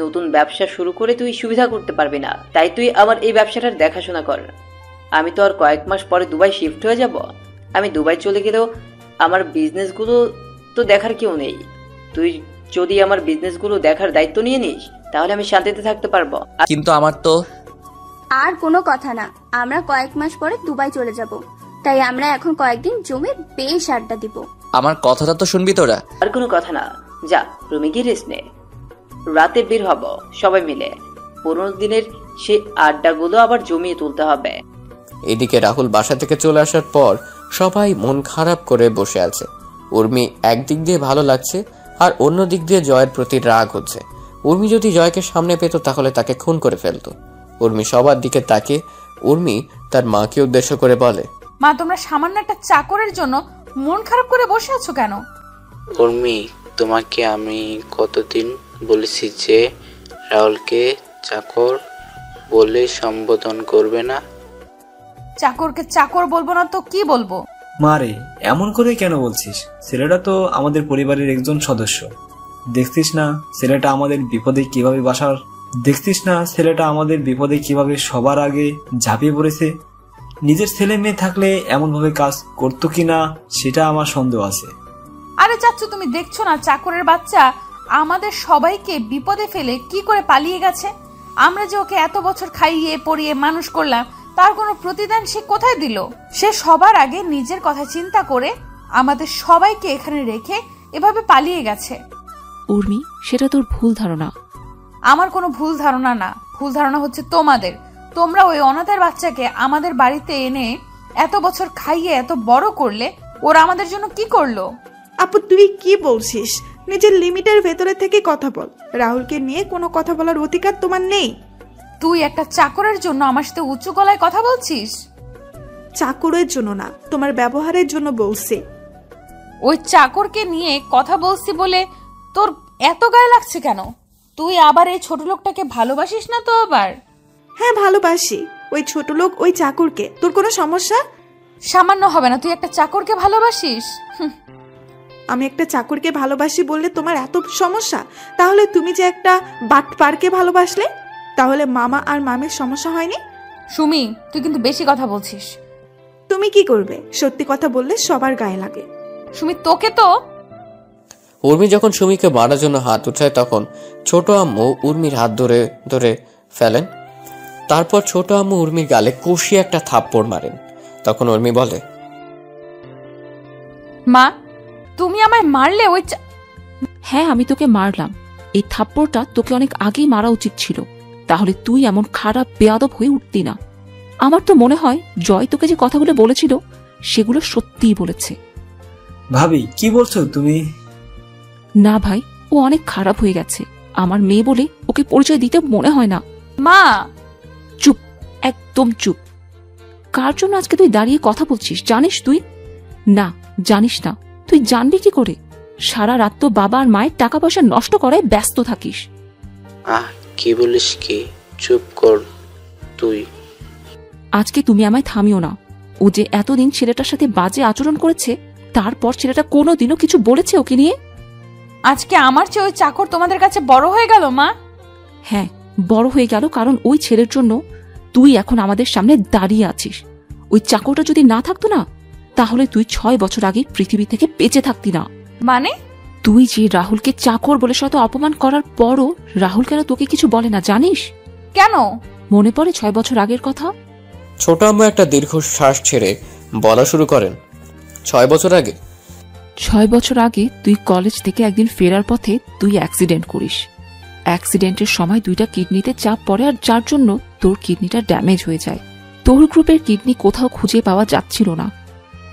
নতুন ব্যবসা শুরু করে তুই সুবিধা করতে পারবি না, তাই তুই আমার এই ব্যবসাটার দেখাশোনা কর। আমি তো আর কয়েক মাস পরে দুবাই শিফট হয়ে যাব। আমি দুবাই চলে গেলেও আমার বিজনেসগুলো তো দেখার কেউ নেই। তুই যদি আমার বিজনেসগুলো দেখার দায়িত্ব নিয়ে নিস তাহলে আমি শান্তিতে থাকতে পারবো। কিন্তু আমার তো আর কোনো কথা না, আমরা কয়েক মাস পরে দুবাই চলে যাব, তাই আমরা এখন কয়েকদিন জমে বেশ আড্ডা দিব। আমার কথাটা তো শুনবি তোরা। আর কোনো কথা না, যা রুমে গিয়ে রেস্ট নে। রাতে বের হব সবাই মিলে, পুরোনো দিনের সেই আড্ডাগুলো আবার জমিয়ে তুলতে হবে। এদিকে রাহুল বাসা থেকে চলে আসার পর সবাই মন খারাপ করে বসে আছে। উর্মি একদিক দিয়ে ভালো লাগছে, আর অন্য দিক দিয়ে জয়ের প্রতি রাগ হচ্ছে। উর্মি যদি জয়কে সামনে পেত তাহলে তাকে খুন করে ফেলতো। উর্মি সবার দিকে তাকিয়ে উর্মি তার মাকে উদ্দেশ্য করে বলে, মা, তোমরা সামান্য একটা চাকরের জন্য মন খারাপ করে বসে আছো কেন? উর্মি, তোমাকে আমি কতদিন বলেছি যে রাহুলকে চাকর বলে সম্বোধন করবে না। চাকরকে চাকর বলবো না তো কি বলবো? মারে, এমন করে কেন বলছিস? ছেলেটা তো আমাদের পরিবারের একজন সদস্য। দেখছিস না ছেলেটা আমাদের বিপদে কিভাবে সবার আগে ঝাঁপিয়ে পড়েছে। নিজের ছেলে মেয়ে থাকলে এমন ভাবে কাজ করতো কিনা সেটা আমার সন্দেহ আছে। আরে চাচ্চু, তুমি দেখছো না চাকরের বাচ্চা আমাদের সবাইকে বিপদে ফেলে কি করে পালিয়ে গেছে? আমরা যে ওকে এত বছর খাইয়ে পড়িয়ে মানুষ করলাম, তার কোনো প্রতিদান সে কোথায় দিল? সে সবার আগে নিজের কথা চিন্তা করে আমাদের সবাইকে এখানে রেখে এভাবে পালিয়ে গেছে। উর্মি, সেটা তোর ভুল ধারণা। আমার কোনো ভুল ধারণা না, ভুল ধারণা হচ্ছে তোমাদের। তোমরা ওই অনাথের বাচ্চাকে আমাদের বাড়িতে এনে এত বছর খাইয়ে এত বড় করলে, ওরা আমাদের জন্য কি করলো? আপু, তুই কি বলছিস? নিজের লিমিটের ভেতরে থেকে কথা বল। রাহুলকে নিয়ে কোনো কথা বলার অধিকার তোমার নেই। তুই একটা চাকরের জন্য আমার সাথে উঁচু গলায় কথা বলছিস? চাকরের জন্য না, তোমার ব্যবহারের জন্য বলছি। ওই চাকরকে নিয়ে কথা বলছি বলে তোর এত গায়ে লাগছে কেন? তুই আবার এই ছোট লোকটাকে ভালোবাসিস না তো আবার? হ্যাঁ, ভালোবাসি। ওই ছোট লোক, ওই চাকরকে। তোর কোনো সমস্যা? সামান্য হবে না, তুই একটা চাকরকে ভালোবাসিস? আমি একটা চাকরকে ভালোবাসি বললে তোমার এত সমস্যা? তাহলে তুমি যে একটা বাটপারকে ভালোবাসলে, তাহলে মামা আর মামির সমস্যা হয়নি? সুমি, তুই কিন্তু বেশি কথা বলছিস। তুমি কি করবে? সত্যি কথা বললে সবার গায়ে লাগে। সুমি, তোকে তো। উর্মি যখন সুমিকে মারার জন্য হাত উঠায় তখন ছোট আম্মু উর্মির হাত ধরে ধরে ফেলেন। তারপর ছোট আম্মু উর্মির গালে কষিয়ে একটা থাপ্পড় মারেন। তখন উর্মি বলে, মা তুমি আমায় মারলে? ওই হ্যাঁ, আমি তোকে মারলাম। এই থাপ্পড়টা তোকে অনেক আগেই মারা উচিত ছিল, তাহলে তুই এমন খারাপ বেয়াদব হয়ে উঠতি না। আমার তো মনে হয় জয় তোকে যে কথাগুলো বলেছিল সেগুলো সত্যিই বলেছে। ভাবি, কি বলছো তুমি? না ভাই, ও অনেক খারাপ হয়ে গেছে। আমার মেয়ে বলে ওকে পরিচয় দিতে মনে হয় না। মা চুপ, একদম চুপ। কার জন্য আজকে তুই দাঁড়িয়ে কথা বলছিস জানিস তুই? না, জানিস না। তুই জানবি কি করে? সারা রাত তো বাবা আর মায়ের টাকা পয়সা নষ্ট করায় ব্যস্ত থাকিস। কি বলিস কি? চুপ কর তুই। আজকে তুমি আমায় থামিও না। ও যে এতদিন ছেলেটার সাথে বাজে আচরণ করেছে, তারপর ছেলেটা কোনোদিনও কিছু বলেছে ওকে নিয়ে? আজকে আমার চেয়ে ওই চাকর তোমাদের কাছে বড় হয়ে গেল মা। হ্যাঁ, বড় হয়ে গেল, কারণ ওই ছেলের জন্য তুই এখন আমাদের সামনে দাঁড়িয়ে আছিস। ওই চাকরটা যদি না থাকতো না, তাহলে তুই 6 বছর আগে পৃথিবী থেকে বেঁচে থাকতি না। মানে? তুই যে রাহুলকে চাকর বলে শত অপমান করার পরও রাহুল কেন তোকে কিছু বলে না জানিস? কেন? মনে পড়ে 6 বছর আগের কথা? ছোট আম্মু একটা দীর্ঘ শ্বাস ছেড়ে বলা শুরু করেন, 6 বছর আগে? 6 বছর আগে তুই কলেজ থেকে একদিন ফেরার পথে তুই অ্যাক্সিডেন্ট করিস। অ্যাক্সিডেন্টের সময় 2টা কিডনিতে চাপ পড়ে, আর যার জন্য তোর কিডনিটা ড্যামেজ হয়ে যায়। তোর গ্রুপের কিডনি কোথাও খুঁজে পাওয়া যাচ্ছিল না।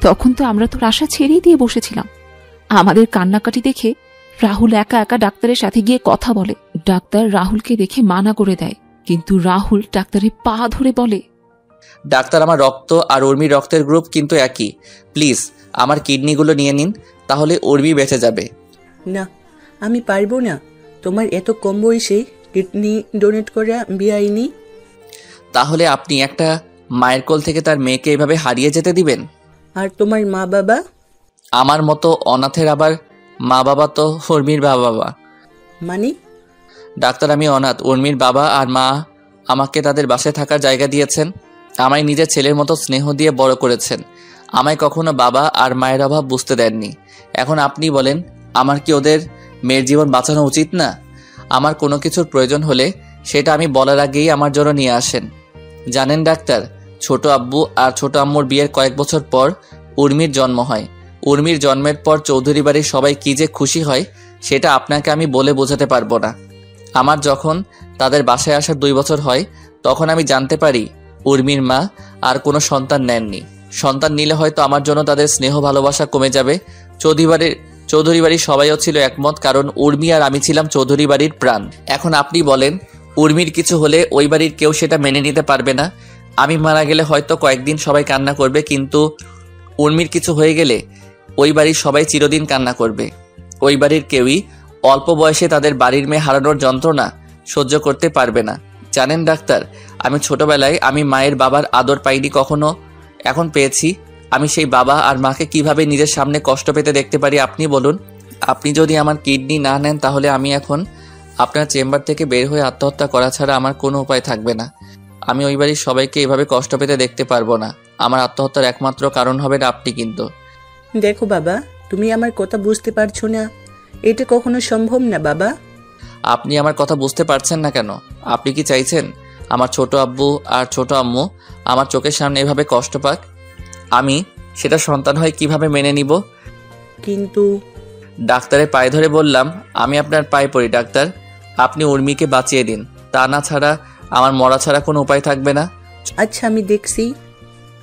তখন তো আমরা তোর আশা ছেড়েই দিয়ে বসেছিলাম। আমাদের কান্নাকাটি দেখে রাহুল একা একা ডাক্তারের সাথে গিয়ে কথা বলে। ডাক্তার রাহুলকে দেখে মানা করে দেয়, কিন্তু রাহুল ডাক্তারের পা ধরে বলে, ডাক্তার, আমার রক্ত আর উর্মির রক্তের গ্রুপ কিন্তু একই। প্লিজ আমার কিডনিগুলো নিয়ে নিন, তাহলে উর্মি বেঁচে যাবে। না, আমি পারবো না। তোমার এত কম বয়সে কিডনি ডোনেট করা বেআইনি। তাহলে আপনি একটা মায়ের কোল থেকে তার মেয়েকে এভাবে হারিয়ে যেতে দিবেন? আর তোমার মা বাবা? আমার মতো অনাথের আবার মা বাবা তো উর্মির বাবা। মানে? ডাক্তার, আমি অনাথ। উর্মির বাবা আর মা আমাকে তাদের বাসায় থাকার জায়গা দিয়েছেন। আমায় নিজের ছেলের মতো স্নেহ দিয়ে বড় করেছেন। আমায় কখনো বাবা আর মায়ের অভাব বুঝতে দেননি। এখন আপনি বলেন, আমার কি ওদের মেয়ের জীবন বাঁচানো উচিত না? আমার কোনো কিছুর প্রয়োজন হলে সেটা আমি বলার আগেই আমার জন্য নিয়ে আসেন। জানেন ডাক্তার, ছোট আব্বু আর ছোট আম্মুর বিয়ের কয়েক বছর পর উর্মির জন্ম হয়। উর্মির জন্মের পর চৌধুরী বাড়ির সবাই কি যে খুশি হয় সেটা আপনাকে আমি বলে বোঝাতে পারবো না। আমার যখন তাদের বাসায় আসার 2 বছর হয় তখন আমি জানতে পারি উর্মির মা আর কোনো সন্তান নেননি। সন্তান নিলে হয়তো আমার জন্য তাদের স্নেহ ভালোবাসা কমে যাবে। চৌধুরী বাড়ির সবাইও ছিল একমত, কারণ উর্মি আর আমি ছিলাম চৌধুরী বাড়ির প্রাণ। এখন আপনি বলেন, উর্মির কিছু হলে ওই বাড়ির কেউ সেটা মেনে নিতে পারবে না। আমি মারা গেলে হয়তো কয়েকদিন সবাই কান্না করবে, কিন্তু উর্মির কিছু হয়ে গেলে ওই বাড়ির সবাই চিরদিন কান্না করবে। ওই বাড়ির কেউই অল্প বয়সে তাদের বাড়ির মেয়ে হারানোর যন্ত্রণা সহ্য করতে পারবে না। জানেন ডাক্তার, আমি ছোটবেলায় আমি মায়ের বাবার আদর পাইনি কখনো, এখন পেয়েছি। আমি সেই বাবা আর মাকে কিভাবে নিজের সামনে কষ্ট পেতে দেখতে পারি আপনি বলুন। আপনি যদি আমার কিডনি না নেন তাহলে আমি এখন আপনার চেম্বার থেকে বের হয়ে আত্মহত্যা করা ছাড়া আমার কোনো উপায় থাকবে না। আমি ওই বাড়ির সবাইকে এভাবে কষ্ট পেতে দেখতে পারবো না। আমার আত্মহত্যার একমাত্র কারণ হবেন আপনি। কিন্তু দেখো বাবা, তুমি আমার কথা বুঝতে পারছো না। এটা কখনো সম্ভব না বাবা। আপনি আমার কথা বুঝতে পারছেন না কেন? আপনি কি চাইছেন আমার ছোট আব্বু আর ছোট আম্মু আমার চোখের সামনে এভাবে কষ্ট পাক? আমি সেটা সন্তান হয়ে কিভাবে মেনে নিব? কিন্তু ডাক্তারের পায়ে ধরে বললাম, আমি আপনার পায়ে পড়ি ডাক্তার, আপনি উর্মিকে বাঁচিয়ে দিন। তা না ছাড়া আমার মরা ছাড়া কোনো উপায় থাকবে না। আচ্ছা, আমি দেখছি।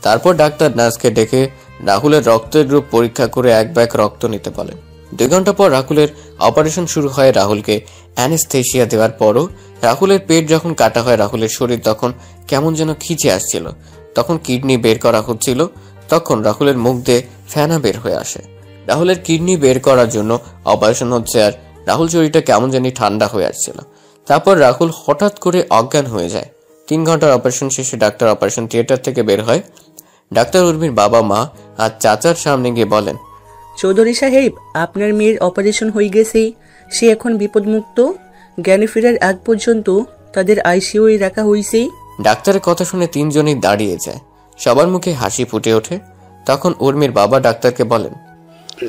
তারপর ডাক্তার নার্সকে ডেকে রাহুলের রক্তের গ্রুপ পরীক্ষা করে 1 ব্যাগ রক্ত নিতে বলেন। 2 ঘন্টা পর রাহুলের অপারেশন শুরু হয়। রাহুলকে অ্যানেস্থেশিয়া দেওয়ার পরও রাহুলের পেট যখন কাটা হয় রাহুলের শরীর তখন কেমন যেন খিচে আসছিল। তখন কিডনি বের করা হচ্ছিল। তখন রাহুলের মুখ দিয়ে ফেনা বের হয়ে আসে। রাহুলের কিডনি বের করার জন্য অপারেশন হচ্ছে, আর রাহুল শরীরটা কেমন জানি ঠান্ডা হয়ে আসছিল। তারপর রাহুল হঠাৎ করে অজ্ঞান হয়ে যায়। 3 ঘন্টার অপারেশন শেষে ডাক্তার অপারেশন থিয়েটার থেকে বের হয়। ডাক্তার উর্মির বাবা মা আর চাচার সামনে গিয়ে বলেন, চৌধুরী সাহেব, আপনার মেয়ের অপারেশন হয়ে গেছে। সে এখন বিপদমুক্ত। জ্ঞানে ফেরার আগ পর্যন্ত তাদের আইসিইউয়ে রাখা হয়েছে। ডাক্তারের কথা শুনে তিনজনই দাঁড়িয়ে যায়। সবার মুখে হাসি ফুটে ওঠে। তখন উর্মির বাবা ডাক্তারকে বলেন,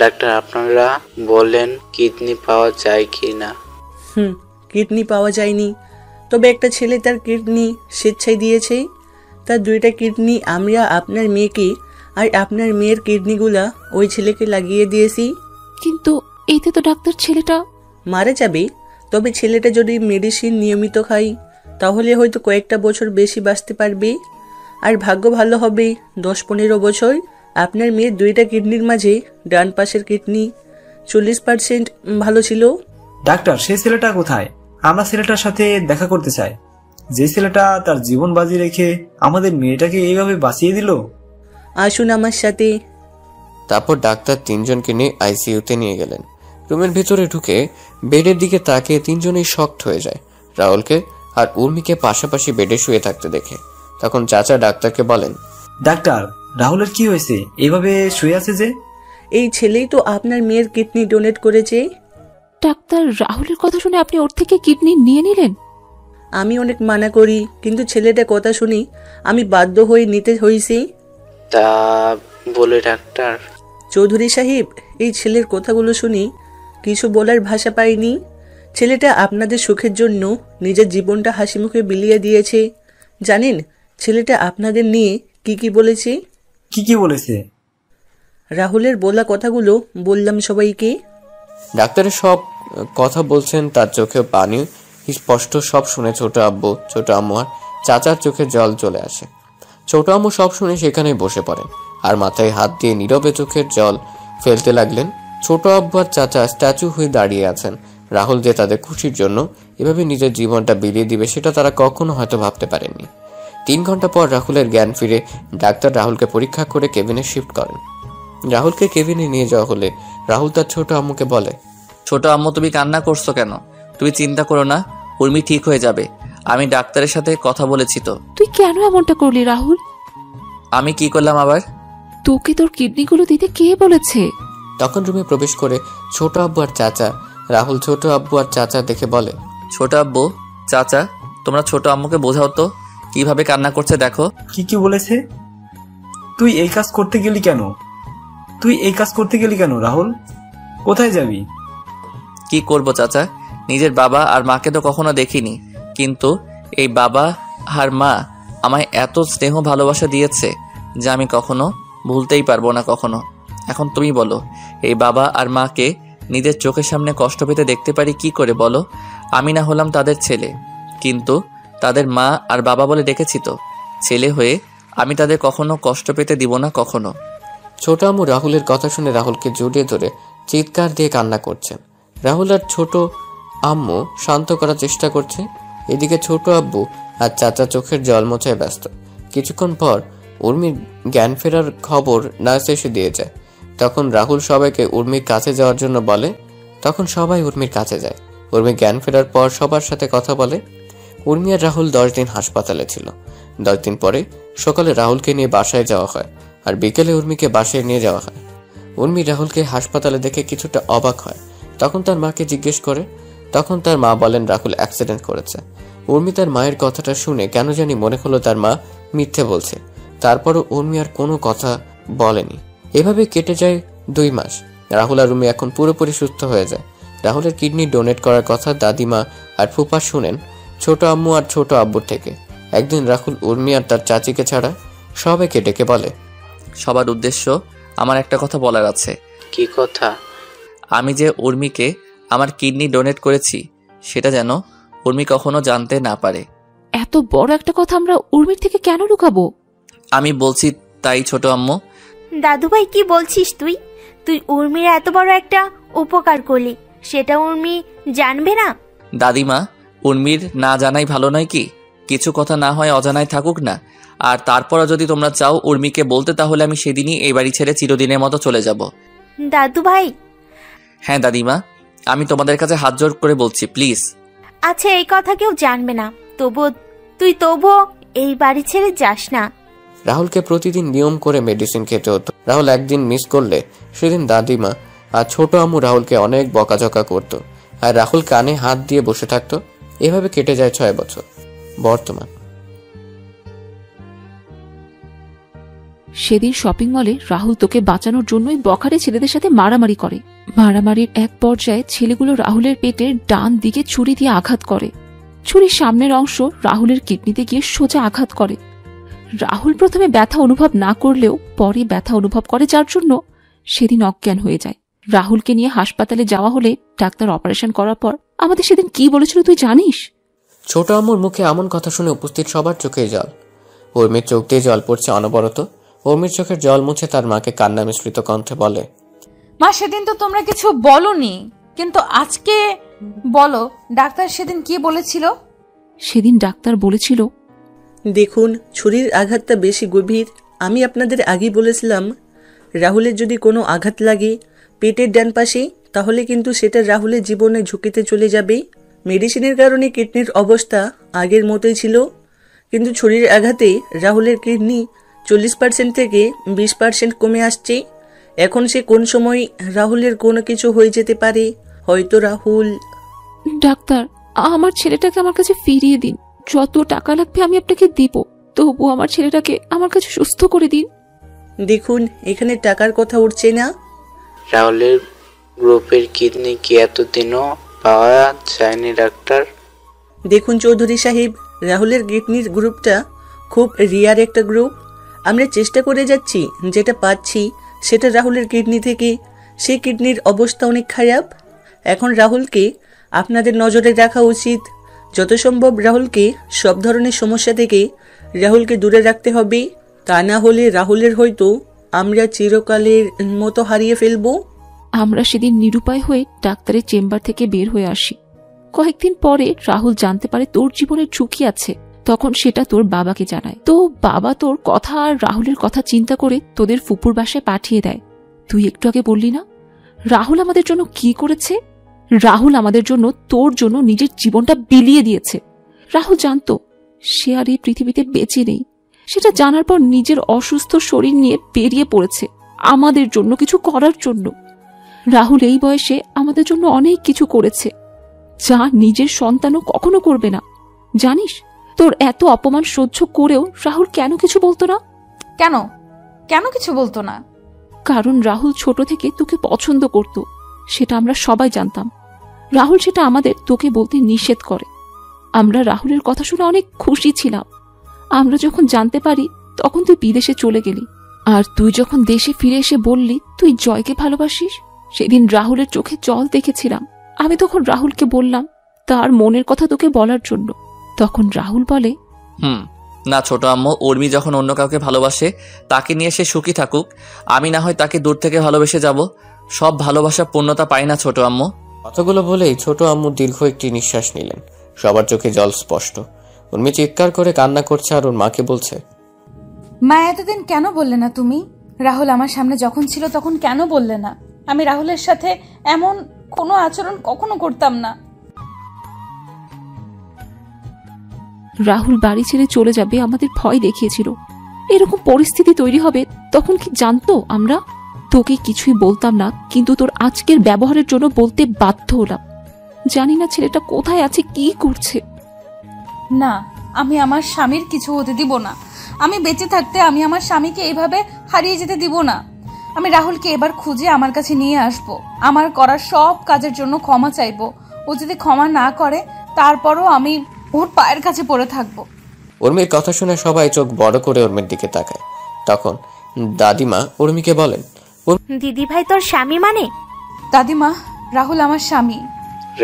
ডাক্তার আপনারা বলেন কিডনি পাওয়া যায় কি না? কিডনি পাওয়া যায়নি, তবে একটা ছেলে তার কিডনি স্বেচ্ছায় দিয়েছে। তার 2টা কিডনি আমরা আপনার মেয়েকে আর আপনার মেয়ের কিডনিগুলা ওই ছেলেকে লাগিয়ে দিয়েছি। কিন্তু এতে তো ডাক্তার ছেলেটা মারা যাবে, তবে ছেলেটা যদি মেডিসিন নিয়মিত খায় তাহলে হয়তো কয়েকটা বছর বেশি বাঁচতে পারবে। আর ভাগ্য ভালো হবে 10-15 বছর। আপনার মেয়ের 2টা কিডনির মাঝে ডান পাশের কিডনি 40% ভালো ছিল। ডাক্তার, সেই ছেলেটা কোথায়? আমরা ছেলেটার সাথে দেখা করতে চাই, যে ছেলেটা তার জীবন বাজি রেখে আমাদের মেয়েটাকে এইভাবে বাঁচিয়ে দিল। আসুন আমার সাথে। তারপর ডাক্তার তিনজনকে নিয়ে আইসিইউতে নিয়ে গেলেন। রুমের ভিতরে ঢুকে বেডের দিকে তাকিয়ে তিনজনেই শকড হয়ে যায় রাহুলকে আর উর্মিকে পাশাপাশি বেডে শুয়ে থাকতে দেখে। তখন চাচা ডাক্তারকে বলেন, ডাক্তার, রাহুলের কি হয়েছে? এইভাবে শুয়ে আছে যে? এই ছেলেই তো আপনার মেয়ের কিডনি ডোনেট করেছে। ডাক্তার, রাহুলের কথা শুনে আপনি ওর থেকে কিডনি নিয়ে নিলেন? আমি অনেক মানা করি, কিন্তু ছেলেটা কথা শুনি আমি বাধ্য হয়ে নিতে হয়েছি। তা বলে ডাক্তার? চৌধুরী সাহেব, এই ছেলের কথাগুলো শুনি কিছু বলার ভাষা পাইনি। ছেলেটা আপনাদের সুখের জন্য নিজের জীবনটা হাসি মুখে বিলিয়ে দিয়েছে। জানেন ছেলেটা আপনাদের নিয়ে কি বলেছে? কি বলেছে? রাহুলের বলা কথাগুলো বললাম সবাইকে। ডাক্তারের সব কথা বলছেন, তার চোখে পানি স্পষ্ট সব শুনে ছোট আব্বু, ছোট আম্মু আর চাচার চোখে জল চলে আসে। ছোট আম্মু সব শুনে সেখানেই বসে পড়েন আর মাথায় হাত দিয়ে নীরবে চোখের জল ফেলতে লাগলেন। ছোট আব্বু আর চাচা স্ট্যাচু হয়ে দাঁড়িয়ে আছেন। রাহুল যে তাদের খুশির জন্য এভাবে নিজের জীবনটা বিলিয়ে দিবে সেটা তারা কখনো হয়তো ভাবতে পারেননি। 3 ঘন্টা পর রাহুলের জ্ঞান ফিরে ডাক্তার রাহুলকে পরীক্ষা করে কেবিনে শিফট করেন। রাহুলকে কেবিনে নিয়ে যাওয়া হলে রাহুল তার ছোট আম্মুকে বলে, ছোট আম্মু, তুমি কান্না করছো কেন? তুমি চিন্তা করো না, উর্মি ঠিক হয়ে যাবে। আমি ডাক্তারের সাথে কথা বলেছি তো। তুই কেন এমনটা করলি রাহুল? আমি কি করলাম আবার? তোকে তোর কিডনিগুলো দিতে কে বলেছে? তখন রুমে প্রবেশ করে ছোট আব্বু আর চাচা রাহুল ছোট আব্বু আর চাচা দেখে বলে, ছোট আব্বু, চাচা, তোমরা ছোট আম্মুকে বোঝাও তো কিভাবে কান্না করছে দেখো। কি বলেছে? তুই এই কাজ করতে গেলি কেন রাহুল? কোথায় যাবি? কি করব চাচা, নিজের বাবা আর মাকে তো কখনো দেখিনি, কিন্তু এই বাবা আর মা আমায় এত স্নেহ ভালোবাসা দিয়েছে যা আমি কখনো ভুলতেই পারবো না কখনো। এখন তুমি বলো, এই বাবা আর মাকে নিজের চোখের সামনে কষ্ট পেতে দেখতে পারি কি করে বলো? আমি না হলাম তাদের ছেলে, কিন্তু তাদের মা আর বাবা বলে ডেকেছি তো। ছেলে হয়ে আমি তাদের কখনো কষ্ট পেতে দিব না কখনো। ছোট আম্মু রাহুলের কথা শুনে রাহুলকে জড়িয়ে ধরে চিৎকার দিয়ে কান্না করছেন। রাহুল আর ছোট আম্মু শান্ত করার চেষ্টা করছে। এদিকে ছোট আব্বু আর চাচা চোখের জল মোছায় ব্যস্ত। কিছুক্ষণ পর উর্মির জ্ঞান ফেরার খবর নার্স এসে দিয়ে যায়। তখন রাহুল সবাইকে উর্মির কাছে যাওয়ার জন্য বলে। তখন সবাই উর্মির কাছে যায়। উর্মি জ্ঞান ফেরার পর সবার সাথে কথা বলে। উর্মি আর রাহুল 10 দিন হাসপাতালে ছিল। 10 দিন পরে সকালে রাহুলকে নিয়ে বাসায় যাওয়া হয় আর বিকেলে উর্মিকে বাসায় নিয়ে যাওয়া হয়। উর্মি রাহুলকে হাসপাতালে দেখে কিছুটা অবাক হয়। তখন তার মাকে জিজ্ঞেস করে। তখন তার মা বলেন রাহুল অ্যাক্সিডেন্ট করেছে। উর্মি তার মায়ের কথাটা শুনে কেন জানি মনে হলো তার মা মিথ্যে বলছে। তারপরও উর্মি আর কোনো কথা বলেনি। এভাবে কেটে যায় 2 মাস। রাহুল আর উর্মি এখন পুরোপুরি সুস্থ হয়ে যায়। রাহুলের কিডনি ডোনেট করার কথা দাদিমা আর ফুপা শুনেন ছোট আম্মু আর ছোট আব্বুর থেকে। একদিন রাহুল উর্মি আর তার চাচিকে ছাড়া সবাইকে ডেকে বলে, সবার উদ্দেশ্য আমার একটা কথা বলার আছে। কি কথা? আমি যে উর্মিকে আমার কিডনি ডোনেট করেছি সেটা যেন উর্মি কখনো জানতে না পারে। এত বড় একটা কথা আমরা উর্মির থেকে কেন লুকাবো? আমি বলছি তাই ছোট আম্মু। দাদুভাই কি বলছিস তুই? তুই উর্মির এত বড় একটা উপকার করলি, সেটা উর্মি জানবে না? দাদিমা, উর্মির না জানাই ভালো নয় কি? কিছু কথা না হয় অজানায় থাকুক না। আর তারপরও যদি তোমরা চাও উর্মিকে বলতে, তাহলে আমি সেদিনই এই বাড়ি ছেড়ে চিরদিনের মতো চলে যাব। দাদুভাই। হ্যাঁ দাদিমা, আমি তোমাদের কাছে হাত জোড় করে বলছি, প্লিজ। আচ্ছা, এই কথা কেউ জানবে না, তুই তবুও এই বাড়ি ছেড়ে যাস না। রাহুলকে প্রতিদিন নিয়ম করে মেডিসিন খেতে হতো। রাহুল একদিন মিস করলে সেদিন দাদিমা আর ছোট আম্মু রাহুলকে অনেক বকাঝকা করতো আর রাহুল কানে হাত দিয়ে বসে থাকতো। এভাবে কেটে যায় 6 বছর। বর্তমান। সেদিন শপিং মলে রাহুল তোকে বাঁচানোর জন্যই বখারে ছেলেদের সাথে মারামারি করে। মারামারির এক পর্যায়ে ছেলেগুলো রাহুলের পেটের ডান দিকে ছুরি দিয়ে আঘাত করে। ছুরির সামনের অংশ রাহুলের কিডনিতে গিয়ে সোজা আঘাত করে। রাহুল প্রথমে ব্যথা অনুভব না করলেও পরে ব্যথা অনুভব করে, যার জন্য সেদিন অজ্ঞান হয়ে যায়। রাহুলকে নিয়ে হাসপাতালে যাওয়া হলে ডাক্তার অপারেশন করার পর আমাদের সেদিন কি বলেছিল তুই জানিস? ছোট আম্মুর মুখে এমন কথা শুনে উপস্থিত সবার চোখে জল। উর্মির চোখ দিয়ে জল পড়ছে অনবরত। উর্মির চোখের জল মুছে তার মাকে কান্না মিশ্রিত কণ্ঠে বলে, মা সেদিন তো তোমরা কিছু বলনি, কিন্তু আজকে বলো ডাক্তার সেদিন কি বলেছিল? সেদিন ডাক্তার বলেছিল, দেখুন ছুরির আঘাতটা বেশি গভীর। আমি আপনাদের আগেই বলেছিলাম রাহুলের যদি কোনো আঘাত লাগে পেটের ডান পাশে, তাহলে কিন্তু সেটা রাহুলের জীবনে ঝুঁকিতে চলে যাবে। মেডিসিনের কারণে কিডনির অবস্থা আগের মতোই ছিল, কিন্তু ছুরির আঘাতে রাহুলের কিডনি 40% থেকে 20% কমে আসছে। এখন সে কোন সময় রাহুলের কোনো কিছু হয়ে যেতে পারে। হয়তো রাহুল। ডাক্তার, আমার ছেলেটাকে আমার কাছে ফিরিয়ে দিন। যত টাকা লাগবে আমি আপনাকে দিব, তবু আমার ছেলেটাকে আমার কাছে সুস্থ করে দিন। দেখুন এখানে টাকার কথা উঠছে না। রাহুলের গ্রুপের কিডনি কি এতদিনও পাওয়া যায়নি ডাক্তার? দেখুন চৌধুরী সাহেব, রাহুলের কিডনির গ্রুপটা খুব রিয়ার একটা গ্রুপ। আমরা চেষ্টা করে যাচ্ছি, যেটা পাচ্ছি সেটা রাহুলের কিডনি থেকে। সেই কিডনির অবস্থা অনেক খারাপ। এখন রাহুলকে আপনাদের নজরে রাখা উচিত। যত সম্ভব রাহুলকে সব ধরনের সমস্যা থেকে রাহুলকে দূরে রাখতে হবে। তা না হলে রাহুলের হয়তো আমরা চিরকালের মতো হারিয়ে ফেলবো। আমরা সেদিন নিরুপায় হয়ে ডাক্তারের চেম্বার থেকে বের হয়ে আসি। কয়েকদিন পরে রাহুল জানতে পারে তোর জীবনের ঝুঁকি আছে। তখন সেটা তোর বাবাকে জানায়। তো বাবা তোর কথা আর রাহুলের কথা চিন্তা করে তোদের ফুপুর বাসায় পাঠিয়ে দেয়। তুই একটু আগে বললি না রাহুল আমাদের জন্য কি করেছে? রাহুল আমাদের জন্য তোর জন্য নিজের জীবনটা বিলিয়ে দিয়েছে। রাহুল জানতো সে আর এই পৃথিবীতে বেঁচে নেই। সেটা জানার পর নিজের অসুস্থ শরীর নিয়ে বেরিয়ে পড়েছে আমাদের জন্য কিছু করার জন্য। রাহুল এই বয়সে আমাদের জন্য অনেক কিছু করেছে, যা নিজের সন্তানও কখনো করবে না। জানিস তোর এত অপমান সহ্য করেও রাহুল কেন কিছু বলতো না? কেন কেন কিছু বলতো না? কারণ রাহুল ছোট থেকে তোকে পছন্দ করত, সেটা আমরা সবাই জানতাম। রাহুল সেটা আমাদের তোকে বলতে নিষেধ করে। আমরা রাহুলের কথা শুনে অনেক খুশি ছিলাম। আমরা যখন জানতে পারি তখন তুই বিদেশে চলে গেলি, আর তুই যখন দেশে ফিরে এসে বললি তুই জয়কে ভালোবাসিস, সেদিন রাহুলের চোখে জল দেখেছিলাম। আমি তখন রাহুলকে বললাম তার মনের কথা তোকে বলার জন্য। তখন রাহুল বলে, না ছোট আম্মু, উর্মি যখন অন্য কাউকে ভালোবাসে তাকে নিয়ে সে সুখী থাকুক। আমি না হয় তাকে দূর থেকে ভালোবেসে যাব। সব ভালোবাসা পূর্ণতা পায় না ছোট আম্মু। কথাগুলো বলেই ছোট আম্মু দীর্ঘ একটি নিঃশ্বাস নিলেন। সবার চোখে জল স্পষ্ট। উর্মি চিৎকার করে কান্না করছে আর ওর মাকে বলছে, মা এতদিন কেন বললে না তুমি? রাহুল আমার সামনে যখন ছিল তখন কেন বললে না? আমি রাহুলের সাথে এমন কোনো আচরণ কখনো করতাম না। রাহুল বাড়ি ছেড়ে চলে যাবে আমাদের ভয় দেখিয়েছিল। এরকম পরিস্থিতি তৈরি হবে তখন কি জানতো আমরা? তোকে কিছুই বলতাম না, কিন্তু তোর আজকের ব্যবহারের জন্য বলতে বাধ্য হলাম। জানি না ছেলেটা কোথায় আছে, কি করছে। না, আমি আমার স্বামীর কিছু হতে দিব না। আমি বেঁচে থাকতে আমি আমার স্বামীকে এইভাবে হারিয়ে যেতে দিব না। আমি রাহুলকে এবার খুঁজে আমার কাছে নিয়ে আসব। আমার করা সব কাজের জন্য ক্ষমা চাইবো। ও যদি ক্ষমা না করে তারপরও আমি ওর পায়ের কাছে পড়ে থাকবো। উর্মির কথা শুনে সবাই চোখ বড় করে উর্মির দিকে তাকায়। তখন দাদিমা উর্মিকে বলেন, দিদি ভাই তোর স্বামী মানে? দাদিমা, রাহুল আমার স্বামী।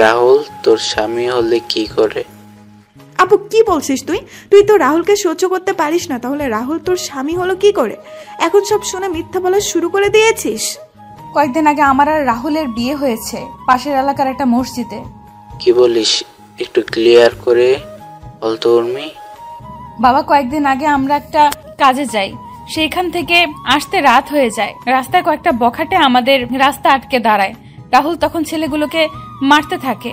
রাহুল তোর স্বামী হলে কি করে? আপু কি বলছিস তুই? তুই তো রাহুলকে সহ্য করতে পারিস না, তাহলে রাহুল তোর স্বামী হলো কি করে? এখন সব শুনে মিথ্যা বলা শুরু করে দিয়েছিস। কয়েকদিন আগে আমার আর রাহুলের বিয়ে হয়েছে পাশের এলাকার একটা মসজিদে। কি বলিস, একটু ক্লিয়ার করে বলতো উর্মি। বাবা, কয়েকদিন আগে আমরা একটা কাজে যাই, সেইখান থেকে আসতে রাত হয়ে যায়। রাস্তায় কয়েকটা বখাটে আমাদের রাস্তা আটকে দাঁড়ায়। রাহুল তখন ছেলেগুলোকে মারতে থাকে।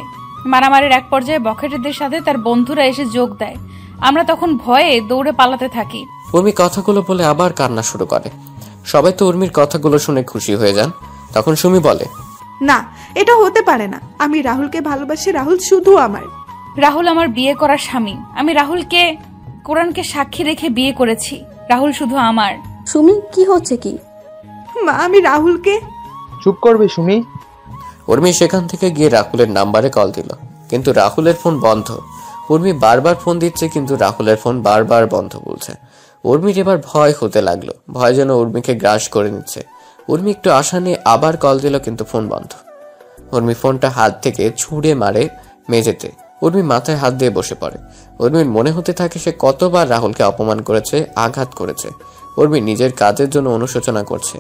মারামারির এক পর্যায়ে বখাটেদের সাথে তার বন্ধুরা এসে যোগ দেয়। আমরা তখন ভয়ে দৌড়ে পালাতে থাকি। উর্মি কথাগুলো বলে আবার কান্না শুরু করে। সবাই তো উর্মির কথাগুলো শুনে খুশি হয়ে যান। তখন সুমি বলে, না, এটা হতে পারে না। আমি রাহুলকে ভালোবাসি, রাহুল শুধু আমার। রাহুল আমার বিয়ে করা স্বামী। আমি রাহুলকে কোরআনকে সাক্ষী রেখে বিয়ে করেছি। রাহুল শুধু আমার। সুমি, কি হচ্ছে কি? মা, আমি রাহুলকে। চুপ করবে সুমি। উর্মি সেখান থেকে গিয়ে রাহুলের নাম্বারে কল দিল, কিন্তু রাহুলের ফোন বন্ধ। উর্মি বারবার ফোন দিচ্ছে, কিন্তু রাহুলের ফোন বারবার বন্ধ বলছে। উর্মির এবার ভয় হতে লাগলো, ভয় যেন উর্মিকে গ্রাস করে নিচ্ছে। উর্মি একটু আশা নিয়ে আবার কল দিল, কিন্তু ফোন বন্ধ। উর্মি ফোনটা হাত থেকে ছুঁড়ে মারে মেঝেতে। উর্মি মাথায় হাত দিয়ে বসে পড়ে। উর্মির মনে হতে থাকে সে কতবার রাহুলকে অপমান করেছে, আঘাত করেছে। উর্মি নিজের কাজের জন্য অনুশোচনা করছে।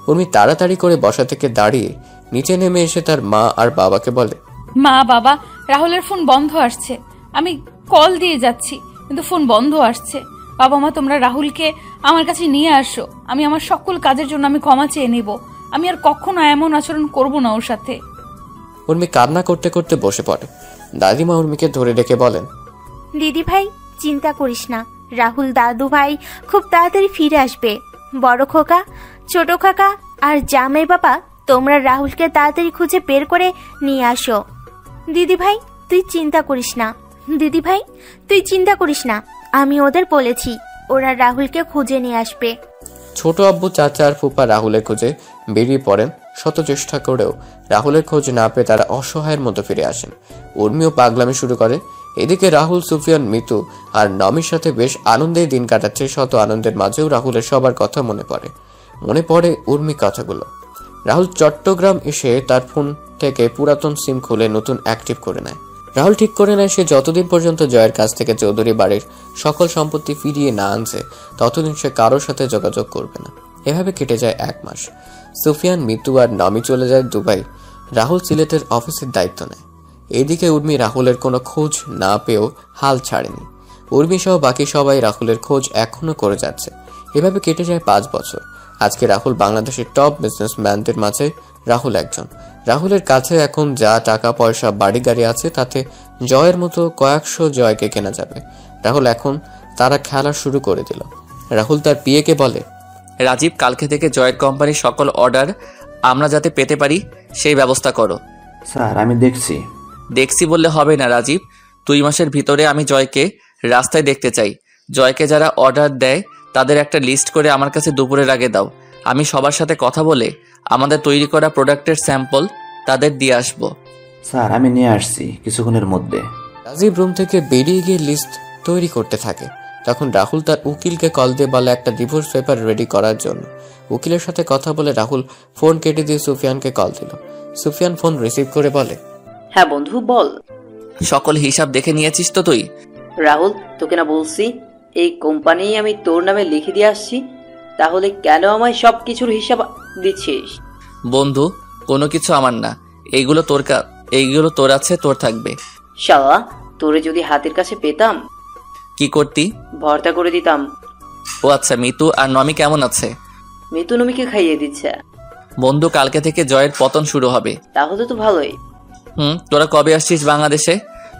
উর্মি তাড়াতাড়ি করে বসা থেকে দাঁড়িয়ে নিচে নেমে এসে তার মা আর বাবাকে বলে, মা, বাবা, রাহুলের ফোন বন্ধ আসছে। আমি কল দিয়ে যাচ্ছি, কিন্তু ফোন বন্ধ আসছে। বাবা মা, তোমরা রাহুলকে আমার কাছে নিয়ে আসো। আমি আমার সকল কাজের জন্য আমি ক্ষমা চেয়ে নিব। আমি আর কখনো এমন আচরণ করব না ওর সাথে। উর্মি কান্না করতে করতে বসে পড়ে। দাদিমা উর্মিকে ধরে রেখে বলেন, দিদি ভাই, চিন্তা করিস না। রাহুল দাদু ভাই খুব তাড়াতাড়ি ফিরে আসবে। বড় খোকা, ছোট কাকা আর জামাই বাবা, তোমরা রাহুলকে তাড়াতাড়ি খুঁজে বের করে নিয়ে আসো। দিদি ভাই, তুই চিন্তা করিস না। দিদি ভাই, তুই চিন্তা করিস না। আমি ওদের বলেছি, ওরা রাহুলকে খুঁজে নিয়ে আসবে। ছোট আব্বু, চাচা আর ফুপা রাহুলের খোঁজে বেরিয়ে পড়েন। শত চেষ্টা করেও রাহুলের খোঁজ না পেয়ে তারা অসহায়ের মতো ফিরে আসেন। উর্মিও পাগলামি শুরু করে। এদিকে রাহুল, সুফিয়ান, মিতু আর নমির সাথে বেশ আনন্দেই দিন কাটাচ্ছে। শত আনন্দের মাঝেও রাহুলের সবার কথা মনে পড়ে উর্মি কথাগুলো। রাহুল চট্টগ্রাম এসে তার ফোন থেকে পুরাতন সিম খুলে নতুন অ্যাক্টিভ করে নেয়। রাহুল ঠিক করে নেয় সে যতদিন পর্যন্ত জয়ের কাছ থেকে চৌধুরী বাড়ির সকল সম্পত্তি ফিরিয়ে না আনছে ততদিন সে কারোর সাথে যোগাযোগ করবে না। এভাবে কেটে যায় 1 মাস। সুফিয়ান, মিতু আর নমি চলে যায় দুবাই। রাহুল সিলেটের অফিসের দায়িত্ব নেয়। এদিকে উর্মি রাহুলের কোনো খোঁজ না পেয়েও হাল ছাড়েনি। উর্মি সহ বাকি সবাই রাহুলের খোঁজ এখনো করে যাচ্ছে। এভাবে কেটে যায় 5 বছর। আজকে রাহুল বাংলাদেশের টপ বিজনেসম্যানদের মাঝে রাহুল একজন। রাহুলের কাছে এখন যা টাকা পয়সা, বাড়ি গাড়ি আছে, তাতে জয়ের মতো কয়েকশো জয়কে কেনা যাবে। রাহুল এখন তারা খেলা শুরু করে দিল। রাহুল তার পিএকে বলে, রাজীব, কালকে থেকে জয়ের কোম্পানির সকল অর্ডার আমরা যাতে পেতে পারি সেই ব্যবস্থা করো। স্যার, আমি দেখছি বললে হবে না রাজীব। 2 মাসের ভিতরে আমি জয়কে রাস্তায় দেখতে চাই। জয়কে যারা অর্ডার দেয় তাদের একটা লিস্ট করে আমার কাছে দুপুরের আগে দাও। আমি সবার সাথে কথা বলে আমাদের তৈরি করা প্রোডাক্টের স্যাম্পল তাদের দিয়ে আসবো। স্যার, আমি নিয়ে আসছি কিছুক্ষণের মধ্যে। রাজীব রুম থেকে বেরিয়ে গিয়ে লিস্ট তৈরি করতে থাকে। তখন রাহুল তার উকিলকে কল দিয়ে বলে একটা ডিভোর্স পেপার রেডি করার জন্য। উকিলের সাথে কথা বলে রাহুল ফোন কেটে দিয়ে সুফিয়ানকে কল দিল। সুফিয়ান ফোন রিসিভ করে বলে, হ্যাঁ বন্ধু, বল। সকল হিসাব দেখে নিয়েছিস তো তুই? রাহুল, তোকে না বলছি এই কোম্পানি আমি তোর নামে লিখে দিয়ে আসছি, তাহলে কেন আমায় সব কিছুর হিসাব দিচ্ছিস? বন্ধু, কোনো কিছু আমার না, এইগুলো তোর আছে, তোর থাকবে। শালা, তোরে যদি হাতের কাছে পেতাম কি করতি? ভর্তা করে দিতাম। ও আচ্ছা, মিতু আর নমি কেমন আছে? মিতু নমিকে খাইয়ে দিচ্ছে। বন্ধু, কালকে থেকে জয়ের পতন শুরু হবে। তাহলে তো ভালোই। তোরা কবে আসছিস বাংলাদেশে?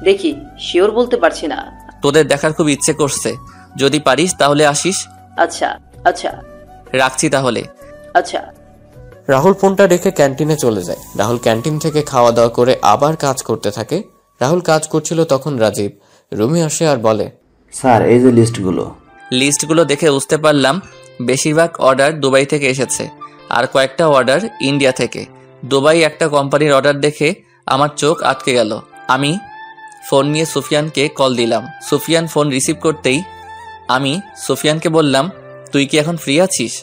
দেখি, শিওর বলতে পারছি না। তোদের দেখার খুব ইচ্ছে করছে, যদি পারিস তাহলে আসিস। আচ্ছা আচ্ছা, রাখছি তাহলে। আচ্ছা। রাহুল ফোনটা রেখে ক্যান্টিনে চলে যায়। রাহুল ক্যান্টিন থেকে খাওয়া দাওয়া করে আবার কাজ করতে থাকে। রাহুল কাজ করছিল তখন রাজীব রুমে আসে আর বলে, স্যার, এই যে লিস্টগুলো দেখে বুঝতে পারলাম বেশিরভাগ অর্ডার দুবাই থেকে এসেছে, আর কয়েকটা অর্ডার ইন্ডিয়া থেকে। দুবাই একটা কোম্পানির অর্ডার দেখে আমার চোখ আটকে গেল। আমি ফোন নিয়ে সুফিয়ানকে কল দিলাম। সুফিয়ান ফোন রিসিভ করতেই আমি সুফিয়ানকে বললাম, তুই কি এখন ফ্রি আছিস?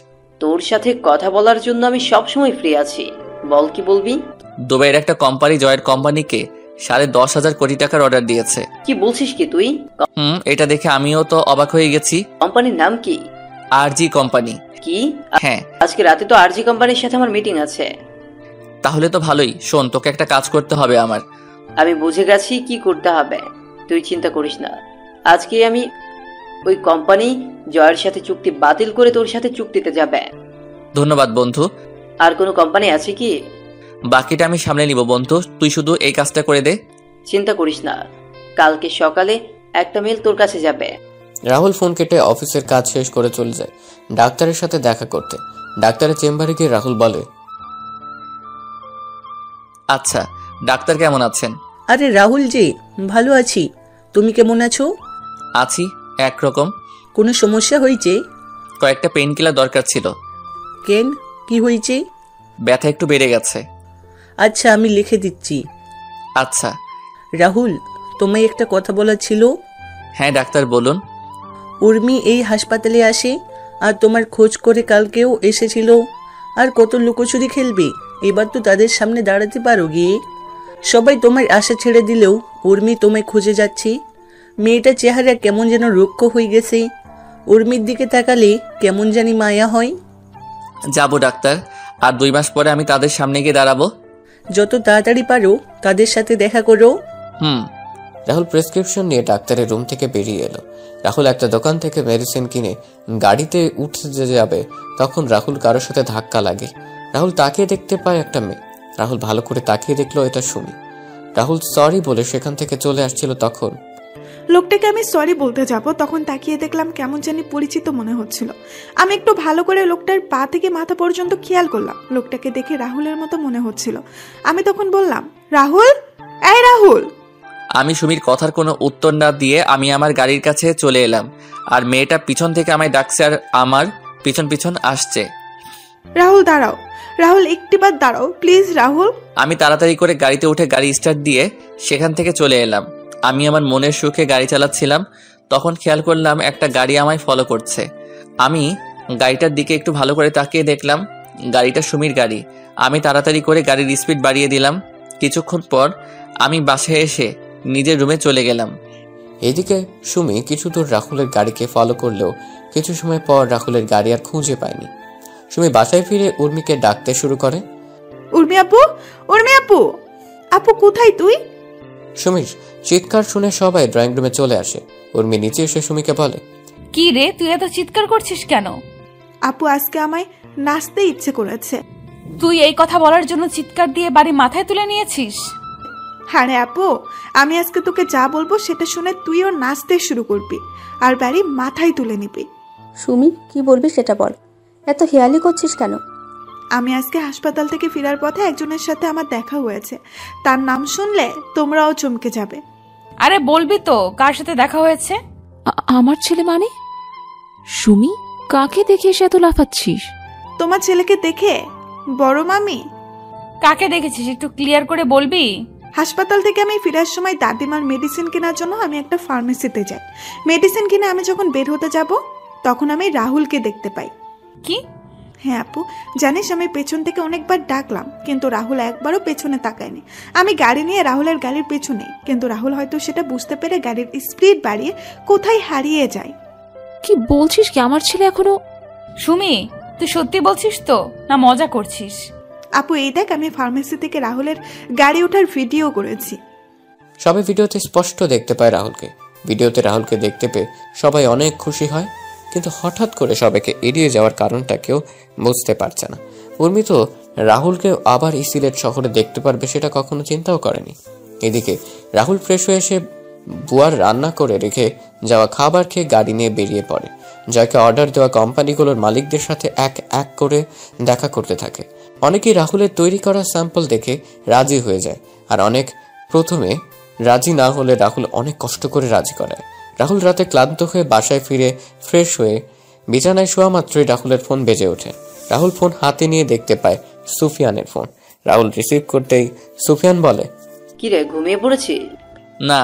তোর সাথে কথা বলার জন্য আমি সবসময় ফ্রি আছি, বল কি বলবি? দুবাইয়ের একটা কোম্পানি জয়ের কোম্পানিকে 10,500 কোটি টাকার অর্ডার দিয়েছে। কি বলছিস কি তুই? এটা দেখে আমিও তো অবাক হয়ে গেছি। কোম্পানির নাম কি? আরজি কোম্পানি। কি? হ্যাঁ, আজকে রাতে তো আরজি কোম্পানির সাথে আমার মিটিং আছে। তাহলে তো ভালোই। শোন, তোকে একটা কাজ করতে হবে আমার। আমি বুঝে গেছি কি করতে হবে, তুই চিন্তা করিস না। আজকে আমি ওই কোম্পানি জয়ের সাথে চুক্তি বাতিল করে তোর সাথে চুক্তিতে যাবে। ধন্যবাদ বন্ধু। আর কোনো কোম্পানি আছে কি? বাকিটা আমি সামলে নিব বন্ধু, তুই শুধু এই কাজটা করে দে। চিন্তা করিস না, কালকে সকালে একটা মেল তোর কাছে যাবে। রাহুল ফোন কেটে অফিসের কাজ শেষ করে চলে যায় ডাক্তারের সাথে দেখা করতে। ডাক্তারের চেম্বারে গিয়ে রাহুল বলে, আচ্ছা, ডাক্তার কেমন আছেন? আরে রাহুল জি, ভালো আছি। তুমি কেমন আছো? আছি একরকম। কোনো সমস্যা হয়েছে? কয়েকটা পেইন কিলার দরকার ছিল। কেন, কি হয়েছে? ব্যথা একটু বেড়ে গেছে। আচ্ছা, আমি লিখে দিচ্ছি। আচ্ছা। রাহুল, তোমায় একটা কথা বলার ছিল। হ্যাঁ ডাক্তার, বলুন। উর্মি এই হাসপাতালে আসে আর তোমার খোঁজ করে কালকেও এসেছিল। আর কত লুকোচুরি খেলবে? এবার তো তাদের সামনে দাঁড়াতে পারো গিয়ে। সবাই তোমার আশা ছেড়ে দিলেও উর্মি তোমায় খুঁজে যাচ্ছে। মেয়েটার চেহারা কেমন যেন রুক্ষ হয়ে গেছে। উর্মির দিকে তাকালে কেমন জানি মায়া হয়। যাব ডাক্তার, আর 2 মাস পরে আমি তাদের সামনে গিয়ে দাঁড়াবো। যত তাড়াতাড়ি পারো তাদের সাথে দেখা করো। রাহুল প্রেসক্রিপশন নিয়ে ডাক্তারের রুম থেকে বেরিয়ে এলো। রাহুল একটা দোকান থেকে মেডিসিন কিনে গাড়িতে উঠতে যাবে, তখন রাহুল কারোর সাথে ধাক্কা লাগে। রাহুল তাকিয়ে দেখতে পায় একটা মেয়ে। রাহুল ভালো করে তাকিয়ে দেখলো এটা সুমি। রাহুল সরি বলে সেখান থেকে চলে আসছিল, তখন লোকটাকে আমি সরি বলতে যাব, তখন তাকিয়ে দেখলাম কেমন জানি পরিচিত মনে হচ্ছিল। আমি একটু ভালো করে লোকটার পা থেকে মাথা পর্যন্ত খেয়াল করলাম। লোকটাকে দেখে রাহুলের মতো মনে হচ্ছিল। আমি তখন বললাম, রাহুল, এই রাহুল। আমি সুমির কথার কোনো উত্তর না দিয়ে আমি আমার গাড়ির কাছে চলে এলাম, আর মেয়েটা পিছন থেকে আমায় ডাকছে আর আমার পিছন পিছন আসছে। রাহুল দাঁড়াও, রাহুল একটিবার দাঁড়াও প্লিজ রাহুল। আমি তাড়াতাড়ি করে গাড়িতে উঠে গাড়ি স্টার্ট দিয়ে সেখান থেকে চলে এলাম। আমি আমার মনের সুখে গাড়ি চালাচ্ছিলাম, তখন খেয়াল করলাম একটা গাড়ি আমায় ফলো করছে। আমি গাড়িটার দিকে একটু ভালো করে তাকিয়ে দেখলাম গাড়িটা সুমির গাড়ি। আমি তাড়াতাড়ি করে গাড়ির স্পিড বাড়িয়ে দিলাম। কিছুক্ষণ পর আমি বাসায় এসে নিজের রুমে চলে গেলাম। এদিকে সুমি কিছু দূর রাহুলের গাড়িকে ফলো করলেও কিছু সময় পর রাহুলের গাড়ি আর খুঁজে পায়নি। সুমি বাসায় ফিরে উর্মিকে ডাকতে শুরু করে, উর্মি আপু, উর্মি আপু, আপু কোথায় তুই? সুমির চিৎকার শুনে সবাই ড্রয়িং রুমে চলে আসে। উর্মি নিচে এসে সুমিকে বলে, কি রে, তুই এত চিৎকার করছিস কেন? আপু আজকে আমায় নাচতে ইচ্ছে করেছে। তুই এই কথা বলার জন্য চিৎকার দিয়ে বাড়ি মাথায় তুলে নিয়েছিস? হ্যাঁ রে আপু, আমি আজকে তোকে যা বলবো সেটা শুনে তুইও নাচতে শুরু করবি আর বাড়ি মাথায় তুলে নিবি। সুমি, কি বলবি সেটা বল, এত হেয়ালি করছিস কেন? আমি আজকে হাসপাতাল থেকে ফেরার পথে একজনের সাথে আমার দেখা হয়েছে। তার নাম শুনলে তোমরাও চমকে যাবে। আরে বলবি তো, কার সাথে দেখা হয়েছে? আমার ছেলে মানে? সুমি, কাকে দেখে এসে এত লাফাচ্ছিস? তোমার ছেলেকে দেখে বড় মামি। কাকে দেখেছিস একটু ক্লিয়ার করে বলবি? হাসপাতাল থেকে আমি ফেরার সময় দাদিমার মেডিসিন কেনার জন্য আমি একটা ফার্মেসিতে যাই। মেডিসিন কিনে আমি যখন বের হতে যাব তখন আমি রাহুলকে দেখতে পাই। কি? হ্যাঁ আপু, জানিস আমি পেছন থেকে অনেকবার ডাকলাম কিন্তু রাহুল একবারও পেছনে তাকায়নি। আমি গাড়ি নিয়ে রাহুলের গাড়ির পেছনে, কিন্তু রাহুল হয়তো সেটা বুঝতে পেরে গাড়ির স্পিড বাড়িয়ে কোথায় হারিয়ে যায়। কি বলছিস কি? আমার ছেলে এখনো? সুমি, তুই সত্যি বলছিস তো না মজা করছিস? আপু এই দেখ, আমি ফার্মেসি থেকে রাহুলের গাড়ি ওঠার ভিডিও করেছি। সবাই ভিডিওতে স্পষ্ট দেখতে পায় রাহুলকে। ভিডিওতে রাহুলকে দেখতে পেয়ে সবাই অনেক খুশি হয়, কিন্তু হঠাৎ করে সবাইকে এড়িয়ে যাওয়ার কারণটা কেউ বুঝতে পারছে না। উর্মি তো রাহুলকে আবার এই সিলেট শহরে দেখতে পারবে সেটা কখনো চিন্তাও করেনি। এদিকে রাহুল ফ্রেশ হয়ে এসে বুয়ার রান্না করে রেখে যাওয়া খাবার খেয়ে গাড়ি নিয়ে বেরিয়ে পড়ে। জয়কে অর্ডার দেওয়া কোম্পানিগুলোর মালিকদের সাথে এক এক করে দেখা করতে থাকে। অনেকেই রাহুলের তৈরি করা স্যাম্পল দেখে রাজি হয়ে যায়, আর অনেক প্রথমে রাজি না হলে রাহুল অনেক কষ্ট করে রাজি করায়। রাহুল রাতে ক্লান্ত হয়ে বাসায় ফিরে ফ্রেশ হয়ে বিছানায় শোয়া মাত্রই রাহুলের ফোন বেজে ওঠে। রাহুল ফোন হাতে নিয়ে দেখতে পায় সুফিয়ানের ফোন। রাহুল রিসিভ করতেই সুফিয়ান বলে, কি রে, ঘুমিয়ে পড়েছিস? না,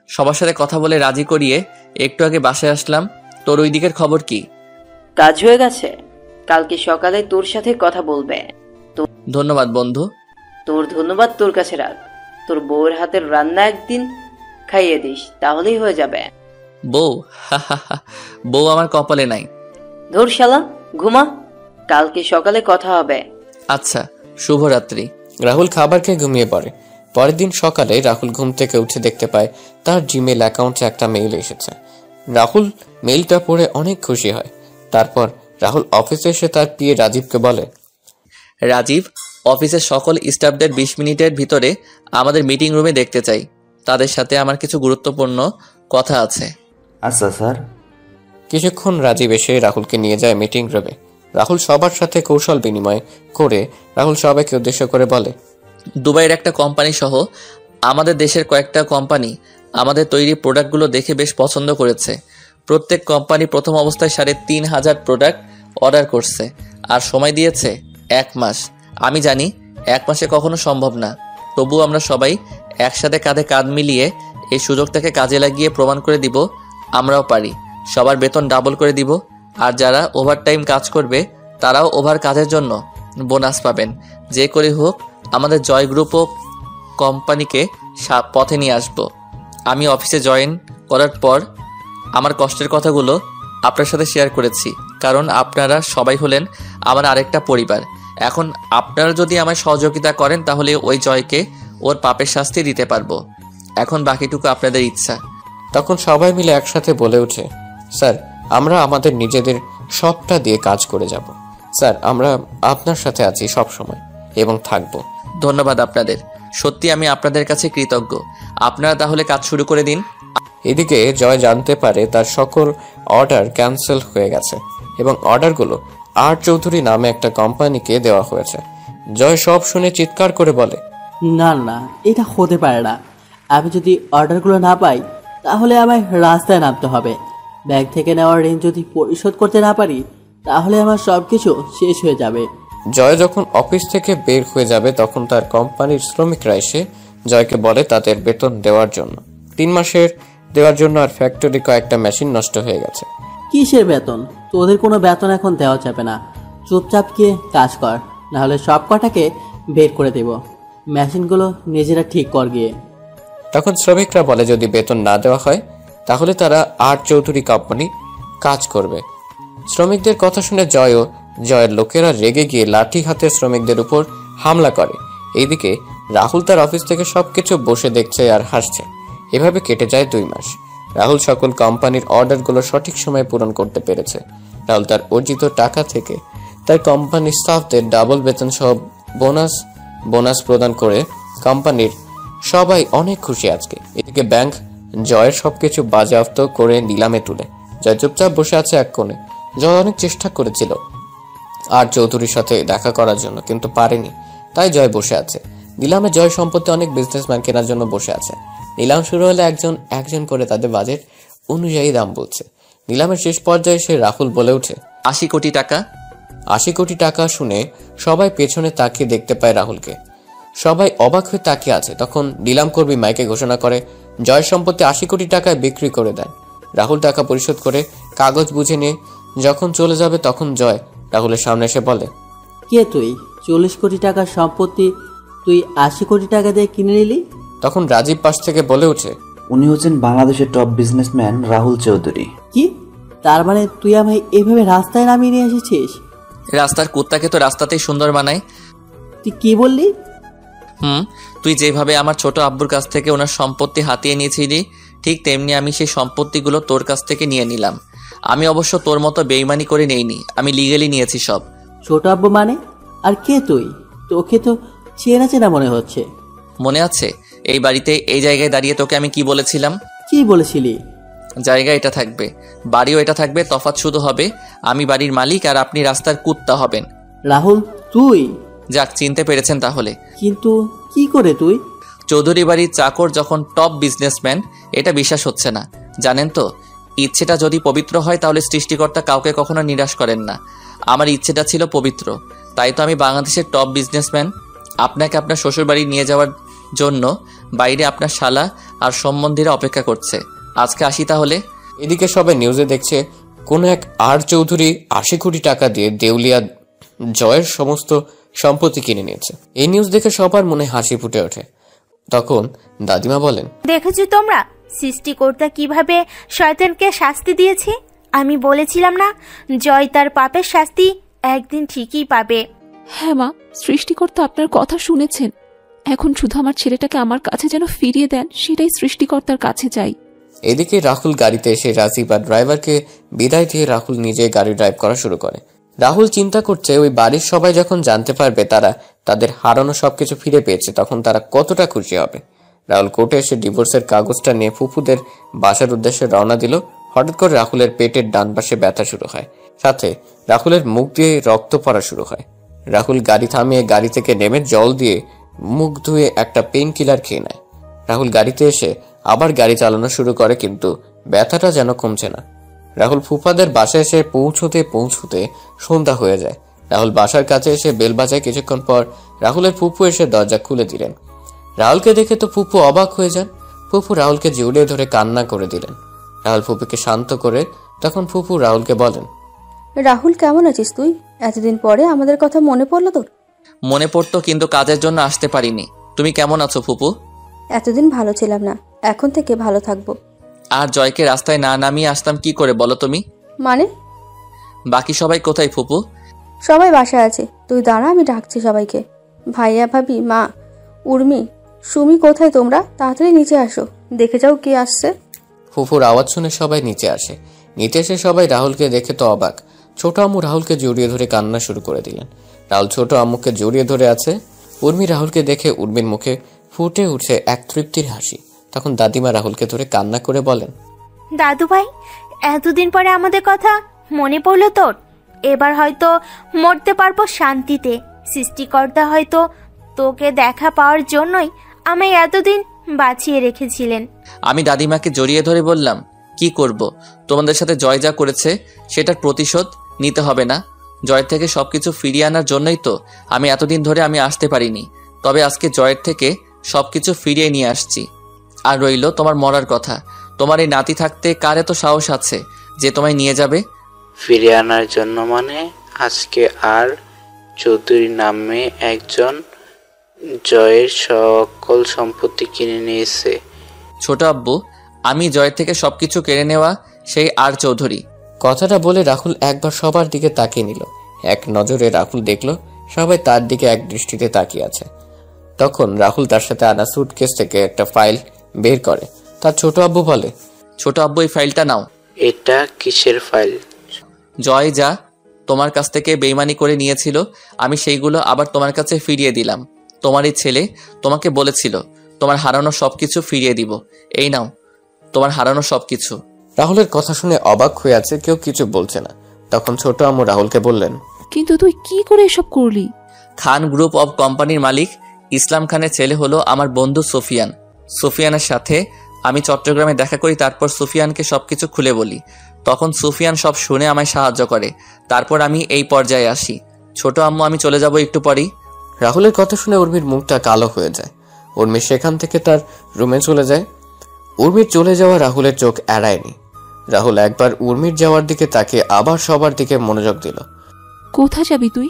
সবার সাথে কথা বলে রাজি করিয়ে একটু আগে বাসায় আসলাম। তোর ওই দিকের খবর কি? কাজ হয়ে গেছে, কালকে সকালে তোর সাথে কথা বলবে। ধন্যবাদ বন্ধু। তোর ধন্যবাদ তোর কাছে রাখ। তোর বউয়ের হাতের রান্না একদিন খাইয়ে দিস, তাহলেই হয়ে যাবে। বউ? বউ আমার কপালে নাই। ধর শালা, ঘুমা, কালকে সকালে কথা হবে। আচ্ছা, শুভরাত্রি। রাহুল খাবার খেয়ে ঘুমিয়ে পড়ে। পরের দিন সকালে রাহুল ঘুম থেকে উঠে দেখতে পায় তার জিমেল অ্যাকাউন্টে একটা মেইল এসেছে। রাহুল মেইলটা পড়ে অনেক খুশি হয়। তারপর রাহুল অফিসে এসে তার পিএ রাজীবকে বলে, রাজীব, অফিসের সকল স্টাফদের 20 মিনিটের ভিতরে আমাদের মিটিং রুমে দেখতে চাই। তাদের সাথে আমার কিছু গুরুত্বপূর্ণ কথা আছে। আচ্ছা স্যার। কিছুক্ষণ রাজীব এসে রাহুলকে নিয়ে যায় মিটিং রুমে। রাহুল সবার সাথে কৌশল বিনিময় করে রাহুল সবাইকে উদ্দেশ্য করে বলে, দুবাইয়ের একটা কোম্পানি সহ আমাদের দেশের কয়েকটা কোম্পানি আমাদের তৈরি প্রোডাক্টগুলো দেখে বেশ পছন্দ করেছে। প্রত্যেক কোম্পানি প্রথম অবস্থায় 3,500 প্রোডাক্ট অর্ডার করছে আর সময় দিয়েছে 1 মাস। আমি জানি 1 মাসে কখনো সম্ভব না, তবুও আমরা সবাই একসাথে কাঁধে কাঁধ মিলিয়ে এই সুযোগটাকে কাজে লাগিয়ে প্রমাণ করে দিব আমরাও পারি। সবার বেতন ডাবল করে দিব, আর যারা ওভারটাইম কাজ করবে তারাও ওভার কাজের জন্য বোনাস পাবেন। যে করে হোক আমাদের জয় গ্রুপ ও কোম্পানিকে পথে নিয়ে আসব। আমি অফিসে জয়েন করার পর আমার কষ্টের কথাগুলো আপনার সাথে শেয়ার করেছি, কারণ আপনারা সবাই হলেন আমার আরেকটা পরিবার। এখন আপনারা যদি আমায় সহযোগিতা করেন তাহলে ওই জয়কে ওর পাপের শাস্তি দিতে পারবো। এখন বাকিটুকু আপনাদের ইচ্ছা। তখন সবাই মিলে একসাথে বলে ওঠে, স্যার আমরা আমাদের নিজেদের সবটা দিয়ে কাজ করে যাব। স্যার আমরা আপনার সাথে আছি সব সময় এবং থাকবো। ধন্যবাদ আপনাদের, সত্যি আমি আপনাদের কাছে কৃতজ্ঞ। আপনারা তাহলে কাজ শুরু করে দিন। এদিকে জয় জানতে পারে তার সকল অর্ডার ক্যান্সেল হয়ে গেছে এবং অর্ডারগুলো আর চৌধুরী নামে একটা কোম্পানিকে দেওয়া হয়েছে। জয় সব শুনে চিৎকার করে বলে, না না, এটা হতে পারে না। আমি যদি অর্ডারগুলো না পাই তাহলে আমায় রাস্তায় নামতে হবে। ব্যাংক থেকে নেওয়ার ঋণ যদি পরিশোধ করতে না পারি তাহলে আমার সব কিছু শেষ হয়ে যাবে। জয় যখন অফিস থেকে বের হয়ে যাবে তখন তার কোম্পানির শ্রমিকরা এসে জয়কে বলে তাদের বেতন দেওয়ার জন্য। 3 মাসের দেওয়ার জন্য আর ফ্যাক্টরি কয়েকটা মেশিন নষ্ট হয়ে গেছে। কিসের বেতন? তোদের কোনো বেতন এখন দেওয়া যাবে না। চুপচাপ গিয়ে কাজ কর, নাহলে সব কটাকে বের করে দেব। মেশিনগুলো নিজেরা ঠিক কর গিয়ে। তখন শ্রমিকরা বলে যদি বেতন না দেওয়া হয় তাহলে তারা আর চৌধুরী কোম্পানি কাজ করবে। শ্রমিকদের কথা শুনে জয়ের লোকেরা রেগে গিয়ে লাঠি হাতে শ্রমিকদের উপর হামলা করে। এইদিকে রাহুল তার অফিস থেকে সবকিছু বসে দেখছে আর হাসছে। এভাবে কেটে যায় 2 মাস। রাহুল সকল কোম্পানির অর্ডারগুলো সঠিক সময়ে পূরণ করতে পেরেছে। রাহুল তার অর্জিত টাকা থেকে তার কোম্পানির স্টাফদের ডাবল বেতন সহ বোনাস প্রদান করে কোম্পানির সবাই অনেক খুশি আজকে। এদিকে ব্যাংক জয়ের সবকিছু বাজেয়াপ্ত করে নিলামে তুলে। জয় চুপচাপ বসে আছে এক কোণে। জয় অনেক চেষ্টা করেছিল আর চৌধুরীর সাথে দেখা করার জন্য, কিন্তু পারেনি, তাই জয় বসে আছে। নিলামে জয় সম্পত্তি অনেক বিজনেসম্যান কেনার জন্য বসে আছে। নিলাম শুরু হলে একজন করে তাদের বাজেট অনুযায়ী দাম বলছে। নিলামের শেষ পর্যায়ে এসে রাহুল বলে ওঠে, 80 কোটি টাকা। 80 কোটি টাকা শুনে সবাই পেছনে তাকিয়ে দেখতে পায় রাহুলকে। সবাই অবাক হয়ে তাকিয়ে আছে। তখন নিলাম কর্মী মাইকে ঘোষণা করে জয়ের সম্পত্তি 80 কোটি টাকায় বিক্রি করে দেন। রাহুল টাকা পরিশোধ করে কাগজ বুঝে নিয়ে যখন চলে যাবে তখন জয় রাহুলের সামনে এসে বলে, কে তুই? 40 কোটি টাকার সম্পত্তি তুই 80 কোটি টাকা দিয়ে কিনে নিলি? তখন রাজীব পাশ থেকে বলে ওঠে, উনি হচ্ছেন বাংলাদেশের টপ বিজনেসম্যান রাহুল চৌধুরী। কি? তার মানে তুই আমায় এভাবে রাস্তায় নামিয়ে নিয়ে এসেছিস? রাস্তার কুত্তাকে তো রাস্তাতেই সুন্দর বানায়। তুই কি বললি? তুই যেভাবে আমার ছোট আব্বুর কাছ থেকে ওনার সম্পত্তি হাতিয়ে নিয়েছিলি ঠিক তেমনি আমি সেই সম্পত্তিগুলো তোর কাছ থেকে নিয়ে নিলাম। আমি অবশ্য তোর মতো বেইমানি করে নেইনি, আমি লিগেলি নিয়েছি সব। ছোট আব্বু মানে? আর কে তুই? তোকে তো চেনা চেনা মনে হচ্ছে। মনে আছে এই বাড়িতে এই জায়গায় দাঁড়িয়ে তোকে আমি কি বলেছিলাম? কি বলেছিলি? জায়গা এটা থাকবে, বাড়িও এটা থাকবে, তফাৎ শুধু হবে আমি বাড়ির মালিক আর আপনি রাস্তার কুত্তা হবেন। রাহুল তুই? যাক, চিনতে পেরেছেন তাহলে। কিন্তু কি করে তুই? চৌধুরী বাড়ির চাকর যখন টপ বিজনেসম্যান, এটা বিশ্বাস হচ্ছে না। জানেন তো, ইচ্ছেটা যদি পবিত্র হয় তাহলে সৃষ্টিকর্তা কাউকে কখনো নিরাশ করেন না। আমার ইচ্ছেটা ছিল পবিত্র, তাই তো আমি বাংলাদেশের টপ বিজনেসম্যান। আপনাকে আপনার শ্বশুর বাড়ি নিয়ে যাওয়ার জন্য বাইরে আপনার শালা আর সম্বন্ধীরা অপেক্ষা করছে। আজকে আসি তাহলে। এদিকে সবাই নিউজে দেখছে কোনো এক আর চৌধুরী 80 কোটি টাকা দিয়ে দেউলিয়া জয়ের সমস্ত সম্পত্তি কিনে নিয়েছে। এই নিউজ দেখে সবার মনে হাসি ফুটে ওঠে। তখন দাদিমা বলেন, দেখেছো তোমরা সৃষ্টিকর্তা কিভাবে শয়তানকে শাস্তি দিয়েছে? আমি বলেছিলাম না, জয় তার পাপের শাস্তি একদিন ঠিকই পাবে। হ্যাঁ মা, সৃষ্টিকর্তা আপনার কথা শুনেছেন। এখন শুধু আমার ছেলেটাকে আমার কাছে যেন ফিরিয়ে দেন, সেটাই সৃষ্টিকর্তার কাছে চাই। এদিকে রাহুল গাড়িতে এসে রাজীব আর ড্রাইভারকে বিদায় দিয়ে রাহুল নিজে গাড়ি ড্রাইভ করা শুরু করে। রাহুল চিন্তা করছে ওই বাড়ির সবাই যখন জানতে পারবে তারা তাদের হারানো সবকিছু ফিরে পেয়েছে তখন তারা কতটা খুশি হবে। রাহুল কোর্টে এসে ডিভোর্সের কাগজটা নিয়ে ফুফুদের বাসার উদ্দেশ্যে রওনা দিল। হঠাৎ করে রাহুলের পেটের ডান পাশে ব্যথা শুরু হয়, সাথে রাহুলের মুখ দিয়ে রক্ত পড়া শুরু হয়। রাহুল গাড়ি থামিয়ে গাড়ি থেকে নেমে জল দিয়ে মুখ ধুয়ে একটা পেইন কিলার খেয়ে নেয়। রাহুল গাড়িতে এসে আবার গাড়ি চালানো শুরু করে, কিন্তু ব্যথাটা যেন কমছে না। রাহুল ফুফাদের বাসায় এসে পৌঁছতে সন্ধ্যা হয়ে যায়। রাহুল বাসার কাছে এসে বেল বাজায়। কিছুক্ষণ পর রাহুলের ফুফু এসে দরজা খুলে দিলেন। রাহুলকে দেখে তো ফুফু অবাক হয়ে যান। ফুফু রাহুলকে জড়িয়ে ধরে কান্না করে দিলেন। রাহুল ফুফুকে শান্ত করে তখন ফুফু রাহুলকে বলেন, রাহুল কেমন আছিস তুই? এতদিন পরে আমাদের কথা মনে পড়লো তোর? মনে পড়তো, কিন্তু কাজের জন্য আসতে পারিনি। তুমি কেমন আছো ফুপু? এতদিন ভালো ছিলাম না, এখন থেকে ভালো থাকবো। আর জয়কে রাস্তায় না নামিয়ে আসতাম কি করে বলো তুমি? মানে? বাকি সবাই কোথায় ফুপু? সবাই বাসায় আছে, তুই দাঁড়া, আমি ডাকছি সবাইকে। ভাইয়া, ভাবি, মা, উর্মি, সুমি কোথায় তোমরা? তাড়াতাড়ি নিচে আসো, দেখে যাও কে আসছে। ফুফুর আওয়াজ শুনে সবাই নিচে আসে। নিচে এসে সবাই রাহুলকে দেখে তো অবাক। ছোট আম্মু রাহুলকে জড়িয়ে ধরে কান্না শুরু করে দিলেন। রাহুল ছোট আম্মুকে জড়িয়ে ধরে আছে। উর্মি রাহুলকে দেখে উর্মির মুখে ফুটে উঠছে এক তৃপ্তির হাসি। তখন দাদিমা রাহুলকে ধরে কান্না করে বলেন, দাদু ভাই, এতদিন পরে আমাদের কথা মনে পড়লো তোর? এবার হয়তো মরতে পারবো শান্তিতে। সৃষ্টিকর্তা হয়তো তোকে দেখা পাওয়ার জন্যই আমি এতদিন বাঁচিয়ে রেখেছিলেন। আমি দাদিমাকে জড়িয়ে ধরে বললাম, কি করব? তোমাদের সাথে জয় যা করেছে সেটার প্রতিশোধ নিতে হবে না? জয়ের থেকে সবকিছু ফিরিয়ে আনার জন্যই তো আমি এতদিন ধরে আমি আসতে পারিনি। তবে আজকে জয়ের থেকে সবকিছু ফিরিয়ে নিয়ে আসছি। আর রইল তোমার মরার কথা। তোমার এই নাতি থাকতে কার এত সাহস আছে যে তোমায় নিয়ে যাবে? ফিরিয়ে আনার জন্য মানে? আজকে আর চৌধুরী নামে একজন জয়ের সকল সম্পত্তি কিনে নিয়েছে। ছোট আব্বু, আমি জয়ের থেকে সবকিছু কেড়ে নেওয়া সেই আর চৌধুরী। কথাটা বলে রাহুল একবার সবার দিকে তাকিয়ে নিল। এক নজরে রাহুল দেখল সবাই তার দিকে এক দৃষ্টিতে তাকিয়ে আছে। তখন রাহুল তার সাথে আনা সুটকেস থেকে একটা ফাইল বের করে। তার ছোট আব্বু বলে, ছোট আব্বু, এই ফাইলটা নাও। এটা কিসের ফাইল? জয় যা তোমার কাছ থেকে বেইমানি করে নিয়েছিল, আমি সেইগুলো আবার তোমার কাছে ফিরিয়ে দিলাম। তোমার এই ছেলে তোমাকে বলেছিল তোমার হারানো সবকিছু ফিরিয়ে দিব। এই নাও তোমার হারানো সবকিছু। রাহুলের কথা শুনে অবাক হয়ে আছে, কেউ কিছু বলছে না। তখন ছোট আম্মু রাহুলকে বললেন, কিন্তু তুই কি করে এসব করলি? খান গ্রুপ অব কোম্পানির মালিক ইসলাম খানের ছেলে হলো আমার বন্ধু সুফিয়ান। সুফিয়ানের সাথে আমি চট্টগ্রামে দেখা করি, তারপর সুফিয়ানকে সবকিছু খুলে বলি। তখন সুফিয়ান সব শুনে আমায় সাহায্য করে। তারপর আমি এই পর্যায়ে আসি। ছোট আম্মু, আমি চলে যাব একটু পরেই। রাহুলের কথা শুনে উর্মির মুখটা কালো হয়ে যায়। উর্মি সেখান থেকে তার রুমে চলে যায়। উর্মির চলে যাওয়া রাহুলের চোখ এড়ায়নি। রাহুল একবার উর্মির যাওয়ার দিকে তাকিয়ে আবার সবার দিকে মনোযোগ দিল। কোথায় যাবি তুই?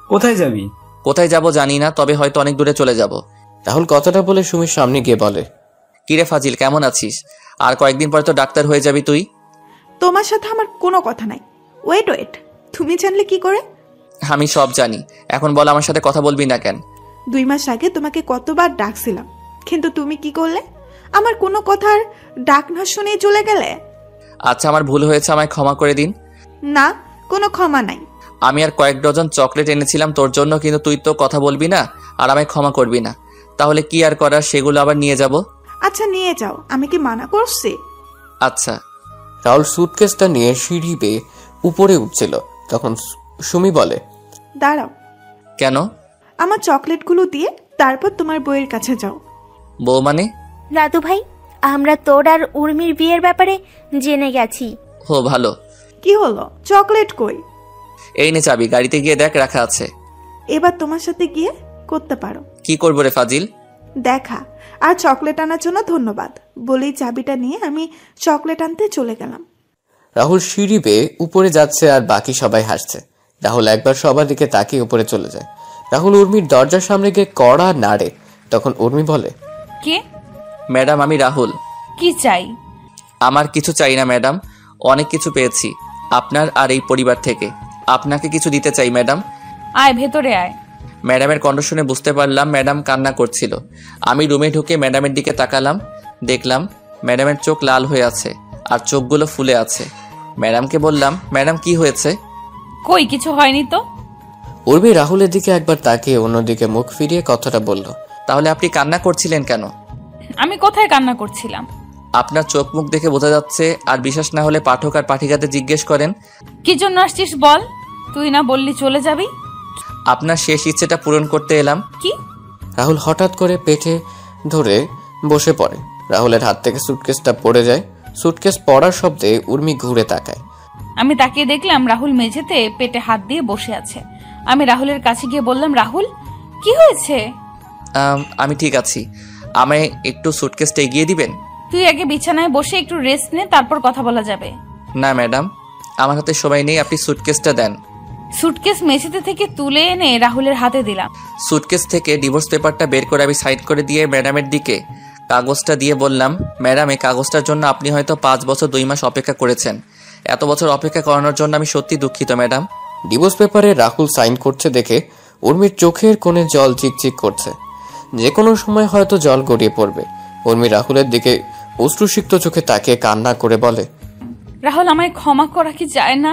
কোথায় যাবি? কোথায় যাব জানি না, তবে হয়তো অনেক দূরে চলে যাব। রাহুল কথাটা বলে সুমির সামনে গিয়ে বলে, কিরে ফাজিল, কেমন আছিস? আর কয়েকদিন পরে তো ডাক্তার হয়ে যাবি তুই। তোমার সাথে আমার কোনো কথা নাই। ওয়েট, তুমি জানলে কি করে? আমি সব জানি। এখন বল, আমার সাথে কথা বলবি না কেন? 2 মাস আগে তোমাকে কতবার ডাকছিলাম, কিন্তু তুমি কি করলে? আমার কোনো কথার ডাক না শুনে চলে গেলে। আচ্ছা, আমার ভুল হয়েছে, আমায় ক্ষমা করে দিন। না, কোনো ক্ষমা নাই। আমি আর কয়েক ডজন চকলেট এনেছিলাম তোর জন্য, কিন্তু তুই তো কথা বলবি না আর আমায় ক্ষমা করবি না। তাহলে কি আর করার, সেগুলো আবার নিয়ে যাব। আচ্ছা, নিয়ে যাও, আমি কি মানা করছি? আচ্ছা। রাহুল সুটকেসটা নিয়ে সিঁড়ি বেয়ে উপরে উঠছিল। তখন সুমি বলে, দাঁড়াও। কেন? আমার চকলেটগুলো দিয়ে তারপর তোমার বউয়ের কাছে যাও। বউ মানে? দাদু ভাই, আমরা তোর আর উর্মির বিয়ের ব্যাপারে জেনে গেছি। ও ভালো। কি হলো? চকলেট কই? এই নে চাবি, গাড়িতে গিয়ে দেখ রাখা আছে। এবার তোমার সাথে গিয়ে করতে পারো। কি করবো রে ফাজিল? দেখা। আর চকলেট আনার জন্য ধন্যবাদ বলেই চাবিটা নিয়ে আমি চকলেট আনতে চলে গেলাম। রাহুল সিঁড়ি বেয়ে উপরে যাচ্ছে আর বাকি সবাই হাসছে। রাহুল একবার সবার দিকে তাকিয়ে উপরে চলে যায়। রাহুল উর্মির দরজার সামনে গিয়ে কড়া নাড়ে। তখন উর্মি বলে, কে? ম্যাডাম, আমি রাহুল। কি চাই? আমার কিছু চাই না ম্যাডাম, অনেক কিছু পেয়েছি আপনার আর এই পরিবার থেকে। আপনাকে কিছু দিতে চাই ম্যাডাম। আয়, ভেতরে আয়। ম্যাডামের কণ্ঠ শুনে বুঝতে পারলাম ম্যাডাম কান্না করছিল। আমি রুমে ঢুকে ম্যাডামের দিকে তাকালাম, দেখলাম ম্যাডামের চোখ লাল হয়ে আছে আর চোখগুলো ফুলে আছে। ম্যাডামকে বললাম, ম্যাডাম কি হয়েছে? কই, কিছু হয়নি তো। উর্মি রাহুলের দিকে একবার তাকিয়ে অন্যদিকে মুখ ফিরিয়ে কথাটা বলল, তাহলে আপনি কান্না করছিলেন কেন? আমি কোথায় কান্না করছিলাম? আপনার চোখ মুখ দেখে বোঝা যাচ্ছে। আর বিশ্বাস না হলে পাঠক আর পাঠিকাদের জিজ্ঞেস করেন। কি জন্য আসছিস বল? তুই না বললি চলে যাবি? আপনার শেষ ইচ্ছেটা পূরণ করতে এলাম। কি? রাহুল হঠাৎ করে পেটে ধরে বসে পড়ে। রাহুলের হাত থেকে সুটকেসটা পড়ে যায়। সুটকেস পড়ার শব্দে উর্মি ঘুরে তাকায়। আমি তাকিয়ে দেখলাম রাহুল মেঝেতে পেটে হাত দিয়ে বসে আছে। আমি রাহুলের কাছে গিয়ে বললাম, রাহুল কি হয়েছে? আমি ঠিক আছি, আমায় একটু সুটকেসটা এগিয়ে দিবেন? তুই আগে বিছানায় বসে একটু রেস্ট নে, তারপর কথা বলা যাবে। না ম্যাডাম, আমার হাতে সময় নেই, আপনি সুটকেসটা দেন। সুটকেস মেঝেতে থেকে তুলে এনে রাহুলের হাতে দিলাম। সুটকেস থেকে ডিভোর্স পেপারটা বের করে আমি সাইড করে দিয়ে ম্যাডামের দিকে কাগজটা দিয়ে বললাম, ম্যাডাম এই কাগজটার জন্য আপনি হয়তো 5 বছর 2 মাস অপেক্ষা করেছেন। এত বছর অপেক্ষা করানোর জন্য আমি সত্যি দুঃখিত ম্যাডাম। ডিভোর্স পেপারে রাহুল সাইন করছে দেখে উর্মির চোখের কোণে জল চিকচিক করছে। যে কোনো সময় হয়তো জল গড়িয়ে পড়বে। উর্মি রাহুলের দিকে অশ্রুসিক্ত চোখে তাকিয়ে কান্না করে বলে, রাহুল আমায় ক্ষমা করা কি যায় না?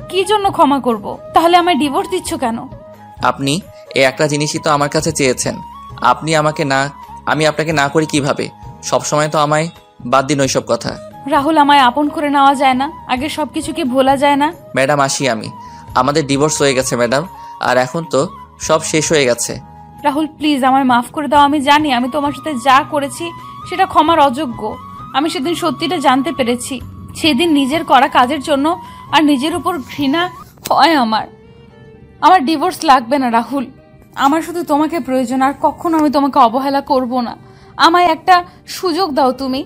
কি জন্য ক্ষমা করব? তাহলে আমায় ডিভোর্স দিচ্ছ কেন? আপনি এই একটা জিনিসই তো আমার কাছে চেয়েছেন, আমি আপনাকে না করি কিভাবে? সবসময় তো আমায় বাদ দিন ওইসব কথা। রাহুল আমায় আপন করে নেওয়া যায় না? আগে সবকিছু কি ভোলা যায় না? ম্যাডাম আসি আমি, আমাদের ডিভোর্স হয়ে গেছে ম্যাডাম, আর এখন তো সব শেষ হয়ে গেছে। রাহুল প্লিজ আমায় মাফ করে দাও। আমি জানি আমি তোমার সাথে যা করেছি সেটা ক্ষমার অযোগ্য। আমি সেদিন সত্যিটা জানতে পেরেছি। সেদিন নিজের করা কাজের জন্য আর নিজের উপর ঘৃণা হয় আমার ডিভোর্স লাগবে না রাহুল। আমার শুধু তোমাকে প্রয়োজন, আর কখনো আমি তোমাকে অবহেলা করব না। আমায় একটা সুযোগ দাও তুমি।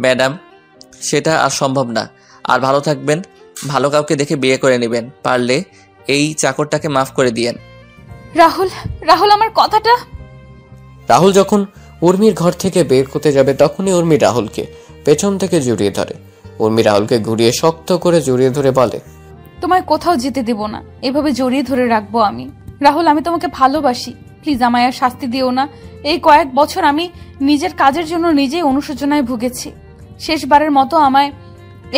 ম্যাডাম সেটা আর সম্ভব না। আর ভালো থাকবেন, ভালো কাউকে দেখে বিয়ে করে নেবেন, পারলে এই চাকরটাকে মাফ করে দিয়েন। রাহুল রাহুল আমার কথাটা। রাহুল যখন উর্মির ঘর থেকে বের হতে যাবে তখনই উর্মি রাহুলকে পেছন থেকে জড়িয়ে ধরে। উর্মি রাহুলকে ঘুরিয়ে শক্ত করে জড়িয়ে ধরে বলে, তোমায় কোথাও যেতে দেব না, এভাবে জড়িয়ে ধরে রাখবো আমি। রাহুল আমি তোমাকে ভালোবাসি, প্লিজ আমায় আর শাস্তি দিও না। এই কয়েক বছর আমি নিজের কাজের জন্য নিজেই অনুশোচনায় ভুগেছি। শেষবারের মতো আমায়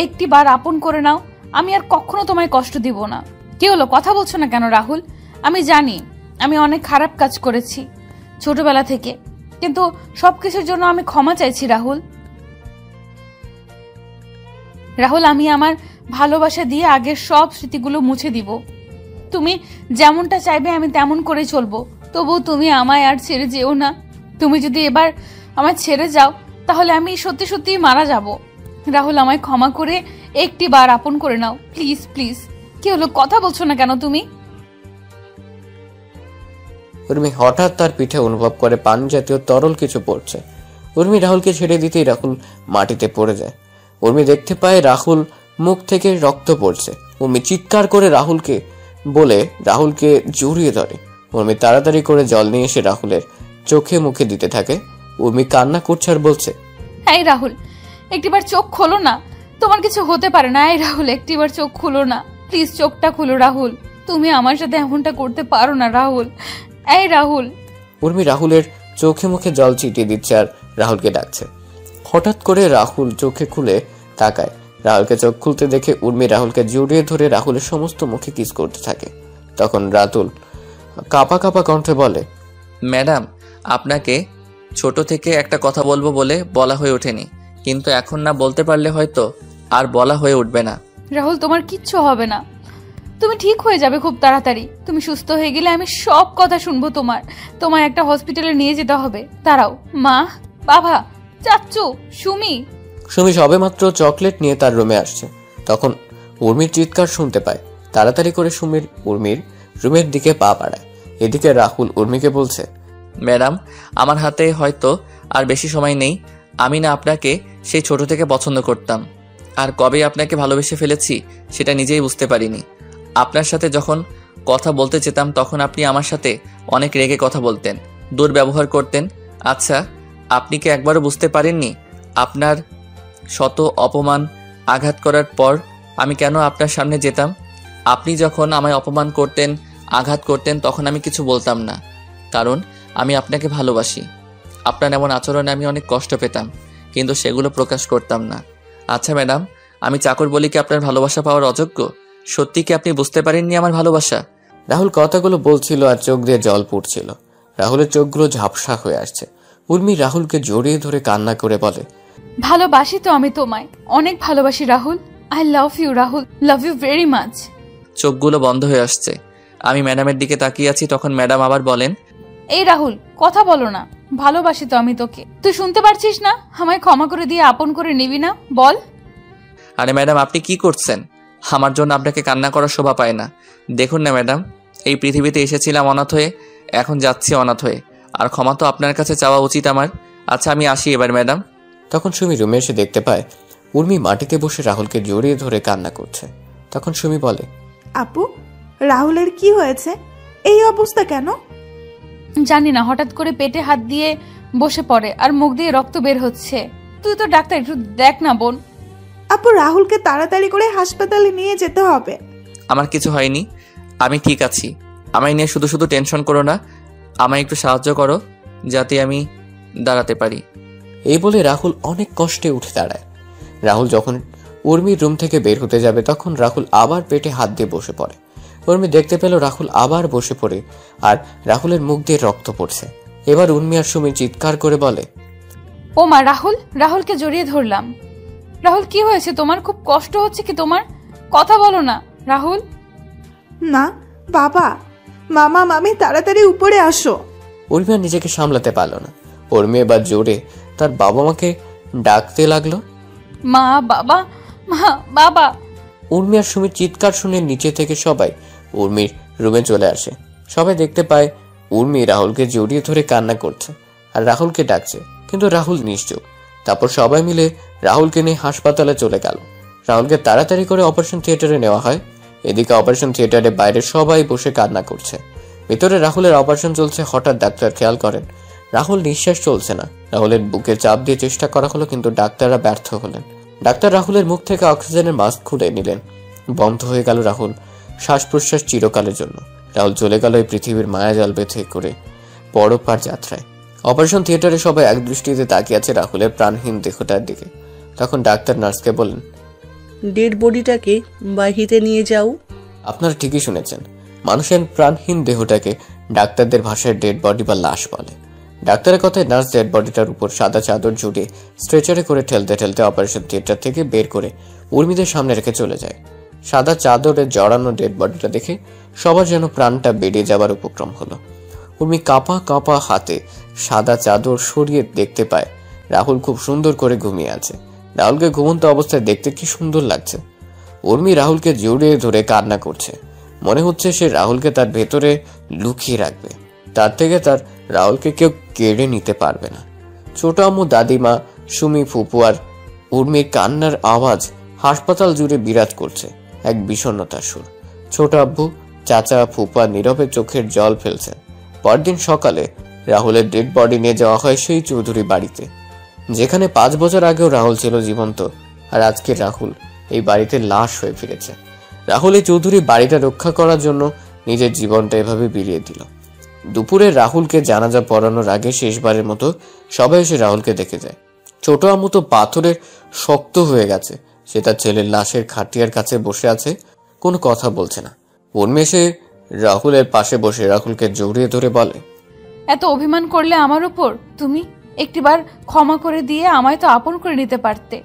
একটি বার আপন করে নাও। আমি আর কখনো তোমায় কষ্ট দিব না। কি হলো, কথা বলছো না কেন রাহুল? আমি জানি আমি অনেক খারাপ কাজ করেছি ছোটবেলা থেকে, কিন্তু সবকিছুর জন্য আমি ক্ষমা চাইছি রাহুল। রাহুল আমি আমার ভালোবাসা দিয়ে আগের সব স্মৃতিগুলো মুছে দিব। তুমি যেমনটা চাইবে আমি তেমন করে চলবো, তবু তুমি আমায় আর ছেড়ে যেও না। তুমি যদি এবার আমায় ছেড়ে যাও তাহলে আমি সত্যি সত্যি মারা যাব। রাহুল আমায় ক্ষমা করে একটি বার আপন করে নাও, প্লিজ প্লিজ। কি হলো, কথা বলছো না কেন তুমি? উর্মি হঠাৎ তার পিঠে অনুভব করে পানি জাতীয় তরল কিছু পড়ছে। উর্মি রাহুলকে ছেড়ে দিতেই রাহুল মাটিতে পড়ে যায়। উর্মি দেখতে পায় রাহুল মুখ থেকে রক্ত পড়ছে। উর্মি চিৎকার করে রাহুলকে জড়িয়ে ধরে। উর্মি তাড়াতাড়ি করে জল নিয়ে এসে রাহুলের চোখে মুখে দিতে থাকে। উর্মি কান্না করছে আর বলছে, এই রাহুল একটিবার চোখ খোলো না, তোমার কিছু হতে পারে না। এই রাহুল একটিবার চোখ খুলো না, প্লিজ চোখটা খুলো রাহুল। তুমি আমার সাথে এমনটা করতে পারো না রাহুল। এই রাহুল। উর্মি রাহুলের চোখে মুখে জল ছিটিয়ে দিচ্ছে আর রাহুলকে ডাকছে। হঠাৎ করে রাহুল চোখে খুলে তাকায়। রাহুলকে চোখ খুলতে দেখে উর্মি রাহুলকে জড়িয়ে ধরে রাহুলের সমস্ত মুখে কিস করতে থাকে। তখন রাতুল কাঁপা কাঁপা কণ্ঠে বলে, ম্যাডাম আপনাকে ছোট থেকে একটা কথা বলবো বলে বলা হয়ে ওঠেনি, কিন্তু এখন না বলতে পারলে হয়তো আর বলা হয়ে উঠবে না। রাহুল তোমার কিচ্ছু হবে না, তুমি ঠিক হয়ে যাবে খুব তাড়াতাড়ি। তুমি সুস্থ হয়ে গেলে আমি সব কথা শুনবো তোমায় একটা হসপিটালে নিয়ে যেতে হবে। দাঁড়াও, মা, বাবা, চাচ্চু, সুমি সবে মাত্র চকলেট নিয়ে তার রুমে আসছে। তখন উর্মির চিৎকার শুনতে পায়। তাড়াতাড়ি করে উর্মির রুমের দিকে পা বাড়ায়। এদিকে রাহুল উর্মিকে বলছে, ম্যাডাম আমার হাতে হয়তো আর বেশি সময় নেই। আমি না আপনাকে সেই ছোট থেকে পছন্দ করতাম, আর কবে আপনাকে ভালোবেসে ফেলেছি সেটা নিজেই বুঝতে পারিনি। আপনার সাথে যখন কথা বলতে চেতাম তখন আপনি আমার সাথে অনেক রেগে কথা বলতেন, দুর্ব্যবহার করতেন। আচ্ছা, আপনি কি একবারও বুঝতে পারেননি আপনার শত অপমান আঘাত করার পর আমি কেন আপনার সামনে যেতাম? আপনি যখন আমায় অপমান করতেন, আঘাত করতেন, তখন আমি কিছু বলতাম না, কারণ আমি আপনাকে ভালোবাসি। আপনার এমন আচরণে আমি অনেক কষ্ট পেতাম, কিন্তু সেগুলো প্রকাশ করতাম না। আচ্ছা ম্যাডাম, আমি চাকর বলি কি আপনার ভালোবাসা পাওয়ার অযোগ্য? সত্যি কি আপনি বুঝতে পারেননি আমার ভালোবাসা? রাহুল কথাগুলো বলছিল আর চোখ দিয়ে জল পড়ছিল। রাহুলের চোখগুলো ঝাপসা হয়ে আসছে। উর্মি রাহুলকে জড়িয়ে ধরে কান্না করে বলে, ভালোবাসি তো আমি তোমায়, অনেক ভালোবাসি Rahul. I love you Rahul, love you very much. চোখগুলো বন্ধ হয়ে আসছে। আমি ম্যাডামের দিকে তাকিয়ে আছি, তখন ম্যাডাম আবার বলেন, এই রাহুল কথা বলো না, ভালোবাসি তো আমি তোকে। তুই শুনতে পারছিস না? আমায় ক্ষমা করে দিয়ে আপন করে নিবি না? বল। আরে ম্যাডাম, আপনি কি করছেন? আমার জন্য আপনাকে কান্না করার শোভা পায় না। দেখুন না ম্যাডাম, এই পৃথিবীতে এসেছিলাম অনাথ হয়ে, এখন যাচ্ছি অনাথ হয়ে, আর ক্ষমা তো আপনার কাছে চাওয়া উচিত আমার। আচ্ছা, আমি আসি এবার ম্যাডাম। তখন সুমি রুমে এসে দেখতে পায় উর্মি মাটিতে বসে রাহুলকে জড়িয়ে ধরে কান্না করছে। তখন সুমি বলে, আপু, রাহুলের কি হয়েছে? এই অবস্থা কেন? জানি না, হঠাৎ করে পেটে হাত দিয়ে বসে পড়ে আর মুখ দিয়ে রক্ত বের হচ্ছে। তুই তো ডাক্তার, একটু দেখ না বোন। আপু, রাহুলকে তাড়াতাড়ি করে হাসপাতালে নিয়ে যেতে হবে। আমার কিছু হয়নি, আমি ঠিক আছি। আমায় নিয়ে শুধু শুধু টেনশন করো না, আমায় একটু সাহায্য করো যাতে আমি দাঁড়াতে পারি। এই বলে রাহুল অনেক কষ্টে উঠে দাঁড়ায়। রাহুল যখন উর্মির রুম থেকে বের হতে যাবে তখন রাহুল আবার পেটে হাত দিয়ে বসে পড়ে। উর্মি দেখতে পেল রাহুল আবার বসে পড়ে আর রাহুলের মুখ দিয়ে রক্ত পড়ছে। এবার উর্মি আর সুমি চিৎকার করে বলে, ও মা, রাহুল! রাহুলকে জড়িয়ে ধরলাম। রাহুল, কি হয়েছে তোমার? খুব কষ্ট হচ্ছে কি তোমার? কথা বলো না রাহুল। না বাবা, মামা মামি তাড়াতাড়ি উপরে আসো। উর্মি আর নিজেকে সামলাতে পারল না। উর্মি এবার জোরে তার বাবা মাকে ডাকতে লাগলো, মা, বাবা, মা, বাবা। উর্মি আর সুমির চিৎকার শুনে নিচে থেকে সবাই উর্মির রুমে চলে আসে। সবাই দেখতে পায় উর্মি রাহুলকে জড়িয়ে ধরে কান্না করছে আর রাহুলকে ডাকছে, কিন্তু রাহুল নিশ্চুপ। তারপর সবাই মিলে রাহুলকে নিয়ে হাসপাতালে চলে গেল। রাহুলকে তাড়াতাড়ি করে অপারেশন থিয়েটারে নেওয়া হয়। এদিকে অপারেশন থিয়েটারে বাইরে সবাই বসে কান্না করছে। ভিতরে রাহুলের অপারেশন চলছে। হঠাৎ ডাক্তার খেয়াল করেন রাহুল নিঃশ্বাস চলছে না। রাহুলের বুকে চাপ দিয়ে চেষ্টা করা হলো, কিন্তু ডাক্তাররা ব্যর্থ হলেন। ডাক্তার রাহুলের মুখ থেকে অক্সিজেনের মাস্ক খুলে নিলেন। বন্ধ হয়ে গেল রাহুল শ্বাস প্রশ্বাস চিরকালের জন্য। রাহুল চলে গেল এই পৃথিবীর মায়াজাল বেঁধে করে পরপার যাত্রায়। অপারেশন থিয়েটারে সবাই এক দৃষ্টিতে তাকিয়ে আছে রাহুলের প্রাণহীন দেহটার দিকে। তখন ডাক্তার নার্সকে বলেন, ডেড বডিটাকে বাহিরে নিয়ে যাও। আপনারা ঠিকই শুনেছেন, মানুষের প্রাণহীন দেহটাকে ডাক্তারদের ভাষায় ডেড বডি বা লাশ বলে। ডাক্তারের কথায় নার্স ডেড বডিটার উপর সাদা চাদর জড়িয়ে স্ট্রেচারে করে ঠেলতে ঠেলতে অপারেশন থিয়েটার থেকে বের করে উর্মিদের সামনে রেখে চলে যায়। সাদা চাদরে জড়ানো ডেড বডিটা দেখে সবার যেন প্রাণটা বেরিয়ে যাবার উপক্রম হলো। উর্মি কাঁপা কাঁপা হাতে সাদা চাদর সরিয়ে দেখতে পায় রাহুল খুব সুন্দর করে ঘুমিয়ে আছে। রাহুলকে ঘুমন্ত অবস্থায় দেখতে কি সুন্দর লাগছে। উর্মি রাহুলকে জড়িয়ে ধরে কান্না করছে। মনে হচ্ছে সে রাহুলকে তার ভেতরে লুকিয়ে রাখবে, তার থেকে তার রাহুলকে কেউ কেড়ে নিতে পারবে না। ছোট আম্মু, দাদিমা, সুমি, ফুপু আর উর্মির কান্নার আওয়াজ হাসপাতাল জুড়ে বিরাজ করছে এক বিষণ্ণতার সুর। ছোট আব্বু, চাচা, ফুপা নীরবে চোখের জল ফেলছেন। পরদিন সকালে রাহুলের ডেড বডি নিয়ে যাওয়া হয় সেই চৌধুরী বাড়িতে, যেখানে 5 বছর আগেও রাহুল ছিল জীবন্ত, আর আজকে রাহুল এই বাড়িতে লাশ হয়ে ফিরেছে। রাহুল এই চৌধুরী বাড়িটা রক্ষা করার জন্য নিজের জীবনটা এভাবে বিলিয়ে দিল। দুপুরে রাহুলকে জানাজা পড়ানোর আগে শেষবারের মতো সবাই এসে রাহুলকে দেখে যায়। ছোট আম্মু তো পাথরের শক্ত হয়ে গেছে। সে তার ছেলের লাশের খাটিয়ার কাছে বসে আছে, কোনো কথা বলছে না। উর্মি এসে রাহুলের পাশে বসে রাহুলকে জড়িয়ে ধরে বলে, এত অভিমান করলে আমার উপর তুমি? একটিবার ক্ষমা করে দিয়ে আমায় তো আপন করে নিতে পারতে।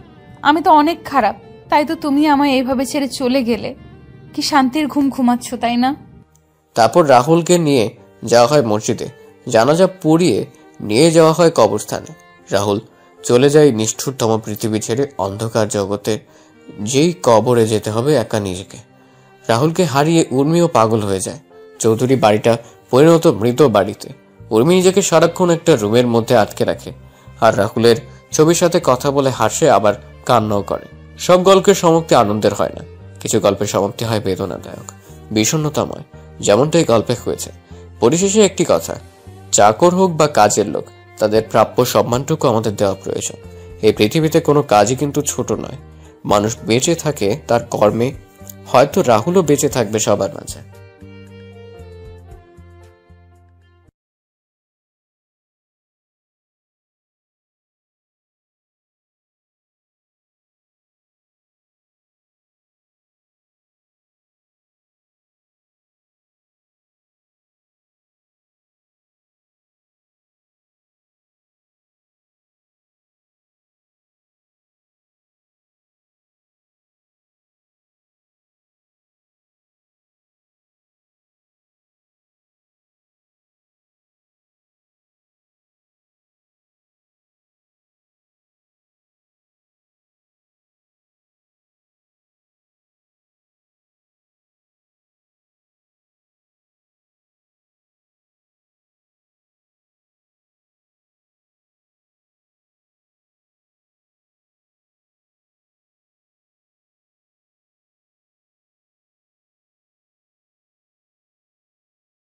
আমি তো অনেক খারাপ, তাই তো তুমি আমায় এইভাবে ছেড়ে চলে গেলে। কি শান্তির ঘুম ঘুমাচ্ছ, তাই না? তারপর রাহুলকে নিয়ে যাওয়া হয় মসজিদে। জানাজা পড়িয়ে নিয়ে যাওয়া হয় কবরস্থানে। রাহুল চলে যায় নিষ্ঠুরতম পৃথিবী ছেড়ে অন্ধকার জগতে, যেই কবরে যেতে হবে একা নিজেকে। রাহুলকে হারিয়ে উর্মিও পাগল হয়ে যায়। চৌধুরী বাড়িটা পরিণত মৃত বাড়িতে। উর্মি নিজেকে সারাক্ষণ একটা রুমের মধ্যে আটকে রাখে আর রাহুলের ছবির সাথে কথা বলে হাসে, আবার কান্নাও করে। সব গল্পের সমাপ্তি আনন্দের হয় না, কিছু গল্পের সমাপ্তি হয় বেদনাদায়ক, বিষণ্ণতাময়, যেমনটা এই গল্পে হয়েছে। পরিশেষে একটি কথা, চাকর হোক বা কাজের লোক, তাদের প্রাপ্য সম্মানটুকু আমাদের দেওয়া প্রয়োজন। এই পৃথিবীতে কোনো কাজই কিন্তু ছোট নয়। মানুষ বেঁচে থাকে তার কর্মে, হয়তো রাহুলও বেঁচে থাকবে সবার মাঝে।